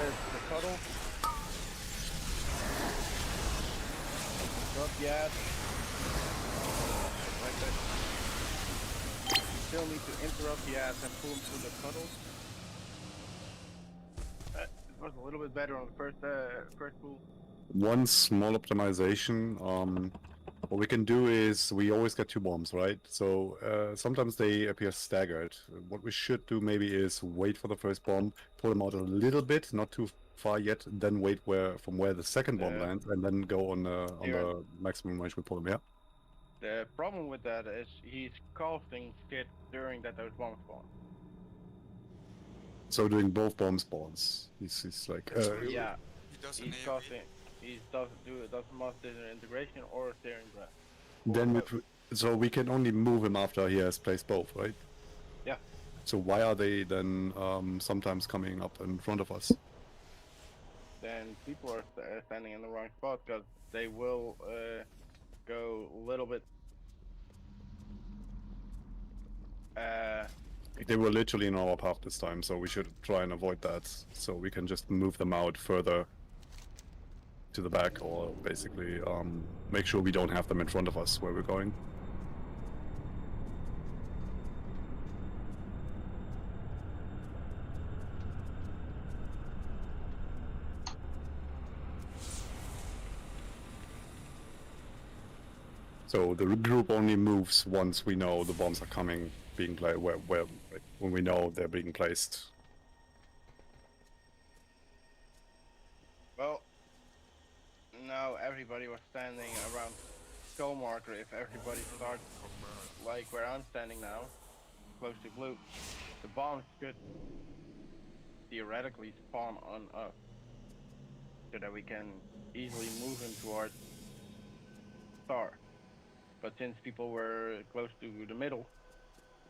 puddle? Drop the ass. Like that. Still need to interrupt the ass and pull him through the puddle. It was a little bit better on the first pull. One small optimization. What we can do is we always get 2 bombs, right? So sometimes they appear staggered. What we should do maybe is wait for the first bomb, pull them out a little bit, not too far yet, then wait from where the second bomb lands, and then go on the maximum range we pull them. Yeah. The problem with that is he's casting shit during that those bombs spawn. So doing both bomb spawns. He's like. Yeah. He does an He's AoE. casting. He does must do integration or steering breath. Then so we can only move him after he has placed both, right? Yeah. So why are they then sometimes coming up in front of us? Then people are standing in the wrong spot because they will go a little bit. They were literally in our path this time, so we should try and avoid that. So we can just move them out further to the back, or basically make sure we don't have them in front of us where we're going. So the group only moves once we know the bombs are coming, being played. When we know they're being placed. Well, now everybody was standing around skull marker. If everybody starts like where I'm standing now, close to blue, the bombs could theoretically spawn on us, so that we can easily move him towards star. But since people were close to the middle,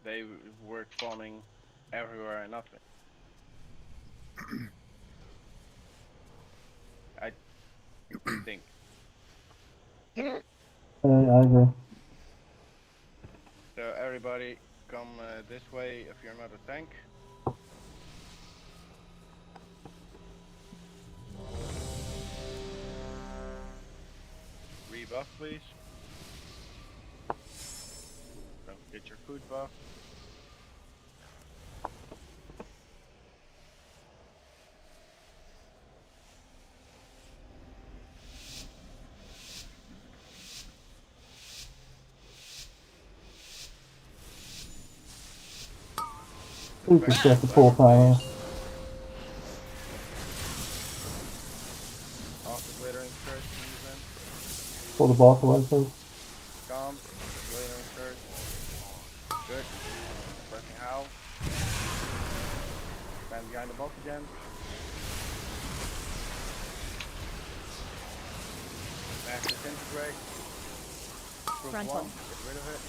they were spawning everywhere and nothing. I think. I agree. So everybody come this way if you're not a tank. Rebuff, please. Don't get your food buff. You can set the full timer. Off the glittering skirt, even. Pull the boss away, please. Calm. Glittering skirt. Good. Pressing howl. Stand behind the boss again. Max disintegrate. Proof Frontal. 1. Get rid of it.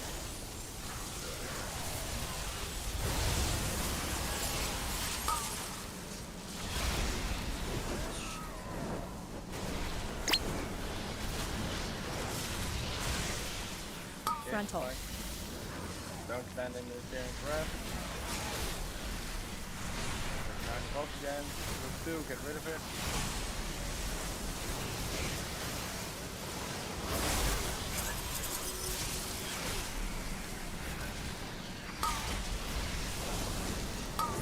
Frontal. Fine. Don't stand in the steering breath. Behind the box again. Proof 2. Get rid of it.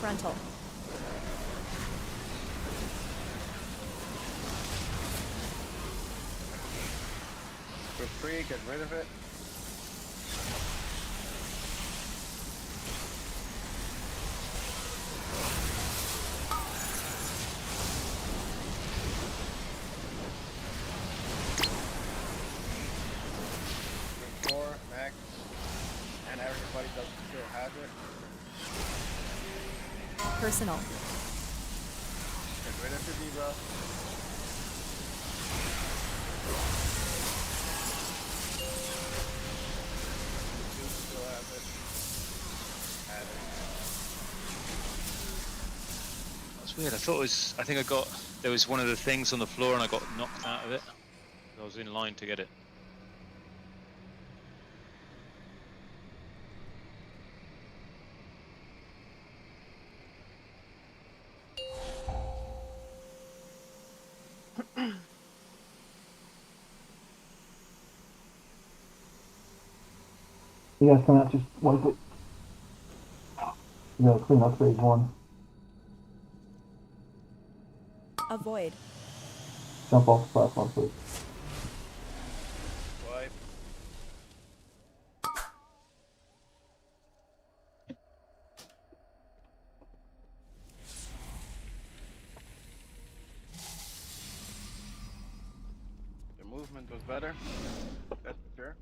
Frontal. Proof 3. Get rid of it. Proof 4. Max. And everybody does still has it. Personal. Get rid of the debuff. You still have it. Add it. That's weird. I think I got, there was one of the things on the floor and I got knocked out of it. I was in line to get it. You guys come out, just wipe it. You gotta clean up phase 1. Avoid. Jump off the platform, please. Wipe. The movement was better. That's for sure.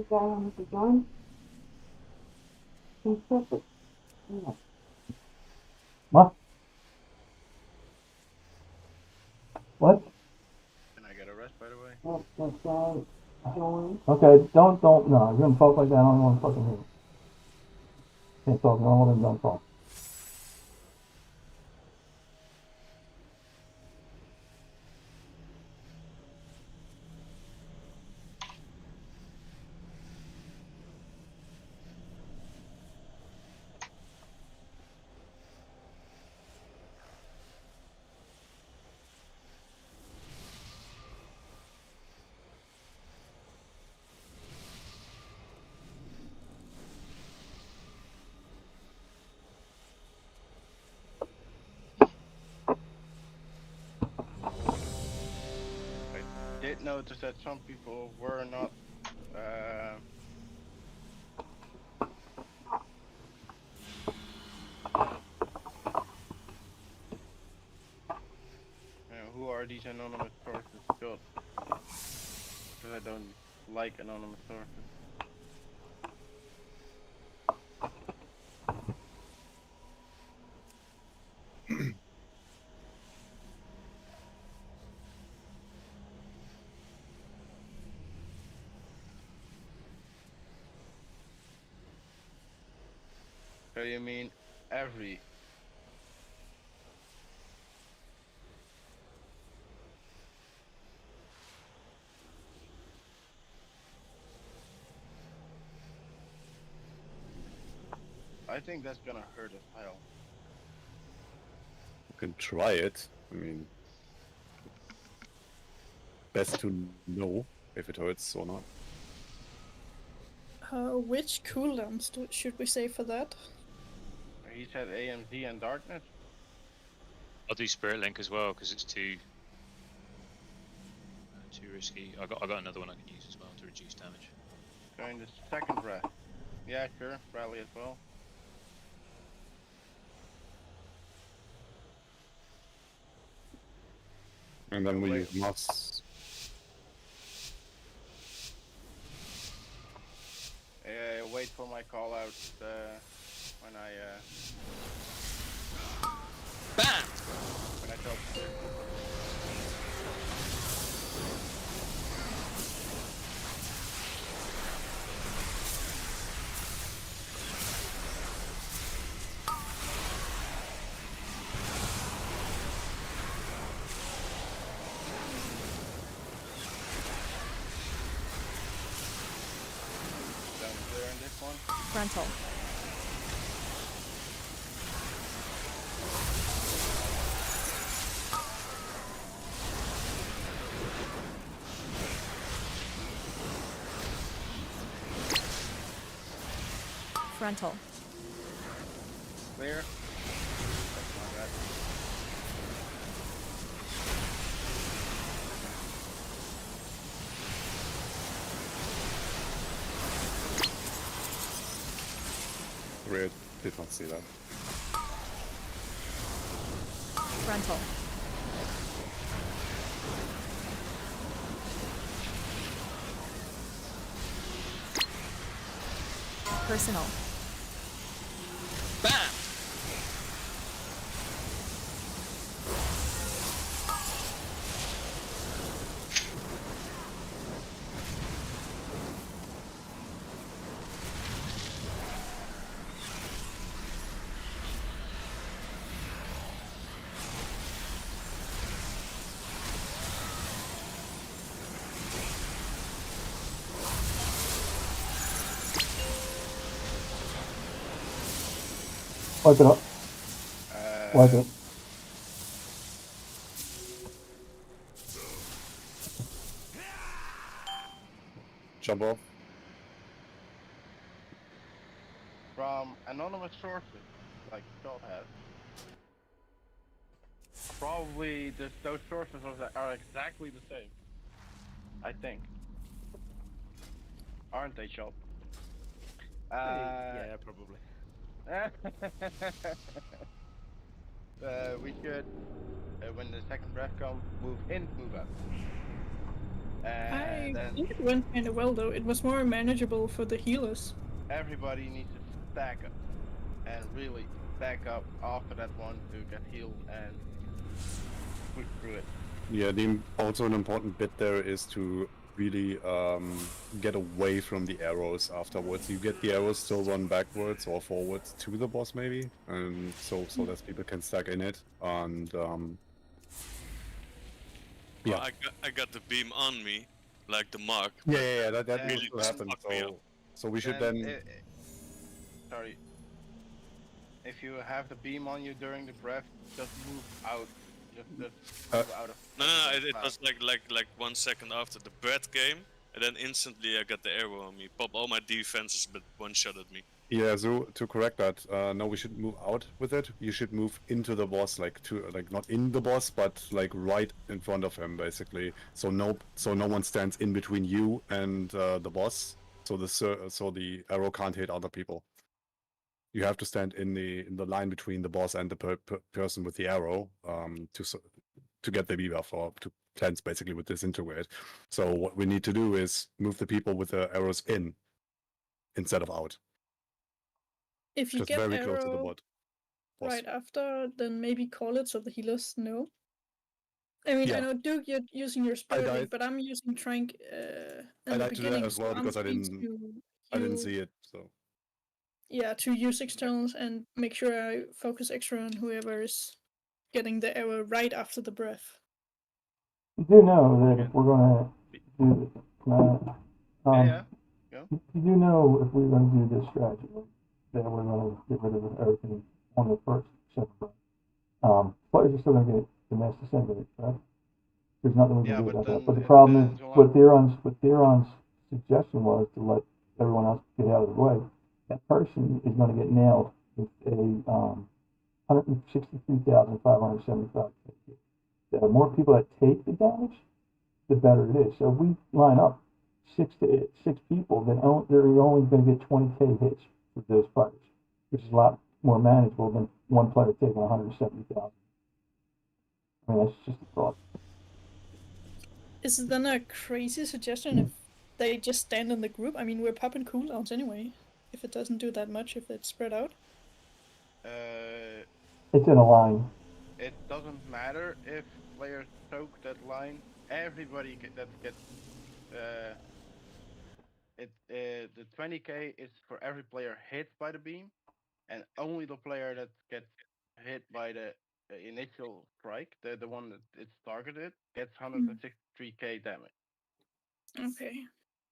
guy wanted to join. He said that, yeah. What? What? Can I get a rest, by the way? That guy joined. Okay, don't, no, you're gonna talk like that, I don't wanna fucking hear you. Can't talk, no one don't talk. I did notice that some people were not who are these anonymous sources killed? Because I don't like anonymous sources. So you mean every? I think that's gonna hurt as hell. You can try it. I mean, best to know if it hurts or not. Which cooldowns should we say for that? He said AMZ and Darkness. I'll do Spirit Link as well because it's too risky. I got another one I can use as well to reduce damage. Going the second breath. Yeah, sure. Rally as well. And then we use Moss. Wait for my call out when I BAM! When I talk to you. Frontal. Frontal. Clear. Weird. Did not see that. Frontal. Personal. BAM! Wipe it up. Wipe it. Jump off. From anonymous sources, like Scott has. Probably those sources are exactly the same. I think. Aren't they, Shop? Yeah, probably. We should, when the second breath comes, move in, move out. I then think it went kind of well though. It was more manageable for the healers. everybody needs to stack up and really stack up after that one to get healed and push through it. Yeah, also an important bit there is to really get away from the arrows afterwards. You get the arrows still run backwards or forwards to the boss maybe, and so that people can stack in it. And yeah, Well, I got the beam on me, like the mark. yeah, that really needs to just happen. fucked me up. So we should then. Sorry. If you have the beam on you during the breath, just move out. Just move out of. No, it was like 1 second after the breath came, and then instantly I got the arrow on me. Pop all my defenses, but one-shotted me. Yeah, so to correct that, no, we should move out with it. You should move into the boss, like not in the boss, but like right in front of him, basically. So no one stands in between you and the boss. So the arrow can't hit other people. You have to stand in the line between the boss and the person with the arrow to get the debuff or to cleanse, basically, with disintegrate. So what we need to do is move the people with the arrows in instead of out. If you Just get very arrow close to the boss. right after, then maybe call it so the healers know. I mean, Yeah. I know Duke, you're using your spirit died. link, but I'm using Trank I in the like to do that beginning, as well so I'm because I going didn't to see it. So yeah, to use externals and make sure I focus extra on whoever is getting the arrow right after the breath. You do know that if we're gonna do this, you do know if we're gonna do this strategy, that we're gonna get rid of everything on the first second. Players are still gonna get the mass disintegrate, right? There's nothing we can do about that. But the problem is, what Theron's suggestion was to let everyone else get out of the way. That person is going to get nailed with a 163,575 hit. The more people that take the damage, the better it is. So if we line up six people, then they're only going to get 20k hits for those players, which is a lot more manageable than one player taking 170,000. I mean, that's just a thought. Is it then a crazy suggestion if they just stand in the group? I mean, we're popping cooldowns anyway. If it doesn't do that much, if it's spread out. It's in a line. It doesn't matter if players choke that line. Everybody that gets the 20k is for every player hit by the beam, and only the player that gets hit by the initial strike, the one that it's targeted, gets 163k damage. Okay.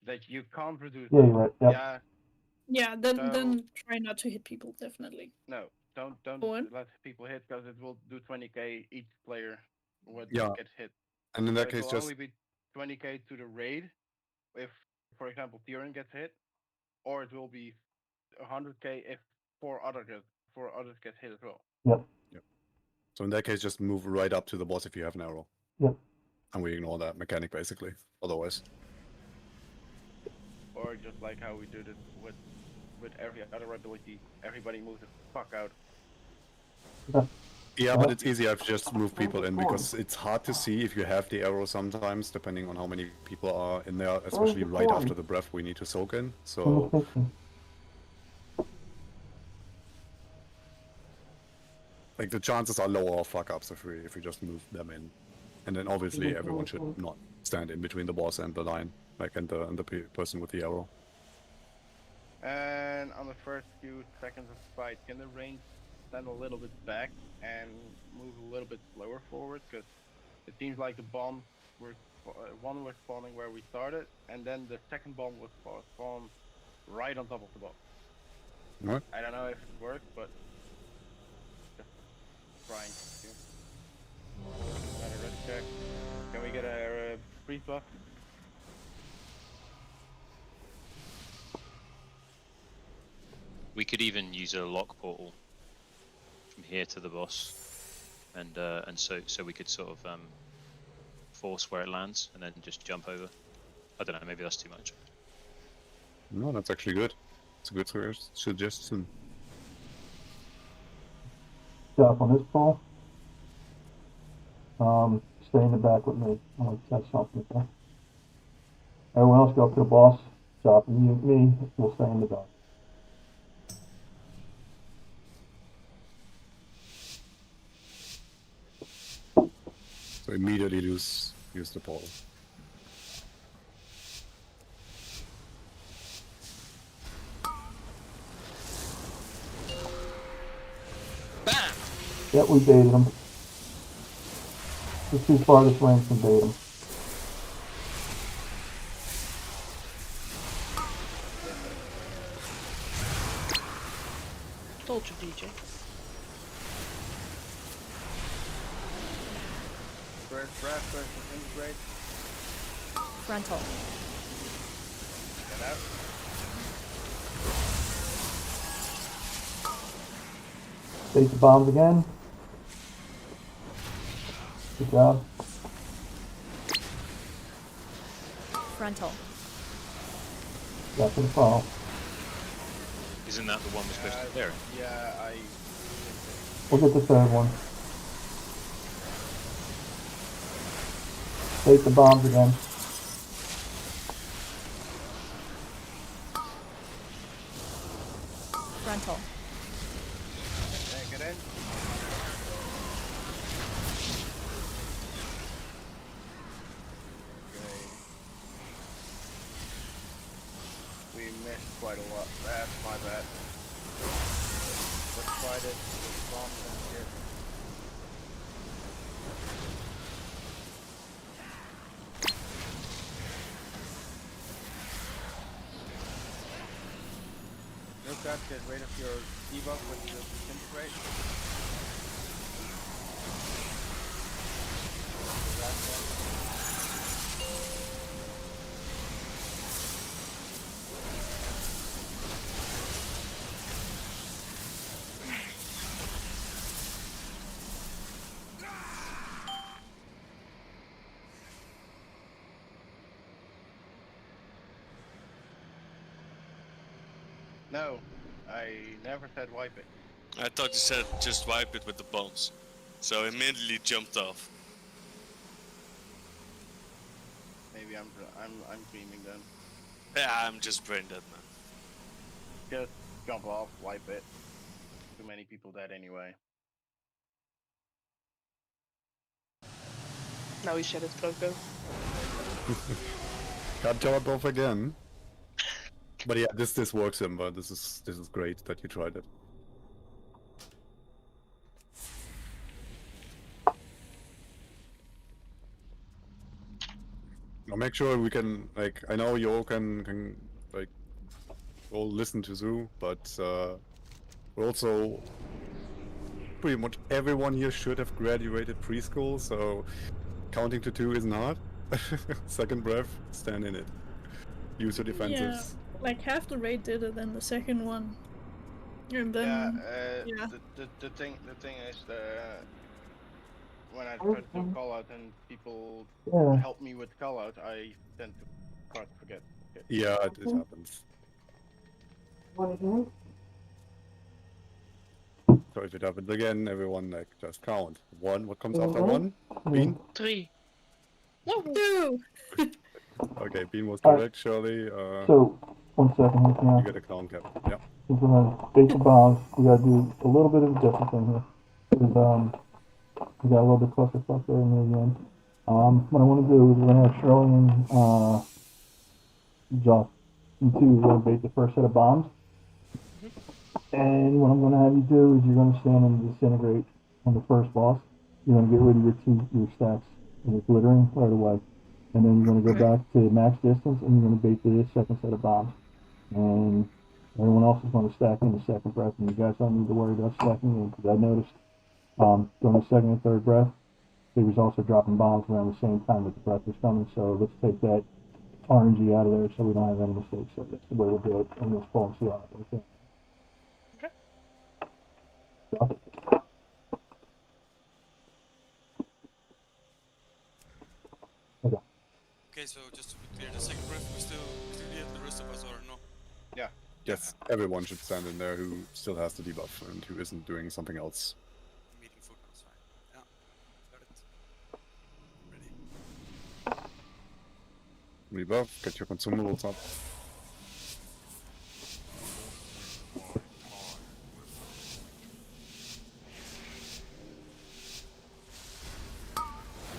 That you can't reduce. Yeah, you're right. Yep. Yeah. Yeah, then try not to hit people, definitely. No, don't let people hit, because it will do 20k each player would get hit. And in that case, it will only be 20k to the raid if, for example, Tyrion gets hit, or it will be 100k if four others get hit as well. Yep. So in that case, just move right up to the boss if you have an arrow. Yep. And we ignore that mechanic, basically. Otherwise. Or just like how we did it with every other ability, everybody moves the fuck out. Yeah, but it's easier if you just move people in, because it's hard to see if you have the arrow sometimes, depending on how many people are in there, especially right after the breath we need to soak in. So like the chances are lower of fuck ups if we just move them in. And then obviously everyone should not stand in between the boss and the line, like and the person with the arrow. And on the first few seconds of the fight, can the range stand a little bit back and move a little bit slower forward? Because it seems like the bombs were one was spawning where we started, and then the second bomb was spawned right on top of the boss. What? I don't know if it worked, but just trying to. Got a ready check. Can we get a freeze buff? We could even use a lock portal from here to the boss, and so we could sort of force where it lands and then just jump over. I don't know, maybe that's too much. No, that's actually good. It's a good suggestion. Stuff on this pole. Stay in the back with me. I'm gonna test something. Okay? Everyone else go up to the boss shop, and me will stay in the dark. So immediately use the ball. Bam! Yep, we baited him. The two farthest range can bait him. Told you, DJ. First breath versus integrate. Frontal. Get out. Bait the bombs again. Good job. Frontal. Got to the fall. Isn't that the one we're supposed to clear? Yeah, We'll get the third one. Bait the bombs again. Frontal. Take it in. Okay. We missed quite a lot. That's my bad. Let's try this bomb here. Look up, get rid of your debuff with the disintegrate. The last one. No, I never said wipe it. I thought you said just wipe it with the bombs. So I immediately jumped off. Maybe I'm dreaming then. Yeah, I'm just brain dead, man. Just jump off, wipe it. Too many people dead anyway. Now he said it, Coco. Got jump off again. But yeah, this works, Simba. This is great that you tried it. Now make sure we can, like, I know you all can like all listen to Zoo, but we're also pretty much everyone here should have graduated preschool, so counting to 2 isn't hard. Second breath, stand in it. Use your defenses. Yeah, like half the raid did it, then the second one, and then The thing is when I try to do call out and people help me with call out, I tend to start to forget. Okay. Yeah, it happens. So if it happens again, everyone like just count. 1, what comes after 1? Bean? 3. No, 2. Okay, Bean was correct, Shirley. So, 1 second here, You yeah. get a clown cap. Yeah. We're gonna bait the bombs. We gotta do a little bit of a different thing here. We got a little bit clusterfuck there near the end. What I want to do is we're gonna have Shirley and Josh. You two, we're gonna bait the first set of bombs. And what I'm gonna have you do is you're gonna stand and disintegrate on the first boss. You're gonna get rid of your stacks and your glittering right away. And then you're gonna go back to max distance and you're gonna bait the second set of bombs. And everyone else is going to stack in the second breath, and you guys don't need to worry about stacking in, because I noticed during the second and third breath, they was also dropping bombs around the same time that the breath was coming, so let's take that RNG out of there so we don't have any mistakes. So that's the way we'll do it in this fall slot. Okay. Okay, so just to be clear, the second breath we still need the rest of us or no? Yeah. Yes, everyone should stand in there who still has the debuff and who isn't doing something else. Meeting footnotes, fine. Yeah, got it. Ready. rebuff, get your consumables up.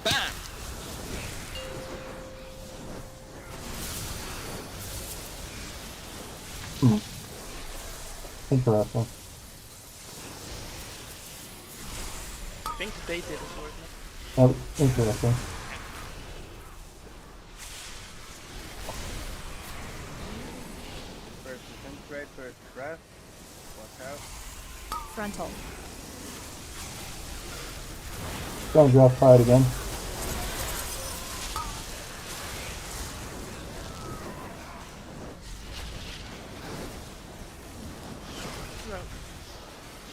Bam! Interesting. I think the bait didn't work. Oh, interesting. First disintegrate, first breath. Watch out. Frontal. Don't drop fight again.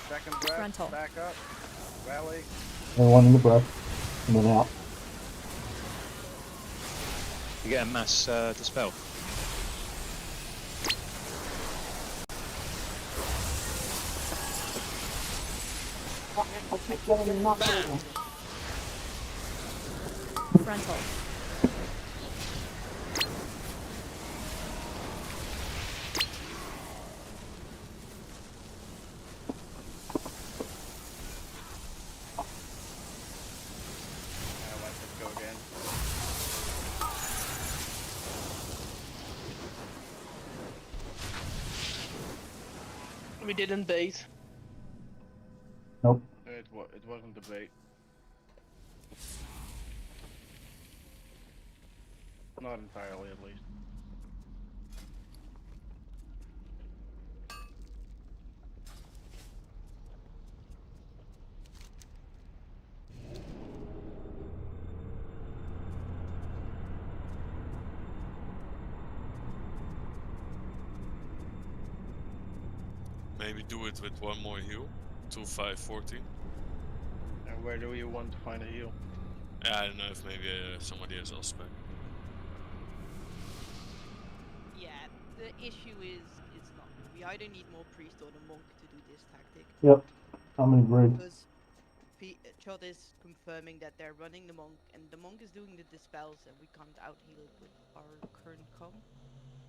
Second breath, Frontal. back up. Rally. And one in the breath. And then out. You get a mass dispel. Frontal. Let's just go again. We didn't bait. Nope. It wasn't the bait. Not entirely, at least. Maybe do it with one more heal. 2, 5, 14. And where do you want to find a heal? Yeah, I don't know if maybe somebody has also spec. Yeah, the issue is it's not. We either need more priest or the monk to do this tactic. Yep. I'm in agree. Because Chod is confirming that they're running the monk, and the monk is doing the dispels, and we can't out heal it with our current com.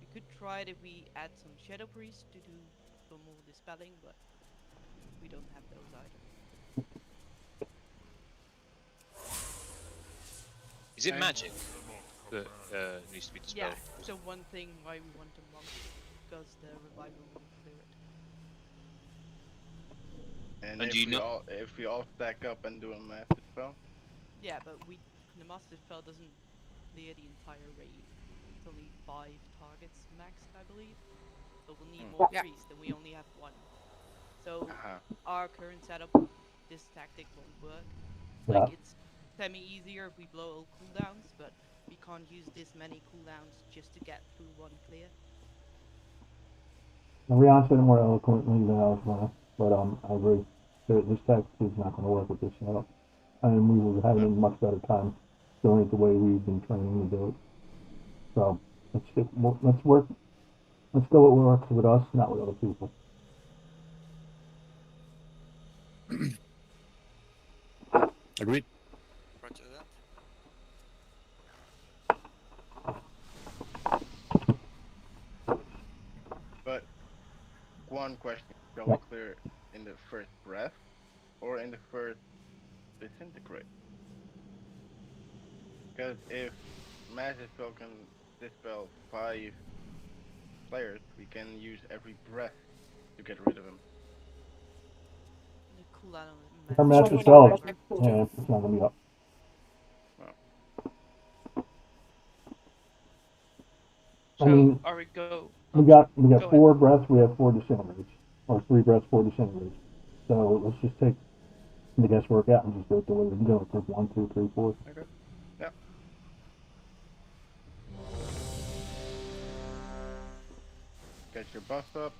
We could try it if we add some shadow priest to do some more dispelling, but we don't have those either. Is it magic that needs to be dispelled? Yeah, so one thing why we want a monk, because the revival won't clear it. And And if we all stack up and do a mass dispel? Yeah, but the master spell doesn't clear the entire raid. It's only 5 targets max, I believe. So we'll need more priests, and we only have 1. So our current setup, this tactic won't work. Like it's semi-easier if we blow all cooldowns, but we can't use this many cooldowns just to get through 1 clear. And Rion said it more eloquently than I was gonna, but I agree. This tactic is not gonna work with this setup. I mean, we were having a much better time doing it the way we've been training to do it. So let's go what works with us, not with other people. Agreed. Roger that. But one question, shall we clear in the first breath or in the first disintegrate? Because if Magic Spell can dispel 5 players, we can use every breath to get rid of him. The cooldown Our master spell, yeah, it's not gonna be up. So I mean, are we go? we got Go 4 breaths, we have 4 disintegrates, or 3 breaths, 4 disintegrates. So let's just take the guesswork out and just do it the way we can do it. Take 1, 2, 3, 4. Okay. Yep. Get your buff up.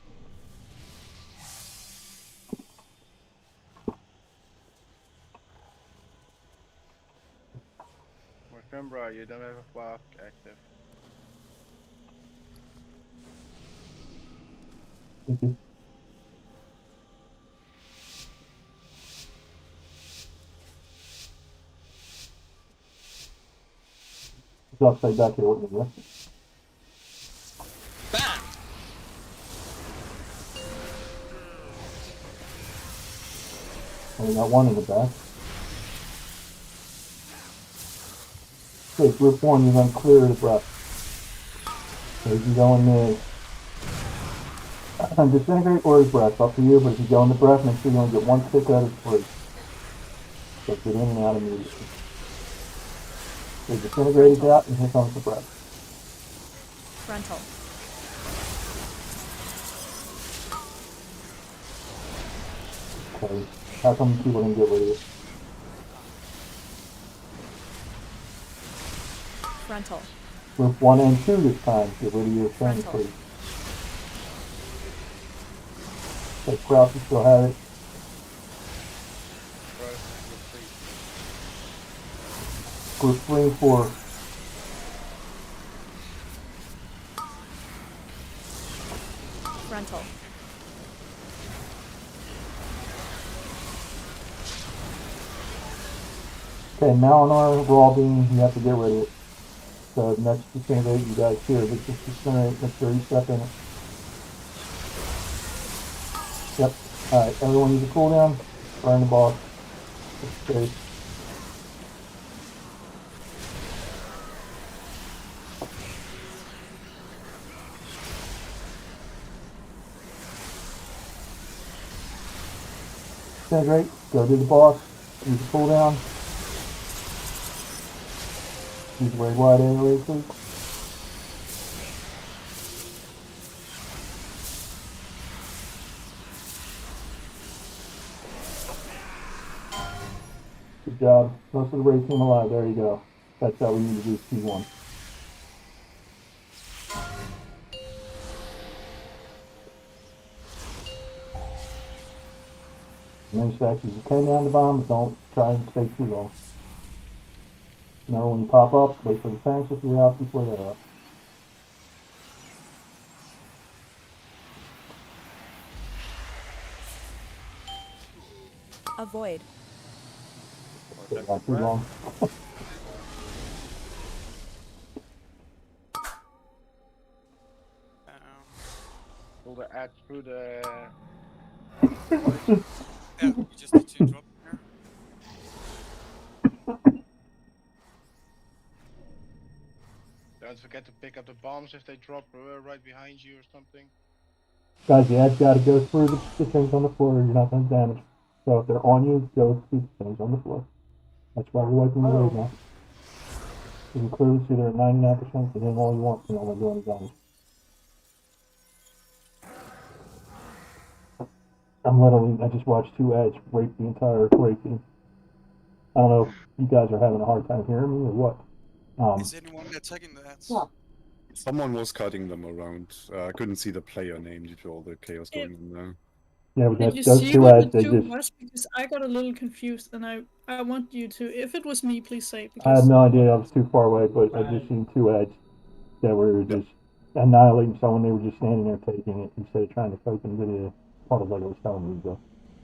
Morfimbra, you don't have a flask active. Thank you. It's upside back here, what you We got one in the back. Okay, group 1, you're going to clear the breath. So you can go in the disintegrate or his breath, up to you, but if you go in the breath, make sure you only get one stick out of free. So get in and out immediately. So disintegrate out, and here comes the breath. Frontal. Okay, how come people didn't get rid of it? Frontal. Group 1 and 2 this time, get rid of your thing, Frontal. please. Okay, Kraus, you still have it. Group 3 and 4. Frontal. Okay, now on our raw beam, you have to get rid of it. So next disintegrate, you guys here, but just disintegrate, make sure you step in it. Yep. Alright, everyone needs a cooldown. Burn the boss. Okay. Disintegrate, go do the boss. Use the cooldown. Use very wide area, please. Good job. Most of the race team alive. There you go. That's how we need to do T1. Manufacturers, you can down the bomb, but don't try and stay too long. Remember when you pop up, wait for the tanks to be out before they're up. Avoid. Not too long. Pull the edge through the... Yeah, you just need to drop here. Don't forget to pick up the bombs if they drop right behind you or something. Guys, the edge gotta go through the things on the floor or you're not gonna damage. So if they're on you, go through the things on the floor. That's why you're wiping the raid now. You can clearly see they're at 99%, and then all you want, you know, like doing damage. I'm literally, I just watched 2 edge rape the entire raid team. I don't know if you guys are having a hard time hearing me or what. Is anyone attacking the ads? Yeah. Someone was cutting them around. I couldn't see the player name due to all the chaos going on there. Yeah, but Did you those see 2 what ads, the they 2 just... was? Because I got a little confused, and I want you to, if it was me, please say it. I have Because no idea, I was too far away, but I just seen 2 edge that were just annihilating someone. They were just standing there taking it instead of trying to poke and video. Part of like I was telling you, so.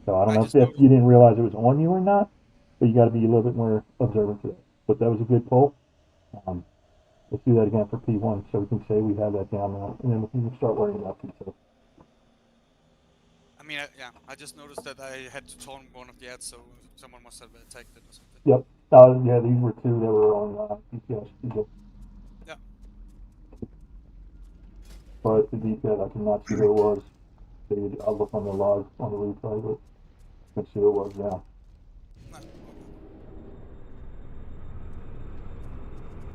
So I don't know if you didn't realize it was on you or not, but you got to be a little bit more observant to that. But that was a good pull. Let's do that again for P1 so we can say we have that down now, and then we can start worrying about P2. I mean, yeah, I just noticed that I had to taunt one of the ads, so someone must have attacked it or something. Yep. Yeah, these were 2 that were on DPS. Yeah. But the DPS, I cannot see who it was. I'll look on the log on the replay, but I can see who it was now.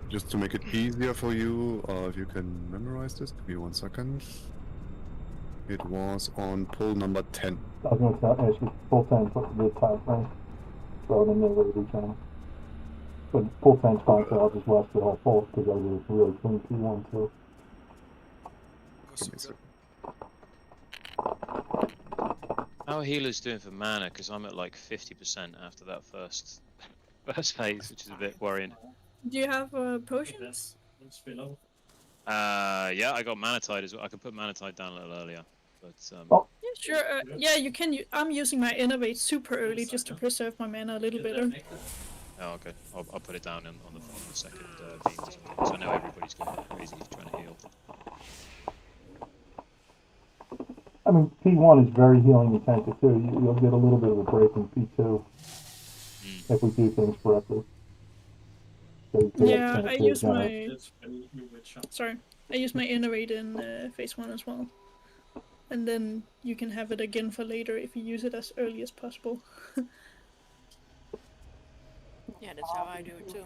Just to make it easier for you, if you can memorize this, give me 1 second. It was on pull number 10. I was going to ask you full 10, put the time frame. Throw it in there every channel. But full 10's fine, so I'll just watch the whole pull because I was really clean P1 too. How are healers doing for mana? Because I'm at like 50% after that first phase, which is a bit worrying. do you have potions? Yeah, I got mana tide as well. I could put mana tide down a little earlier, but Yeah, sure. Yeah, you can. I'm using my innovate super early just to preserve my mana a little better. oh, okay. I'll put it down on the second beam or something. So I know everybody's going crazy trying to heal. I mean, P1 is very healing intensive too. You'll get a little bit of a break in P2 if we do things correctly. So Yeah, I use my. Sorry, I use my innovate in phase 1 as well. And then you can have it again for later if you use it as early as possible. Yeah, that's how I do it too.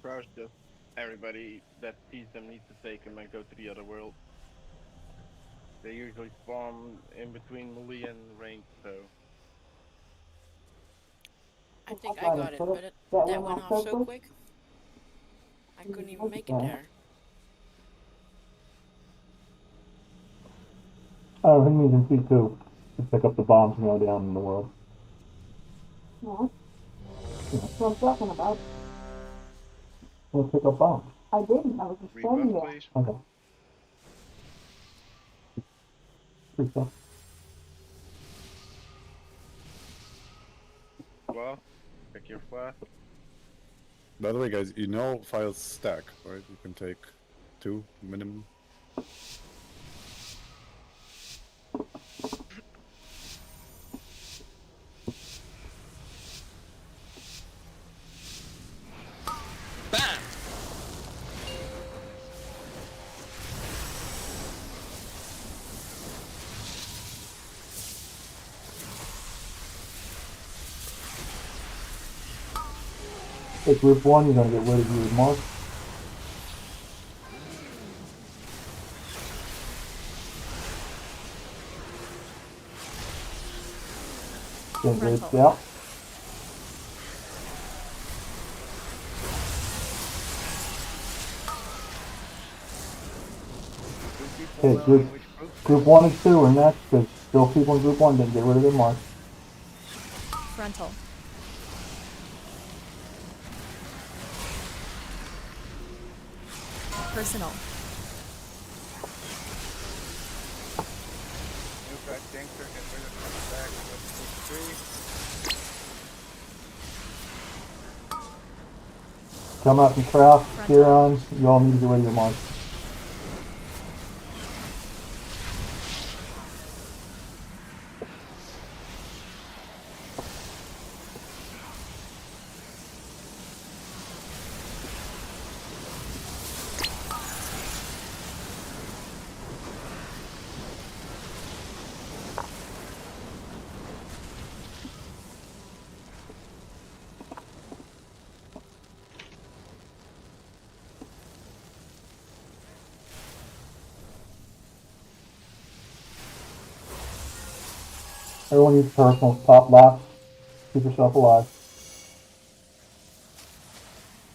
Crouch just everybody that sees them needs to take them and go to the other world. They usually spawn in between melee and range, so. I think I got it, but that went off so quick. I couldn't even make it there. Oh, he means in P2 to pick up the bombs and go down in the world. No. That's what I'm talking about. We'll pick up bombs. I didn't. I was just standing there. Please. Okay. Pretty tough. Well, pick your flash. By the way, guys, you know files stack, right? You can take 2 minimum. Bam! Hey, group 1, you're gonna get rid of your mark. Get grids out. Okay, group 1 and 2 are next, because still people in group 1 didn't get rid of their mark. Frontal. Personal. Come out and craft, Huron, you all need to get rid of your mark. Everyone needs personal top left. Keep yourself alive.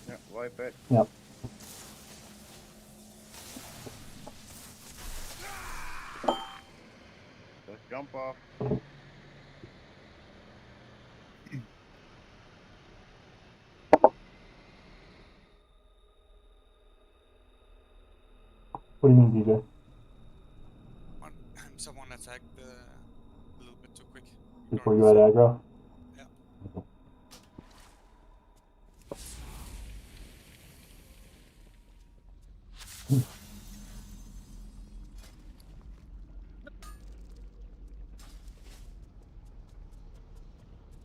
Yeah, wipe it. Yep. Just jump off. What do you mean, DJ? Someone attacked a little bit too quick. Before you had aggro? Yeah.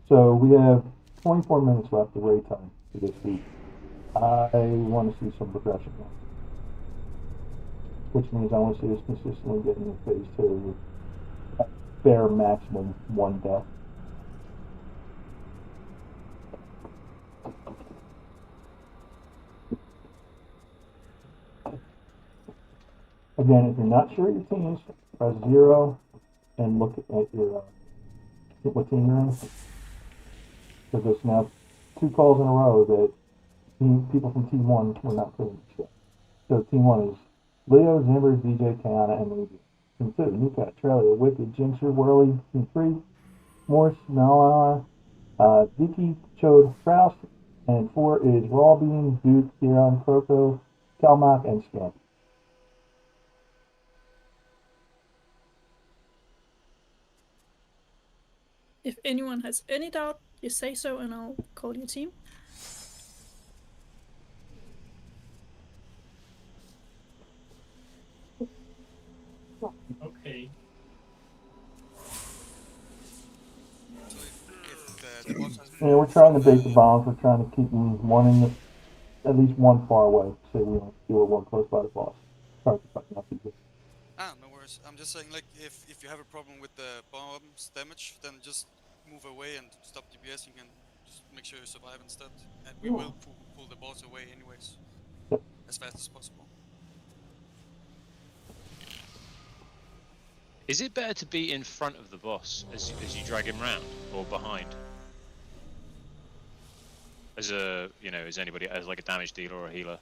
So we have 24 minutes left of raid time for this week. I want to see some progression now. Which means I want to see us consistently getting in phase 2 with a fair maximum 1 death. Again, if you're not sure your teams, press 0 and look at your what team you're in. Because there's now 2 calls in a row that people from Team 1 were not putting shit. So Team 1 is Leo, Zimber, DJ, Kayana, and Luigi. Team 2, Nukat, Trailer, Wicked, Jinxer, Whirly. Team 3, Morse, Malar, Vicky, Chode, Kraus. And 4 is Rawbean, Duke, Huron, Croco, Kalmach, and Scamp. If anyone has any doubt, you say so and I'll call your team. the boss has Yeah, we're trying to bait the bombs. We're trying to keep them one in the, at least one far away, so we don't do it one close by the boss. Sorry for fucking up people. Ah, no worries. I'm just saying, like, if you have a problem with the bombs damage, then just move away and stop DPSing and just make sure you survive instead. And we will pull the boss away anyways, as fast as possible. Is it better to be in front of the boss as you drag him round, or behind? As a, you know, as anybody, as like a damage dealer or a healer?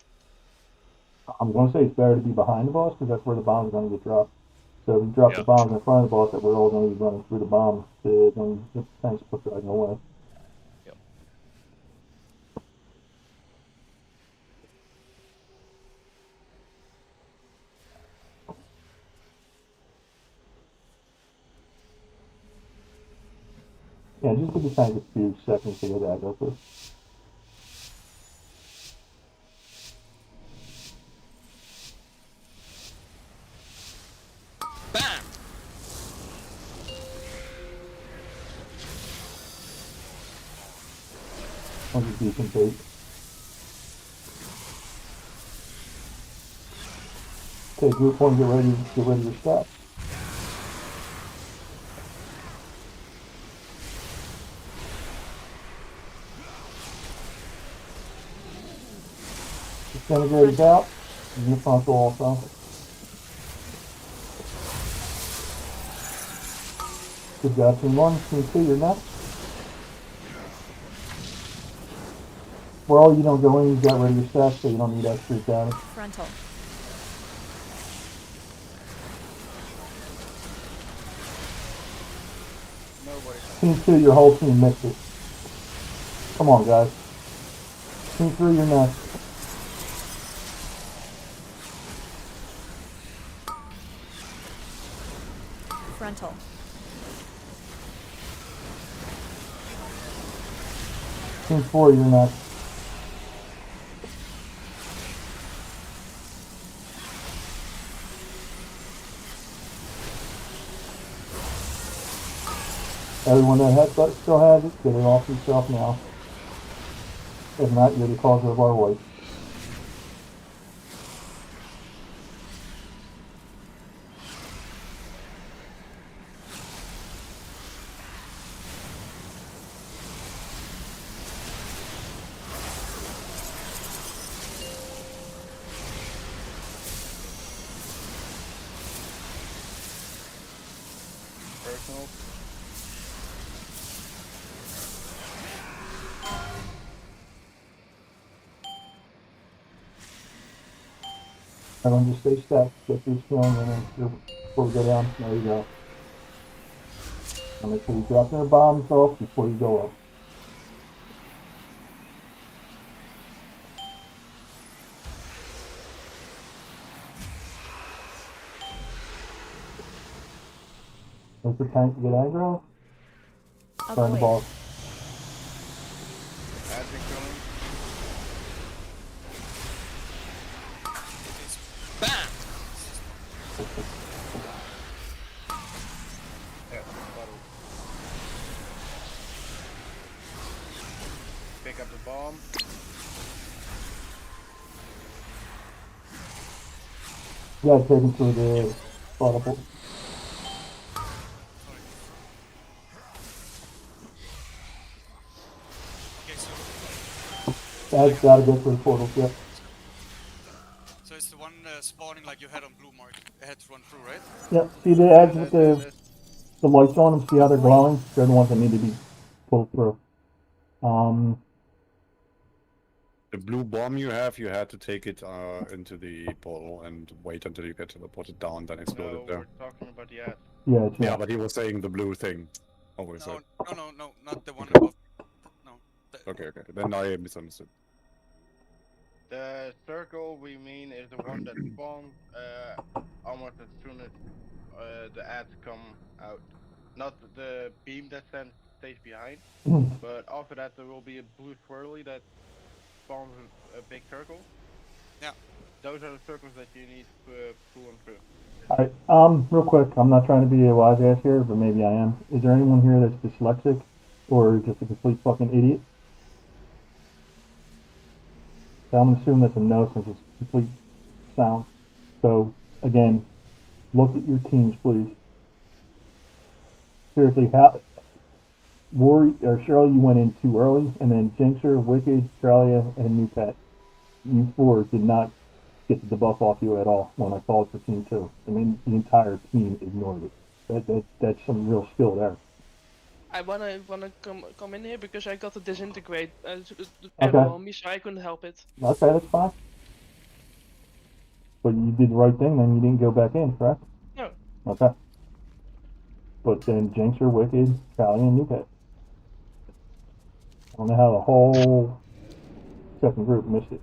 I'm going to say it's better to be behind the boss because that's where the bombs are going to get dropped. So if you drop the bombs in front of the boss, that we're all going to be running through the bombs, then the tanks put dragging away. Yep. Yeah, just give the tank a few seconds to get that up with. Bam! That's a decent bait. Okay, group one, get ready your steps. Disintegrator's out. And your frontal also. Good job, team one. Team two, you're next. For all you don't go in, you got rid of your steps, so you don't need extra damage. Frontal. Team two, your whole team missed it. Come on, guys. Team three, you're next. Frontal. Team four, you're next. Everyone that still has it, get it off yourself now. If not, you're the cause of our wife. Personal. Everyone just stay stacked, get through skilling, and then before we go down, there you go. And make sure you drop their bombs off before you go up. There's the tank to get aggro. Burn the ball. Bam! Pick up the bomb. Yeah, take him through the bottle. That's gotta go through the portal, yep. So it's the one spawning like you had on Blue Mark. It had to run through, right? Yep, see the eggs with the lights on them, see how they're glowing? They're the ones that need to be pulled through. The blue bomb you have, you had to take it into the portal and wait until you get teleported down, then explode it there. We're talking about the ad. Yeah, Yeah, but he was saying the blue thing. Always said. No, not the one above. No. Okay, then I misunderstood. The circle we mean is the one that spawns almost as soon as the ads come out. Not the beam that stays behind, but after that there will be a blue swirly that spawns a big circle. Yeah. Those are the circles that you need to pull them through. Alright, real quick, I'm not trying to be a wise ass here, but maybe I am. Is there anyone here that's dyslexic? or just a complete fucking idiot? So I'm gonna assume that's a no since it's complete sound. So again, look at your teams, please. Seriously, how Rory or Shirley, you went in too early, and then Jinxer, Wicked, Australia, and New Pet. You four did not get the debuff off you at all when I called for team 2. I mean, the entire team ignored it. That's some real skill there. I wanna come in here because I got to disintegrate Okay. arrow on me, so I couldn't help it. Okay, that's fine. But you did the right thing, then you didn't go back in, correct? No. Okay. But then Jinxer, Wicked, Callie, and New Pet. I don't know how the whole second group missed it.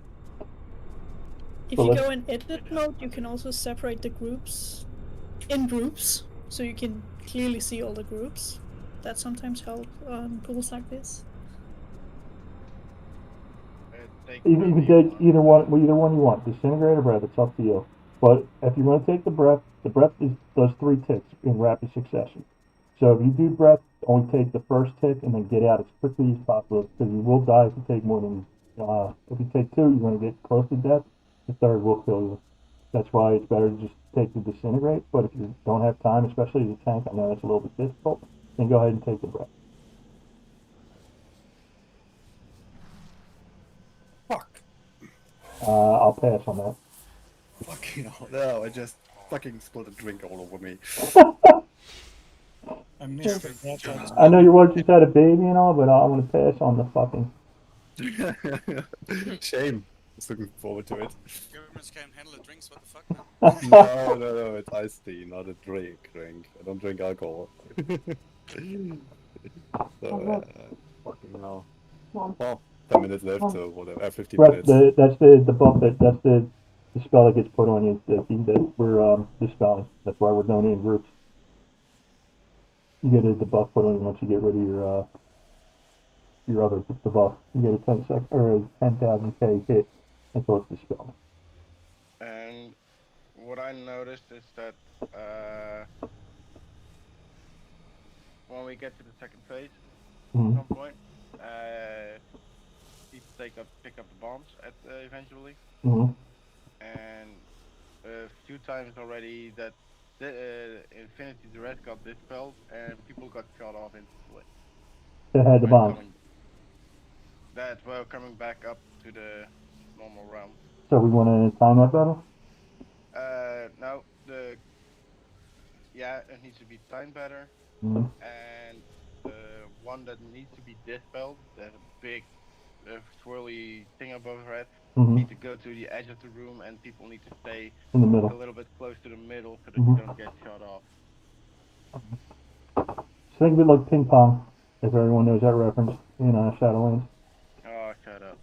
If So you let's- go in edit mode, you can also separate the groups in groups, so you can clearly see all the groups. That sometimes helps on pools like this. You can take either one you want, disintegrate or breath. It's up to you. But if you want to take the breath does 3 ticks in rapid succession. So if you do breath, only take the first tick and then get out as quickly as possible because you will die if you take more than. If you take 2, you're going to get close to death. The 3rd will kill you. That's why it's better to just take the disintegrate. But if you don't have time, especially as a tank, I know that's a little bit difficult. Then go ahead and take the breath. Fuck. I'll pass on that. Fucking hell, no, I just fucking spilled a drink all over me. I missed it. I know your wife just had a baby and all, but I want to pass on the fucking. Shame. Just looking forward to it. Governments can't handle the drinks, what the fuck, man? No, it's iced tea, not a drink. I don't drink alcohol. So, fucking hell. Well, 10 minutes left, so whatever, 15 Right, minutes. that's the buff that's the spell that gets put on you that we're dispelling. That's why we're doing it in groups. You get a debuff put on you once you get rid of your other debuff. You get a 10 or a 10,000k hit until it's dispelled. And what I noticed is that when we get to the second phase, at some point, you pick up the bombs eventually. And a few times already that the Infinity Duress got dispelled and people got shot off instantly. That had the bombs. That were coming back up to the normal realm. So we want to time that better? No, it needs to be timed better. And the one that needs to be dispelled, the big swirly thing above her head, need to go to the edge of the room, and people need to stay in the middle, a little bit close to the middle, so that you don't get shot off. So think of it like ping pong, if everyone knows that reference in Shadowlands. Oh, shut up!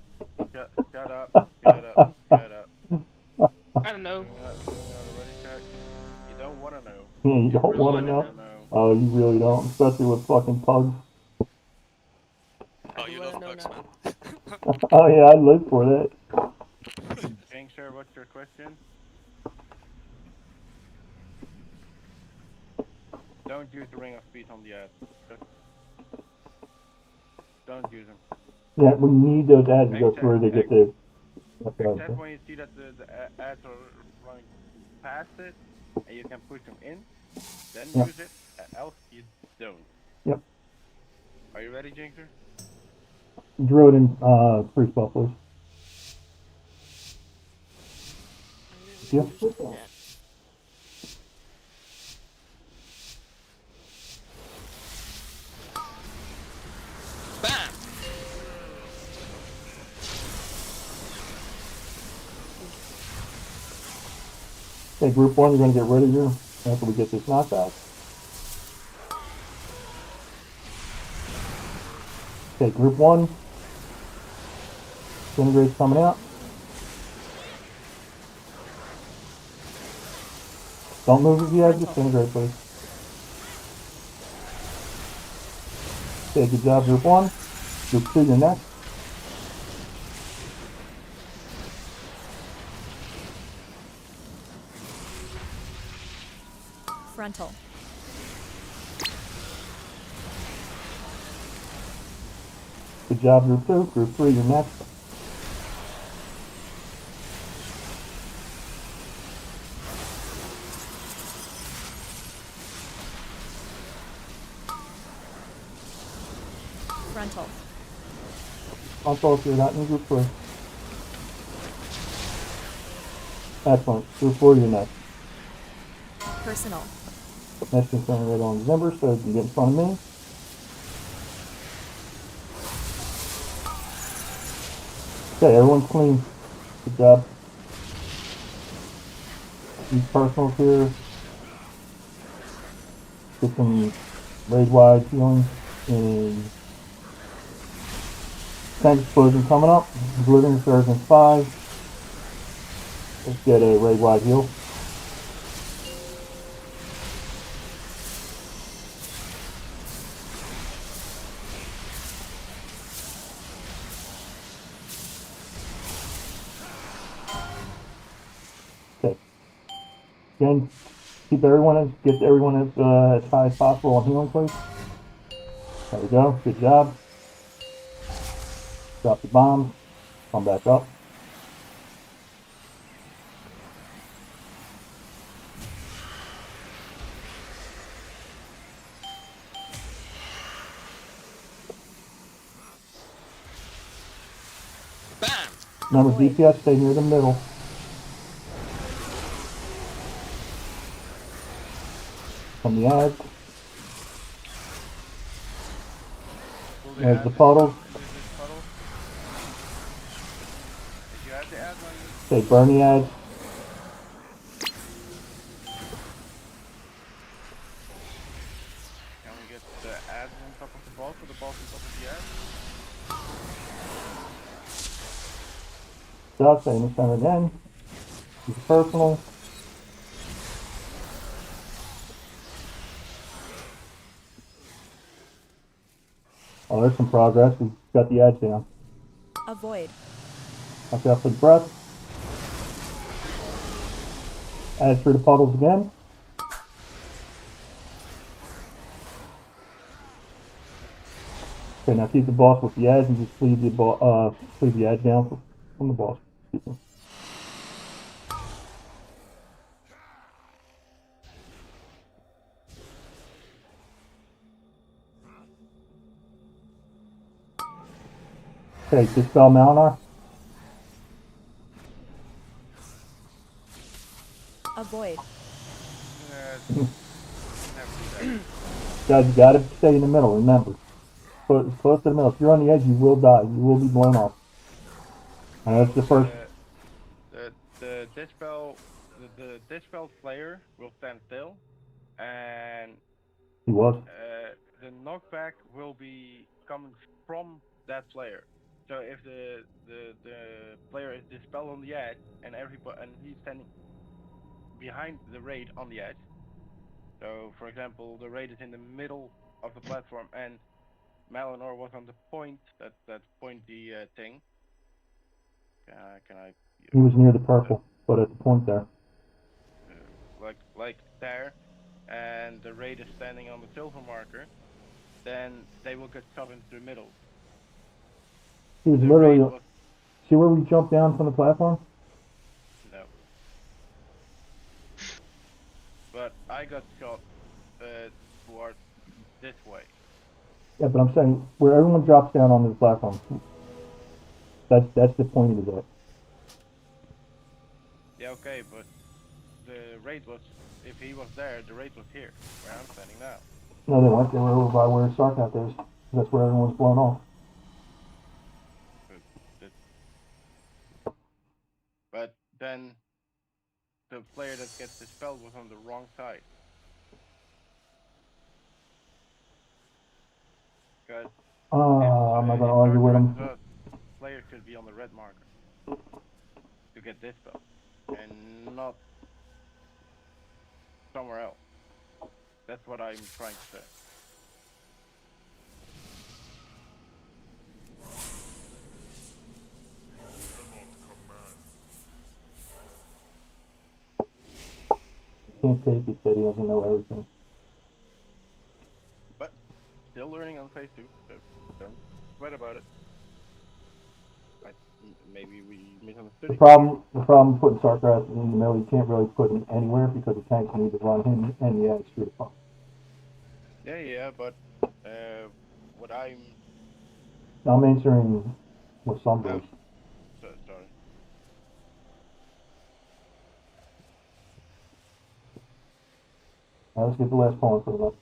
Shut up! Shut up! Shut up! I don't know. You don't want to know. Yeah, you don't want to know. Oh, you really don't, especially with fucking pugs. Oh, you love bugs, man. Oh yeah, I'd live for that. Sir, what's your question? Don't use the Ring of Speed on the ads. Don't use them. Yeah, we need those ads to go through to get the. Except when you see that the ads are running past it, and you can push them in, then use it, else you don't. Yep. Are you ready, Jinxer? Druid and priest buffaloes. Yeah. Bam! Okay, group 1, you're going to get rid of you after we get this knockout. Okay, group 1. Disintegrate's coming out. Don't move if you have disintegrate, please. Okay, good job, group 1. Group 2, you're next. Frontal. Good job, Group 2. Group 3, you're next. Frontal. Frontal if you're not in Group 3. Excellent. Group 4, you're next. Personal. Next concern right on December, so you can get in front of me. Okay, everyone's clean. Good job. These personals here. Get some raid-wide healing and tank explosion coming up. Oblivion Resurgence 5. Let's get a raid-wide heal. Okay. Again, get everyone as high as possible on healing, please. There we go. Good job. Drop the bombs. Come back up. Remember, DPS, stay near the middle. From the edge. There's the puddles. Okay, burn the edge. Can we get the ads on top of the boss or the boss on top of the ads? Stay in the center again. Use personal. Oh, there's some progress. We got the edge down. Avoid. Watch out for the breath. Edge through the puddles again. Okay, now keep the boss with the edge and just leave the edge down from the boss. Okay, dispel Malinar. Avoid. Guys, you gotta stay in the middle, remember. Close to the middle. If you're on the edge, you will die. You will be blown off. And that's the first. The dispel player will stand still, and He was. the knockback will be coming from that player. So if the player is dispelled on the edge and he's standing behind the raid on the edge. So for example, the raid is in the middle of the platform and Malinor was on the point, that pointy thing. Can I? He was near the purple, but at the point there. Like there, and the raid is standing on the silver marker, then they will get shot into the middle. He was literally. See where we jumped down from the platform? No. But I got shot towards this way. Yeah, but I'm saying where everyone drops down onto the platform. That's the point of it. Yeah, okay, but the raid was, if he was there, the raid was here, where I'm standing now. No, they weren't. They were over by where Starcraft is. That's where everyone's blown off. But then the player that gets dispelled was on the wrong side. Because I'm not gonna argue with him. the player should be on the red marker to get dispelled, and not somewhere else. That's what I'm trying to say. Can't take it that he doesn't know everything. But still learning on phase 2, so don't sweat about it. Maybe we misunderstood. The problem putting Sarkras in the middle, you can't really put him anywhere because the tanks need to run him and the Adds through the pump. Yeah, but what I'm answering with Sunburst. Sorry. Now let's get the last pawn for the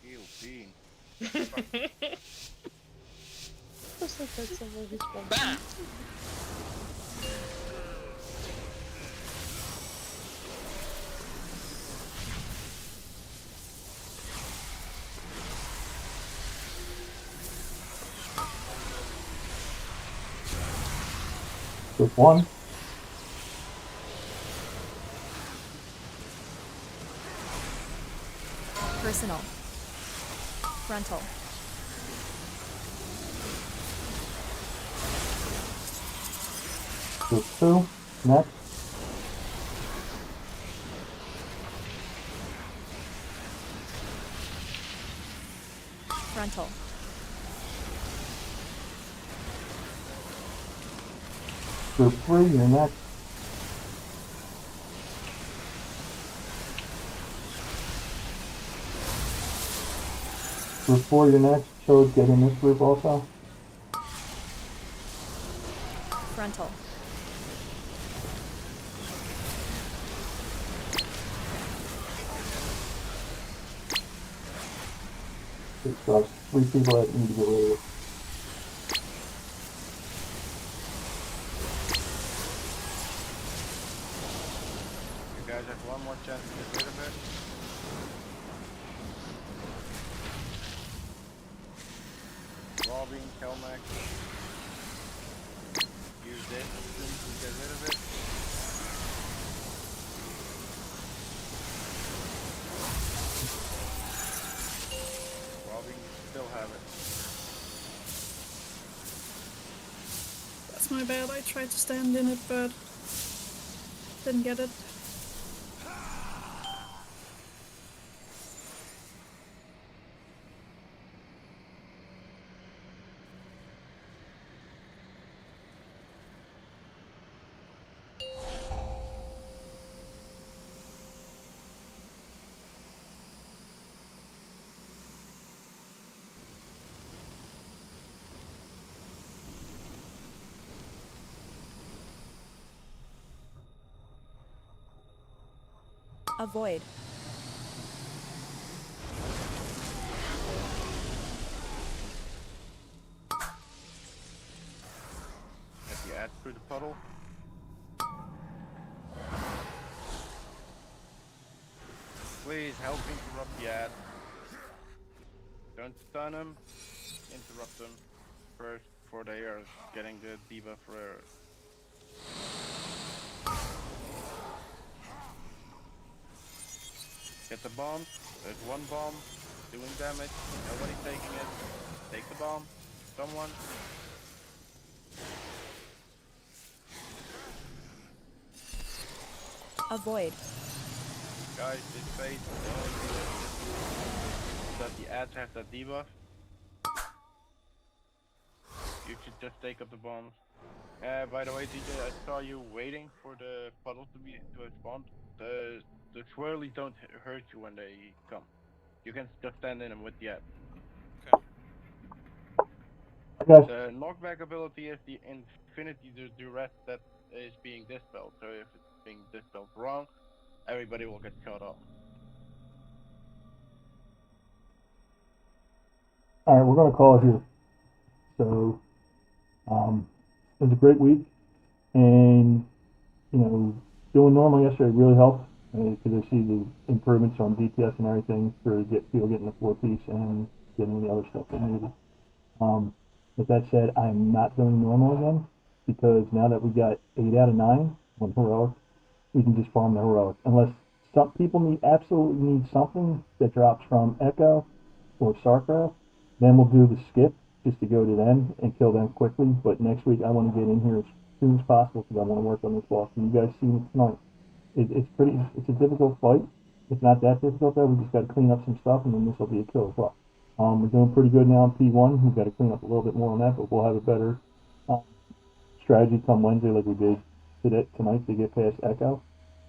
Ew, bean. Just like that someone who's from Bam! Group 1. Personal. Frontal. Group 2. Next. Frontal. Group 3, you're next. Group 4, you're next. Chose get in this group also. Frontal. It's 3 people that need to get rid of it. You guys have one more chance to get rid of it. Robin, Kelmac. Use this to get rid of it. Robin, you still have it. That's my bad. I tried to stand in it, but didn't get it. Avoid. Have you add through the puddle? Please help interrupt the ad. Don't stun him. Interrupt them first before they are getting the debuff for. Get the bomb. There's one bomb doing damage. Nobody's taking it. Take the bomb. Someone. Avoid. Guys, this phase, the only thing that the ads have that debuff. You should just take up the bombs. By the way, DJ, I saw you waiting for the puddle to spawn. The swirlies don't hurt you when they come. You can just stand in them with the ad. Okay. The knockback ability is the infinity duress that is being dispelled. So if it's being dispelled wrong, everybody will get cut off. Alright, we're going to call it here. So, it was a great week. And, doing normal yesterday really helped. Because I see the improvements on DPS and everything for people getting the 4-piece and getting the other stuff they needed. With that said, I'm not doing normal again. Because now that we got 8 out of 9 on heroic, we can just farm the heroic. Unless some people absolutely need something that drops from Echo or Starcraft, then we'll do the skip just to go to them and kill them quickly. But next week I want to get in here as soon as possible because I want to work on this boss. And you guys see it tonight. It's a difficult fight. It's not that difficult though. We just got to clean up some stuff, and then this will be a kill as well. We're doing pretty good now in P1. We've got to clean up a little bit more on that, but we'll have a better strategy come Wednesday, like we did tonight, to get past Echo.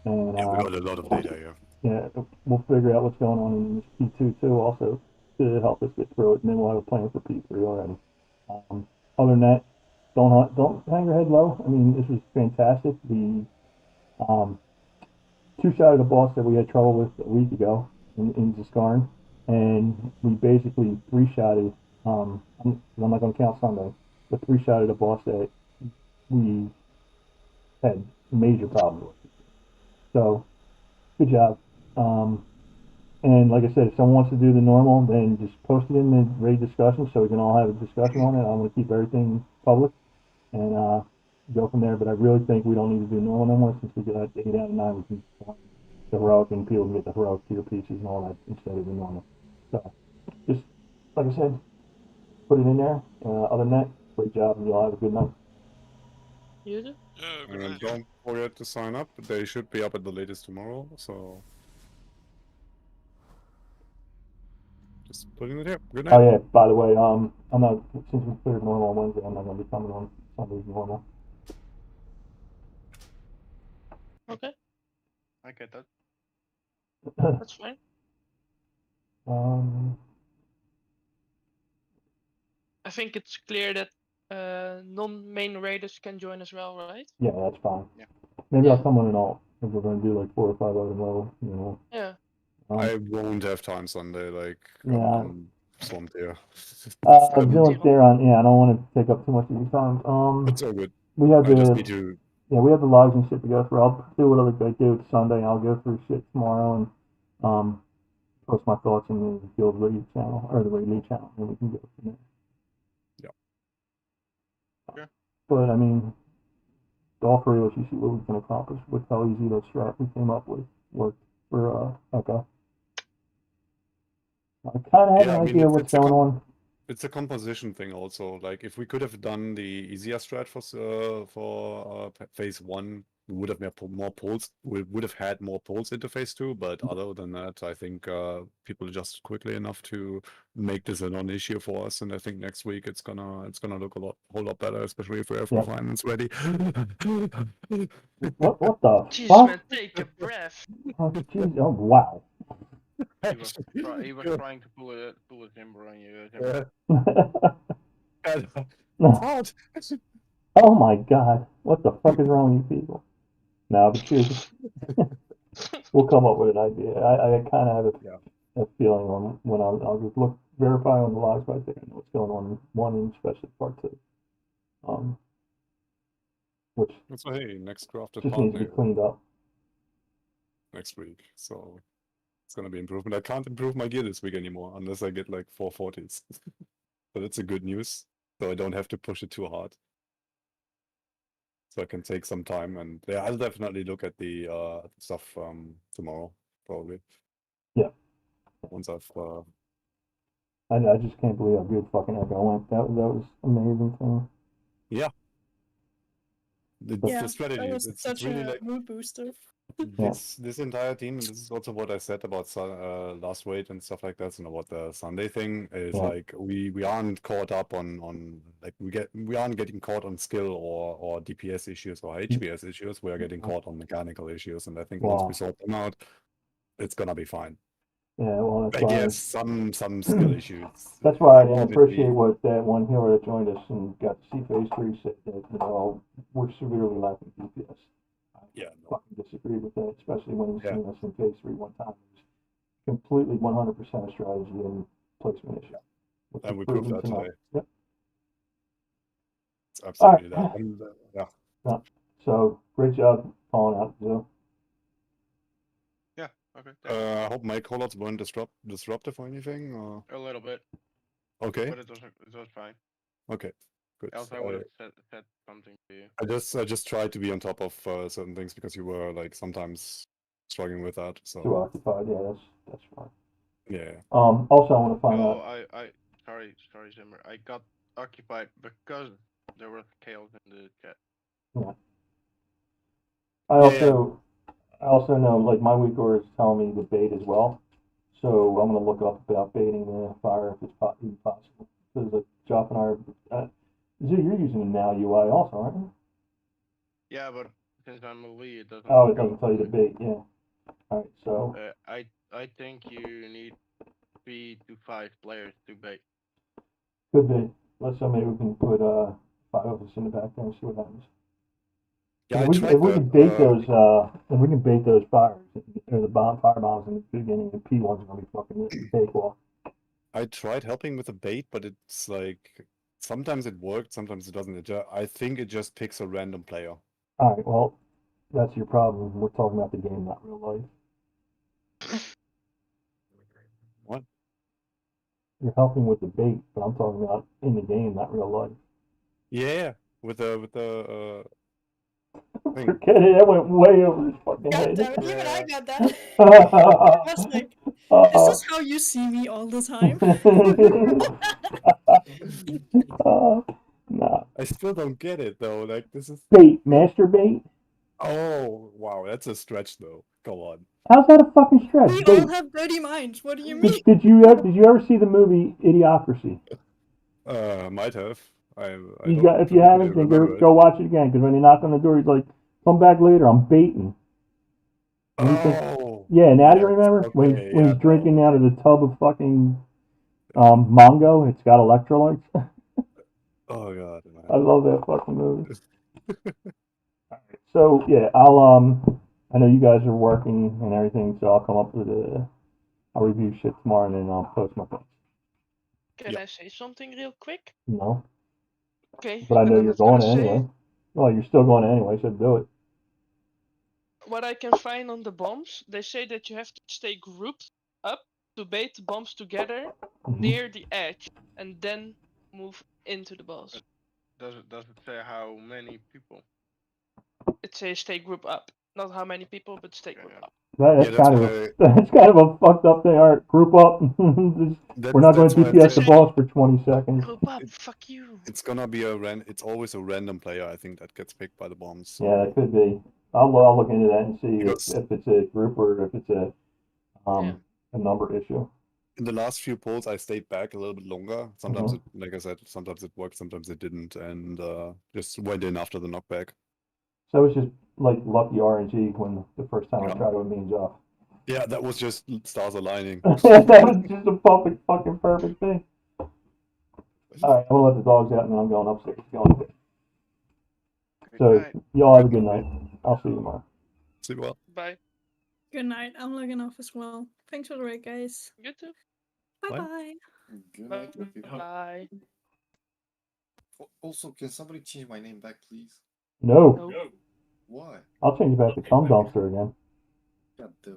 And yeah, we got a lot of data here. Yeah, we'll figure out what's going on in this P2 too, also to help us get through it, and then we'll have a plan for P3 already. Other than that, don't hang your head low. I mean, this was fantastic. The two-shotted a boss that we had trouble with a week ago in Zaskarn, and we basically three-shotted. I'm not going to count Sunday, but three-shotted a boss that we had major problems with. So, good job. And like I said, if someone wants to do the normal, then just post it in the raid discussion so we can all have a discussion on it. I'm going to keep everything public and go from there. But I really think we don't need to do normal no more since we got 8 out of 9. We can find the heroic and people can get the heroic tier pieces and all that instead of the normal. So just like I said, put it in there. Other than that, great job and y'all have a good night. You do? And don't forget to sign up. They should be up at the latest tomorrow, so just putting it here. Good night. Oh yeah, by the way, I'm not, since we cleared normal on Wednesday, I'm not gonna be coming on Sundays normal. Okay, I get that. that's fine. I think it's clear that non-main raiders can join as well, right? Yeah, that's fine. Yeah. Maybe I'll come on and all if we're gonna do like 4 or 5 item level, you know. Yeah. I won't have time Sunday, like, Yeah. I'm swamped here. Doing Theron, yeah, I don't want to take up too much of your time. It's all good. We have I just need to... Yeah, we have the logs and shit to go through. I'll do what other guys do Sunday. I'll go through shit tomorrow and post my thoughts in the Guild Radio channel, or the Radio channel, and we can go from there. Yeah. Sure. But, I mean, all three of us, you see what we can accomplish with how easy that strat we came up with worked for Echo. I kind of have an idea what's going on. It's a composition thing also. Like, if we could have done the easier strat for phase 1, we would have more polls. We would have had more polls into phase 2. But other than that, I think people adjusted quickly enough to make this a non-issue for us. And I think next week it's gonna look whole lot better, especially if we have refinements ready. What the Jeez, fuck? man, take a breath. Oh, jeez. Oh, wow. He was trying to pull a timber on you. Oh my god. What the fuck is wrong with you people? No, but seriously. We'll come up with an idea. I kind of have a feeling on when I'll just verify on the logs right there and know what's going on in 1 and especially part 2. Which so hey, next crafted just needs to be cleaned up next week. So it's gonna be improvement. I can't improve my gear this week anymore unless I get like 440s. So that's a good news. So I don't have to push it too hard. So I can take some time, and yeah, I'll definitely look at the stuff tomorrow, probably. Yeah. Once I've I just can't believe how good fucking Echo went. That was amazing to me. Yeah. The strategy. That was It's such really a like mood booster. this entire team, and this is also what I said about last raid and stuff like that, and about the Sunday thing is like we aren't caught up on like we aren't getting caught on skill or DPS issues or HPS issues. We are getting caught on mechanical issues, and I think once we sort them out, it's gonna be fine. Yeah, well, that's I why. guess some skill issues. That's why I didn't obviously. appreciate what that one healer that joined us and got to see phase 3 said that, you know, we're severely lacking DPS. Yeah, fucking disagree with that, especially when you've seen us in phase 3 one time. It was completely 100% a strategy and placement issue. And we proved that tonight. today. Yep. It's absolutely All right. that. And, yeah. So great job calling out, Joe. Yeah. Okay. I hope my callouts weren't disruptive or anything. Or... A little bit. Okay. But it was fine. Okay. Good. Else I would have said something to you. I just tried to be on top of certain things because you were like sometimes struggling with that. Too So occupied. Yeah, that's fine. yeah. Also, I want to find No, out. sorry, Zimmer. I got occupied because there was chaos in the chat. Yeah. I also know, like, my weak order is telling me to bait as well. So I'm gonna look up about baiting the fire if it's even possible. Because like Joff and I are, Zoo, you're using the now UI also, aren't you? Yeah, but since I'm a lead, it doesn't. Oh, it doesn't tell you to bait. Yeah. All right. So I think you need 3 to 5 players to bait. could be. Let's say maybe we can put 5 of us in the back there and see what happens. Yeah, If we can bait those if we can bait those fires or the fire bombs in the beginning, the P ones are gonna be fucking cakewalk. I tried helping with the bait, but it's like sometimes it worked, sometimes it doesn't. I think it just picks a random player. All right. Well, that's your problem. We're talking about the game, not real life. What? You're helping with the bait, but I'm talking about in the game, not real life. Yeah, with the thing. Forget it. That went way over his fucking God head. damn it, even I got that. I was like, is this how you see me all the time? Nah. I still don't get it though. Like this is bait, masturbate. Oh wow, that's a stretch though. Go on. How's that a fucking stretch? We Bait. all have dirty minds. What do you mean? Did you ever see the movie Idiocracy? Might have. If you haven't, then go watch it again. Because when they knock on the door, he's like, "Come back later. I'm baiting." Yeah, now do you remember when he's drinking out of the tub of fucking Mongo? It's got electrolytes. Oh god. I love that fucking movie. So yeah, I know you guys are working and everything, so I'll come up with I'll review shit tomorrow and then I'll post my thoughts. Can I say something real quick? No. Okay. But I know then you're was gonna going anyway. say Well, you're still going anyway, so do it. what I can find on the bombs, they say that you have to stay grouped up to bait the bombs together near the edge and then move into the boss. Does it say how many people? It says stay group up. Not how many people, but stay group up. That's kind of a fucked up thing. All right, group up. We're not going to DPS the boss for 20 seconds. Group up, fuck you. It's gonna be it's always a random player, I think, that gets picked by the bombs. So. Yeah, it could be. I'll look into that and see if it's a group or if it's a number issue. In the last few polls, I stayed back a little bit longer. Sometimes, like I said, sometimes it worked, sometimes it didn't, and just went in after the knockback. So it's just like lucky RNG when the first time I tried it with me and Joff. Yeah, that was just stars aligning. That was just a fucking perfect thing. Alright, I'm gonna let the dogs out and then I'm going upstairs. So, y'all have a good night. I'll see you tomorrow. See you well. Bye. Good night. I'm logging off as well. Thanks for the raid, guys. You too. Bye-bye. Good night, everyone. Bye. Also, can somebody change my name back, please? No. Why? I'll change it back to Cum Dumpster again. God damn.